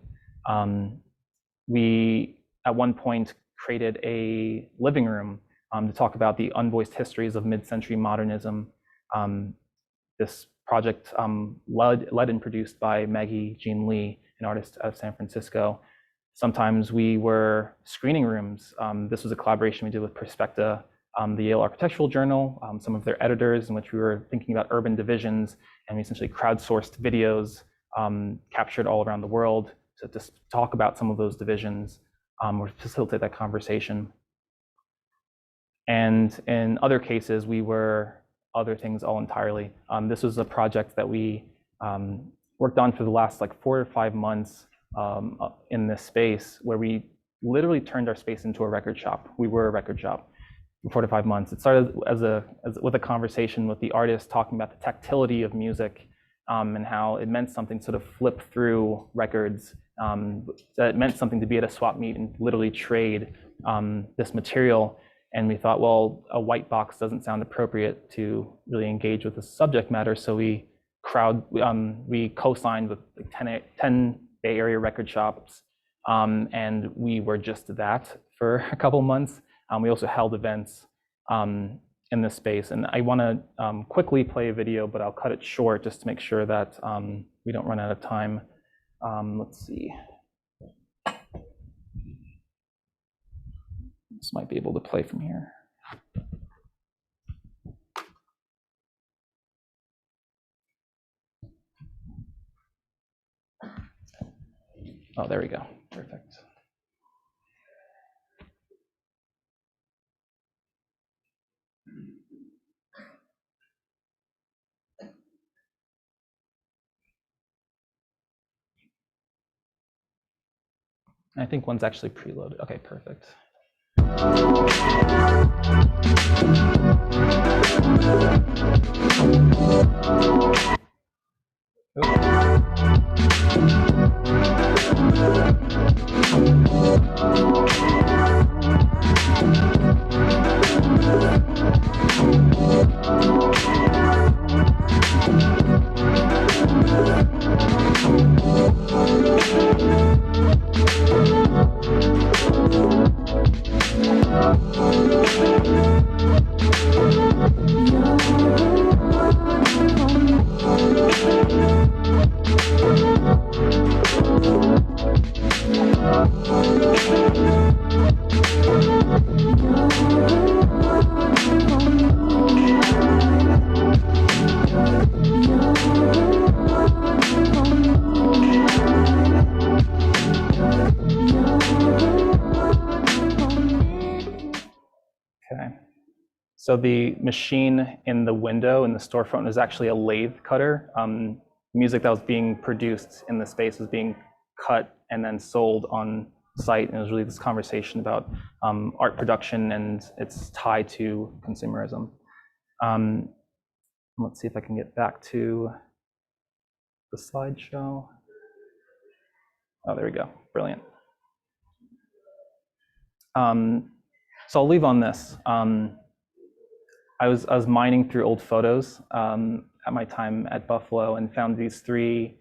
S9: We, at one point, created a living room to talk about the unvoiced histories of mid-century modernism. This project led and produced by Maggie Jean Lee, an artist out of San Francisco. Sometimes we were screening rooms. This was a collaboration we did with Perspecta the Yale Architectural Journal, some of their editors, in which we were thinking about urban divisions, and we essentially crowdsourced videos captured all around the world to just talk about some of those divisions or facilitate that conversation. And in other cases, we were other things all entirely. This was a project that we worked on for the last like 4 or 5 months in this space, where we literally turned our space into a record shop. We were a record shop for 4 to 5 months. It started with a conversation with the artist talking about the tactility of music and how it meant something to sort of flip through records, that it meant something to be at a swap meet and literally trade this material. And we thought, well, a white box doesn't sound appropriate to really engage with the subject matter, so we co-signed with like 10 Bay Area record shops, and we were just that for a couple months. We also held events in this space, and I want to quickly play a video, but I'll cut it short just to make sure that we don't run out of time. Let's see. This might be able to play from here. Oh, there we go. Perfect. I think one's actually preloaded. Okay, perfect. So the machine in the window in the storefront is actually a lathe cutter. Music that was being produced in the space was being cut and then sold on site. And it was really this conversation about art production and its tie to consumerism. Let's see if I can get back to the slideshow. Oh, there we go. Brilliant. So I'll leave on this. I was mining through old photos at my time at Buffalo and found these 3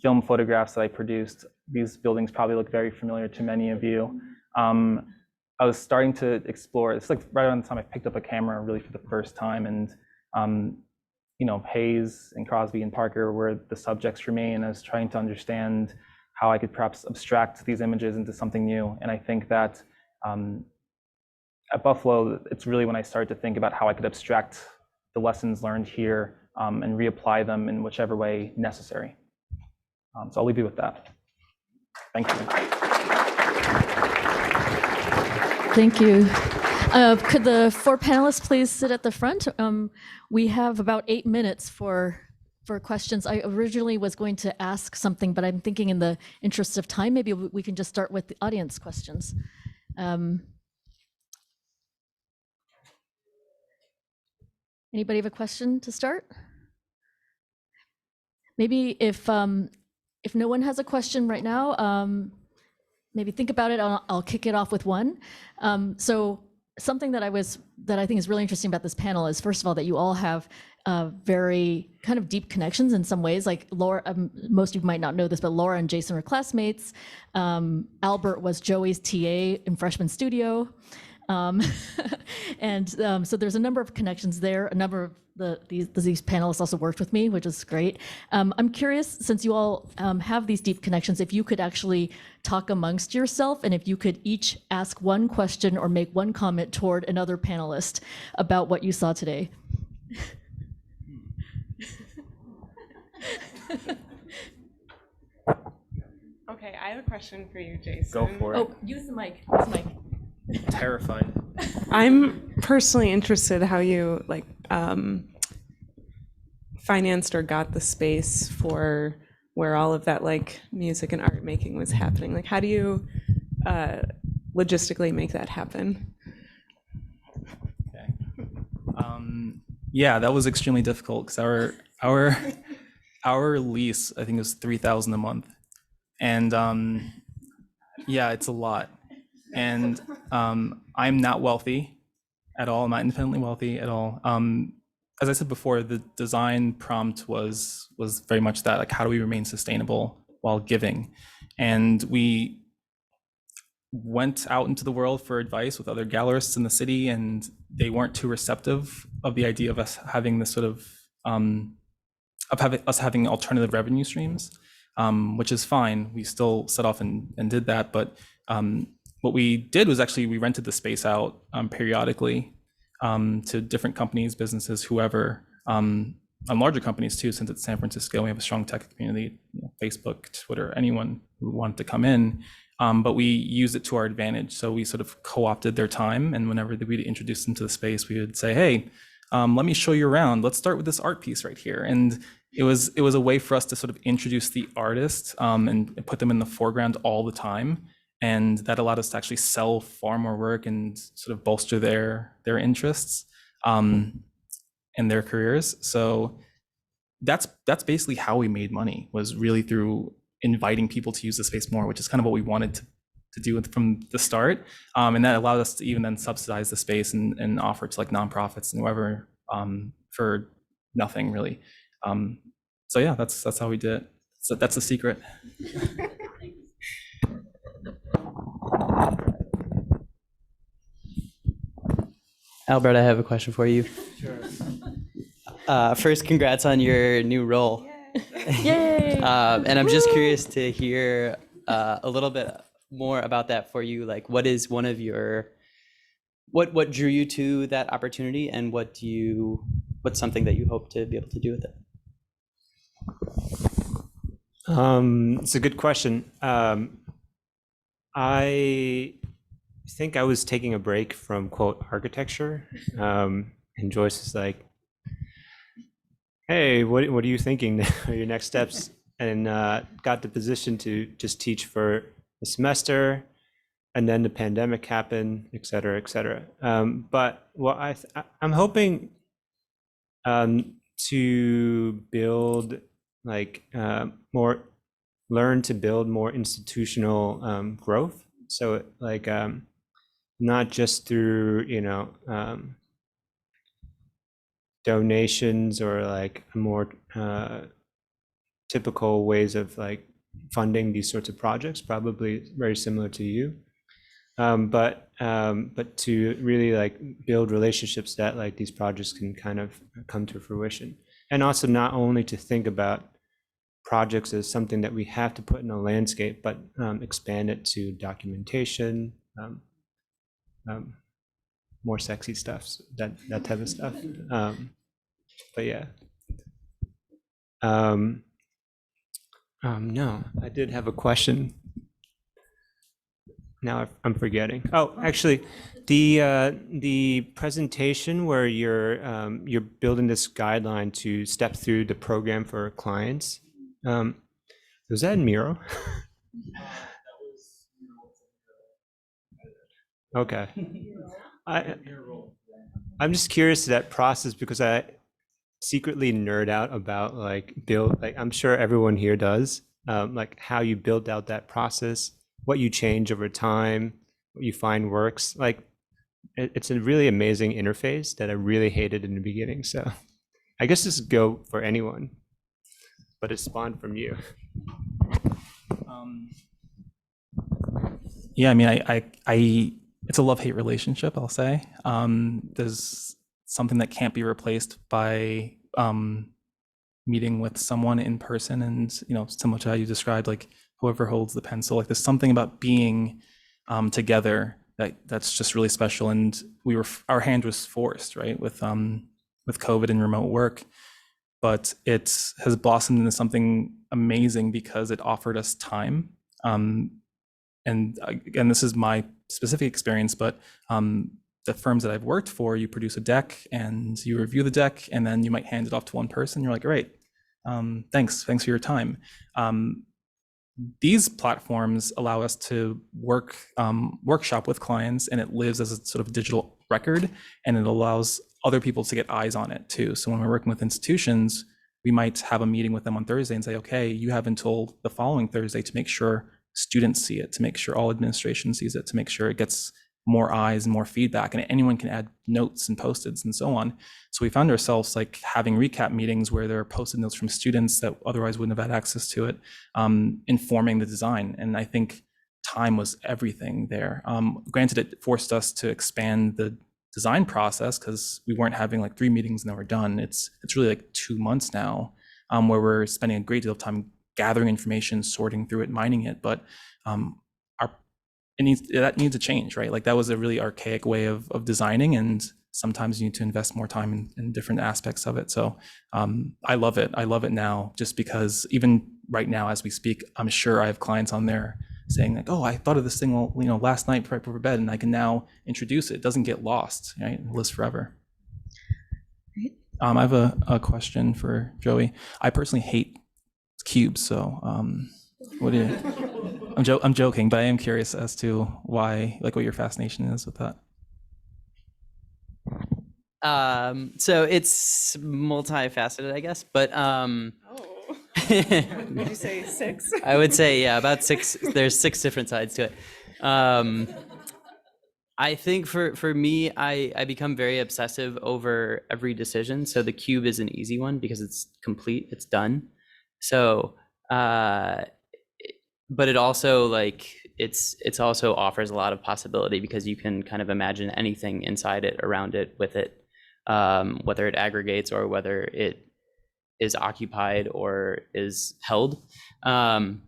S9: film photographs that I produced. These buildings probably look very familiar to many of you. I was starting to explore, it's like right around the time I picked up a camera really for the first time, and you know, Hayes and Crosby and Parker were the subjects for me, and I was trying to understand how I could perhaps abstract these images into something new. And I think that at Buffalo, it's really when I started to think about how I could abstract the lessons learned here and reapply them in whichever way necessary. So I'll leave you with that. Thank you.
S3: Thank you. Could the 4 panelists please sit at the front? We have about 8 minutes for questions. I originally was going to ask something, but I'm thinking in the interest of time, maybe we can just start with the audience questions. Anybody have a question to start? Maybe if no one has a question right now, maybe think about it. I'll kick it off with one. So something that I think is really interesting about this panel is, first of all, that you all have very kind of deep connections in some ways. Like Laura, most of you might not know this, but Laura and Jason were classmates. Albert was Joey's TA in freshman studio. So there's a number of connections there. A number of these panelists also worked with me, which is great. I'm curious, since you all have these deep connections, if you could actually talk amongst yourself, and if you could each ask one question or make one comment toward another panelist about what you saw today.
S8: Okay, I have a question for you, Jason.
S18: Go for it.
S3: Oh, use the mic. Use the mic.
S18: Terrified.
S8: I'm personally interested how you financed or got the space for where all of that music and art making was happening. Like, how do you logistically make that happen?
S9: Okay. Yeah, that was extremely difficult because our lease, I think, was $3,000 a month, and yeah, it's a lot. And I'm not wealthy at all. I'm not independently wealthy at all. As I said before, the design prompt was very much that, like, how do we remain sustainable while giving? And we went out into the world for advice with other gallerists in the city, and they weren't too receptive of the idea of us having this sort of having alternative revenue streams, which is fine. We still set off and did that, but what we did was actually we rented the space out periodically to different companies, businesses, whoever, and larger companies too, since it's San Francisco. We have a strong tech community, Facebook, Twitter, anyone who wanted to come in. But we used it to our advantage. So we sort of co-opted their time, and whenever we'd introduce them to the space, we would say, hey, let me show you around. Let's start with this art piece right here. And it was a way for us to sort of introduce the artist and put them in the foreground all the time. And that allowed us to actually sell far more work and sort of bolster their interests and their careers. So that's basically how we made money, was really through inviting people to use the space more, which is kind of what we wanted to do from the start. And that allowed us to even then subsidize the space and offer it to like nonprofits and whoever for nothing really. So yeah, that's how we did it. So that's the secret.
S21: Albert, I have a question for you. Sure. First, congrats on your new role.
S3: Yay!
S21: And I'm just curious to hear a little bit more about that for you. Like, what is one of your, what drew you to that opportunity, and what's something that you hope to be able to do with it?
S2: It's a good question. I think I was taking a break from, quote, architecture, and Joyce is like, hey, what are you thinking are your next steps? And got the position to just teach for a semester, and then the pandemic happened, et cetera, et cetera. But what I'm hoping to build learn to build more institutional growth. So like not just through donations or like more typical ways of like funding these sorts of projects, probably very similar to you, but to really like build relationships that like these projects can kind of come to fruition, and also not only to think about projects as something that we have to put in a landscape, but expand it to documentation, more sexy stuff, that type of stuff. But yeah. No, I did have a question. Now I'm forgetting. Oh, actually, the presentation where you're building this guideline to step through the program for clients. Was that in Miro? Okay. I'm just curious to that process because I secretly nerd out about like I'm sure everyone here does, like how you build out that process, what you change over time, what you find works. Like it's a really amazing interface that I really hated in the beginning. So I guess this would go for anyone, but it spawned from you.
S9: Yeah, I mean, I it's a love-hate relationship, I'll say. There's something that can't be replaced by meeting with someone in person, and similar to how you described, like whoever holds the pencil, like there's something about being together that's just really special. And our hand was forced, right, with COVID and remote work, but it has blossomed into something amazing because it offered us time. And again, this is my specific experience, but the firms that I've worked for, you produce a deck and you review the deck, and then you might hand it off to one person. You're like, great, thanks for your time. These platforms allow us to workshop with clients, and it lives as a sort of digital record, and it allows other people to get eyes on it too. So when we're working with institutions, we might have a meeting with them on Thursday and say, okay, you have until the following Thursday to make sure students see it, to make sure all administration sees it, to make sure it gets more eyes and more feedback, and anyone can add notes and post-its and so on. So we found ourselves like having recap meetings where there are post-it notes from students that otherwise wouldn't have had access to it, informing the design. And I think time was everything there. Granted, it forced us to expand the design process because we weren't having like 3 meetings and then we're done. It's really like 2 months now, where we're spending a great deal of time gathering information, sorting through it, mining it. But that needs to change, right? Like that was a really archaic way of designing, and sometimes you need to invest more time in different aspects of it. So I love it. I love it now, just because even right now as we speak, I'm sure I have clients on there saying like, oh, I thought of this thing last night right before bed, and I can now introduce it. It doesn't get lost, right? It lives forever. I have a question for Joey. I personally hate cubes, so what do you? I'm joking, but I am curious as to why, like, what your fascination is with that.
S21: So it's multifaceted, I guess, but
S8: Did you say 6?
S21: I would say, yeah, about 6. There's 6 different sides to it. I think for me, I become very obsessive over every decision. So the cube is an easy one because it's complete, it's done. So, but it also it's also offers a lot of possibility because you can kind of imagine anything inside it, around it, with it, whether it aggregates or whether it is occupied or is held. And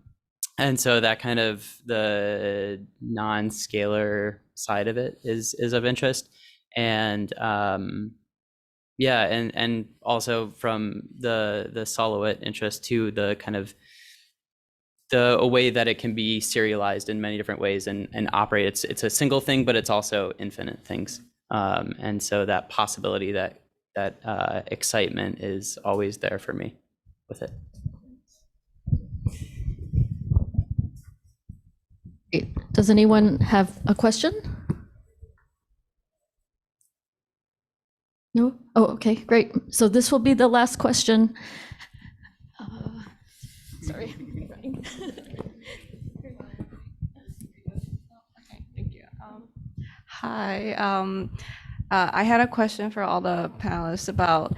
S21: so that kind of the non-scalar side of it is of interest. And yeah, and also from the soloist interest to the kind of a way that it can be serialized in many different ways and operate. It's a single thing, but it's also infinite things. And so that possibility, that excitement is always there for me with it.
S3: Does anyone have a question? No? Oh, okay, great. So this will be the last question. Sorry.
S10: Okay, thank you. Hi. I had a question for all the panelists about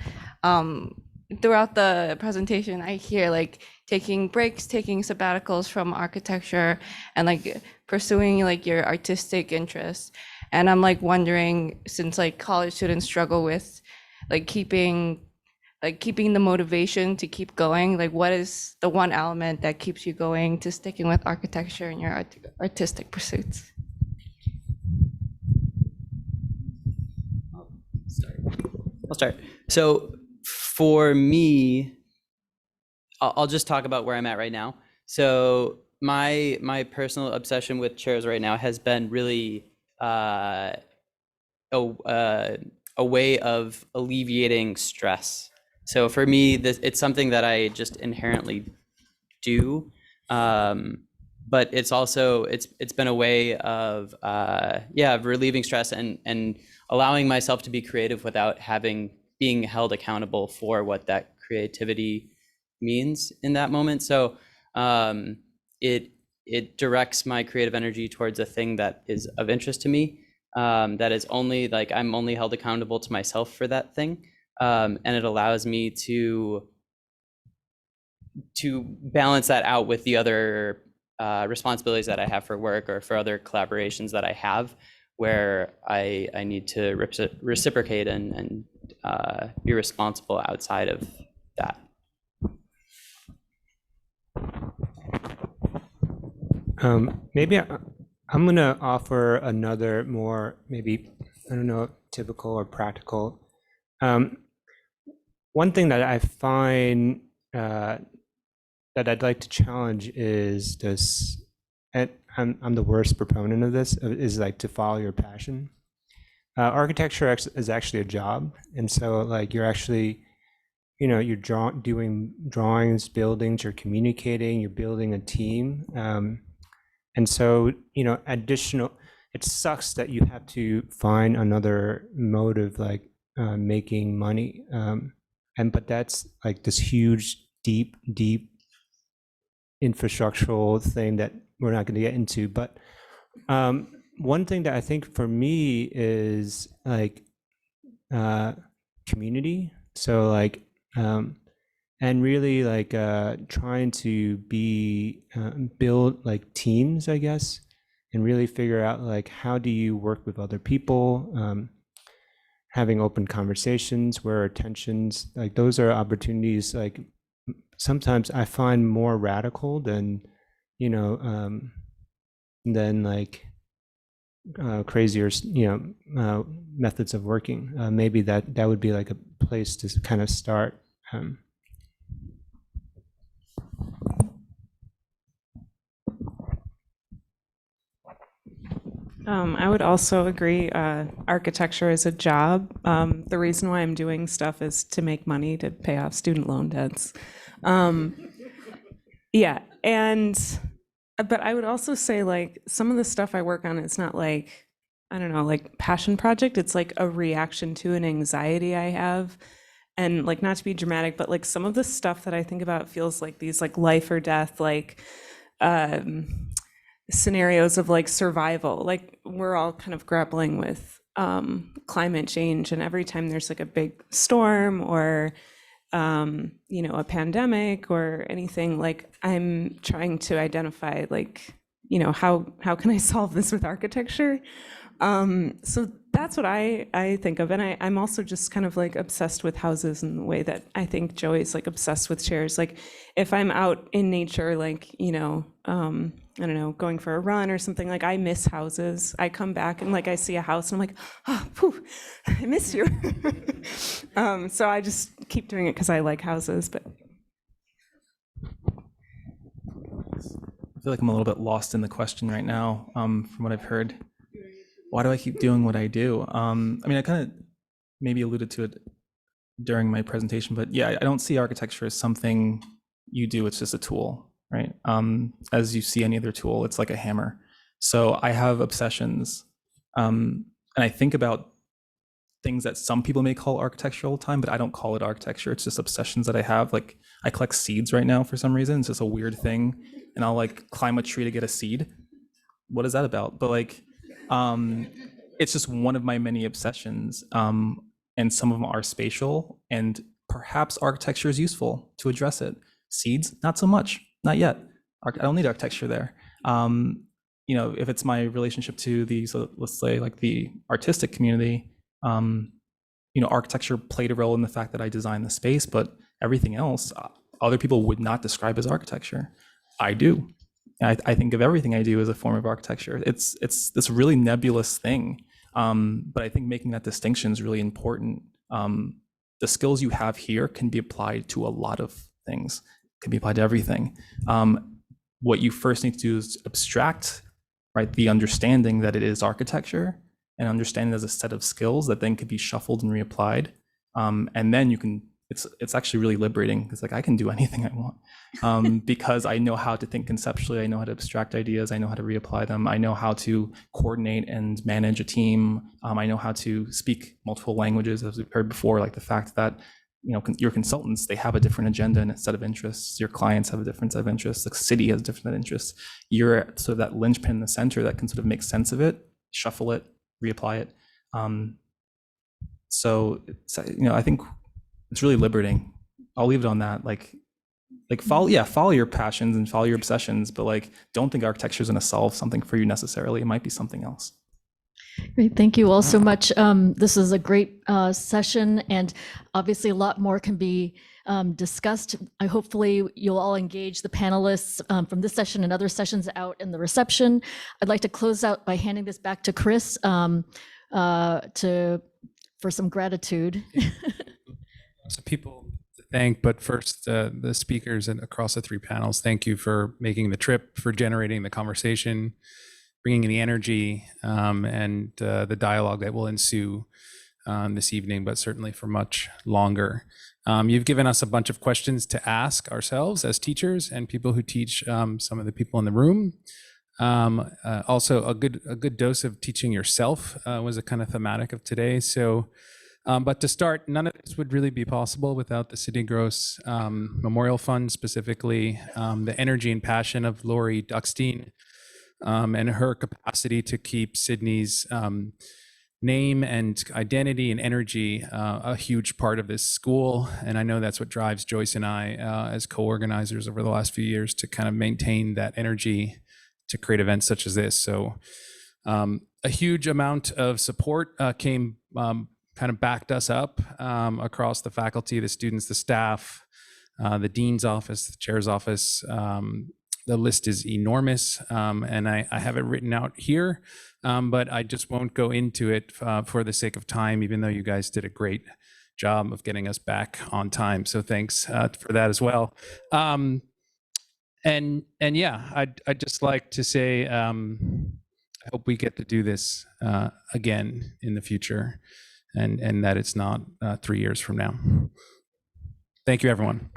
S10: throughout the presentation, I hear like taking breaks, taking sabbaticals from architecture, and like pursuing like your artistic interests. And I'm like wondering, since like college students struggle with like keeping the motivation to keep going, like what is the one element that keeps you going to sticking with architecture in your artistic pursuits?
S21: I'll start. So for me, I'll just talk about where I'm at right now. So my personal obsession with chairs right now has been really a way of alleviating stress. So for me, it's something that I just inherently do, but it's also it's been a way of of relieving stress and allowing myself to be creative without being held accountable for what that creativity means in that moment. So it directs my creative energy towards a thing that is of interest to me, that is only like I'm only held accountable to myself for that thing. And it allows me to balance that out with the other responsibilities that I have for work or for other collaborations that I have, where I need to reciprocate and be responsible outside of that.
S2: Maybe I'm going to offer another more, maybe, I don't know, typical or practical. One thing that I find that I'd like to challenge is this, and I'm the worst proponent of this, is like to follow your passion. Architecture is actually a job. And so like you're actually, you're doing drawings, buildings, you're communicating, you're building a team. And so, it sucks that you have to find another mode of like making money. But that's like this huge, deep infrastructural thing that we're not going to get into. But one thing that I think for me is like community. So like, and really like trying to build like teams, I guess, and really figure out like how do you work with other people, having open conversations where tensions, like those are opportunities like sometimes I find more radical than, than like crazier, methods of working. Maybe that would be like a place to kind of start.
S8: I would also agree, architecture is a job. The reason why I'm doing stuff is to make money to pay off student loan debts. Yeah, but I would also say like some of the stuff I work on, it's not like, I don't know, like passion project, it's like a reaction to an anxiety I have. And like, not to be dramatic, but like some of the stuff that I think about feels like these like life or death, like scenarios of like survival. Like we're all kind of grappling with climate change, and every time there's like a big storm or a pandemic or anything, like I'm trying to identify like, how can I solve this with architecture? So that's what I think of. And I'm also just kind of like obsessed with houses in the way that I think Joey's like obsessed with chairs. Like if I'm out in nature, like, I don't know, going for a run or something, like I miss houses. I come back and like I see a house and I'm like, oh, phew, I miss you. So I just keep doing it because I like houses. But
S9: I feel like I'm a little bit lost in the question right now, from what I've heard. Why do I keep doing what I do? I mean, I kind of maybe alluded to it during my presentation, but yeah, I don't see architecture as something you do. It's just a tool, right? As you see any other tool, it's like a hammer. So I have obsessions, and I think about things that some people may call architecture all the time, but I don't call it architecture. It's just obsessions that I have. Like I collect seeds right now for some reason. It's just a weird thing, and I'll like climb a tree to get a seed. What is that about? But like, it's just one of my many obsessions, and some of them are spatial, and perhaps architecture is useful to address it. Seeds, not so much, not yet. I don't need architecture there. If it's my relationship to let's say like the artistic community, architecture played a role in the fact that I designed the space, but everything else, other people would not describe as architecture. I do. I think of everything I do as a form of architecture. It's this really nebulous thing, but I think making that distinction is really important. The skills you have here can be applied to a lot of things, can be applied to everything. What you first need to do is abstract, right, the understanding that it is architecture, and understand it as a set of skills that then could be shuffled and reapplied. And then you can, it's actually really liberating. It's like I can do anything I want, because I know how to think conceptually. I know how to abstract ideas. I know how to reapply them. I know how to coordinate and manage a team. I know how to speak multiple languages, as we've heard before, like the fact that your consultants, they have a different agenda and a set of interests. Your clients have a different set of interests. The city has a different set of interests. You're sort of that linchpin in the center that can sort of make sense of it, shuffle it, reapply it. So I think it's really liberating. I'll leave it on that. Like follow your passions and follow your obsessions, but like don't think architecture is going to solve something for you necessarily. It might be something else.
S3: Great, thank you all so much. This is a great session, and obviously a lot more can be discussed. Hopefully you'll all engage the panelists from this session and other sessions out in the reception. I'd like to close out by handing this back to Chris for some gratitude.
S1: So people to thank, but first the speakers and across the three panels, thank you for making the trip, for generating the conversation, bringing the energy and the dialogue that will ensue this evening, but certainly for much longer. You've given us a bunch of questions to ask ourselves as teachers and people who teach some of the people in the room. Also, a good dose of teaching yourself was a kind of thematic of today. So, but to start, none of this would really be possible without the Sydney Gross Memorial Fund, specifically the energy and passion of Lori Duckstein and her capacity to keep Sydney's name and identity and energy a huge part of this school. And I know that's what drives Joyce and I as co-organizers over the last few years to kind of maintain that energy to create events such as this. So a huge amount of support came, kind of backed us up across the faculty, the students, the staff, the dean's office, the chair's office. The list is enormous, and I have it written out here, but I just won't go into it for the sake of time, even though you guys did a great job of getting us back on time. So thanks for that as well. And yeah, I'd just like to say, I hope we get to do this again in the future, and that it's not 3 years from now. Thank you, everyone.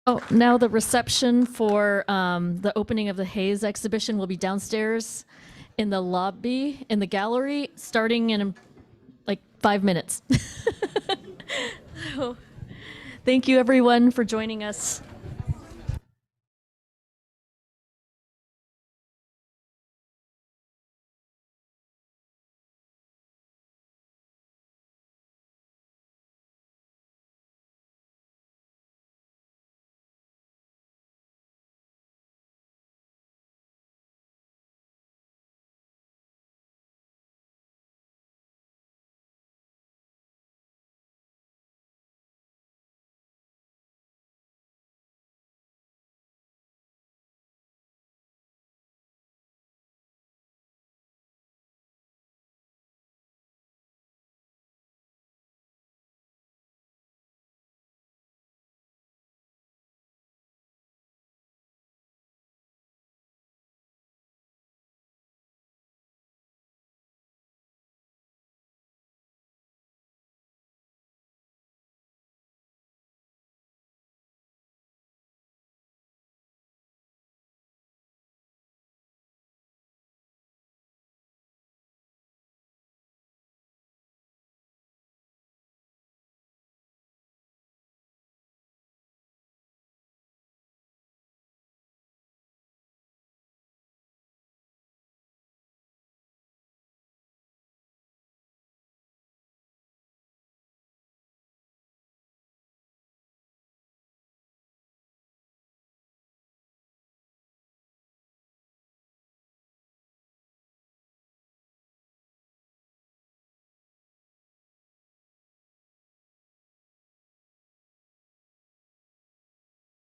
S3: Oh, now the reception for the opening of the Hayes exhibition will be downstairs in the lobby, in the gallery, starting in like 5 minutes. Thank you, everyone, for joining us.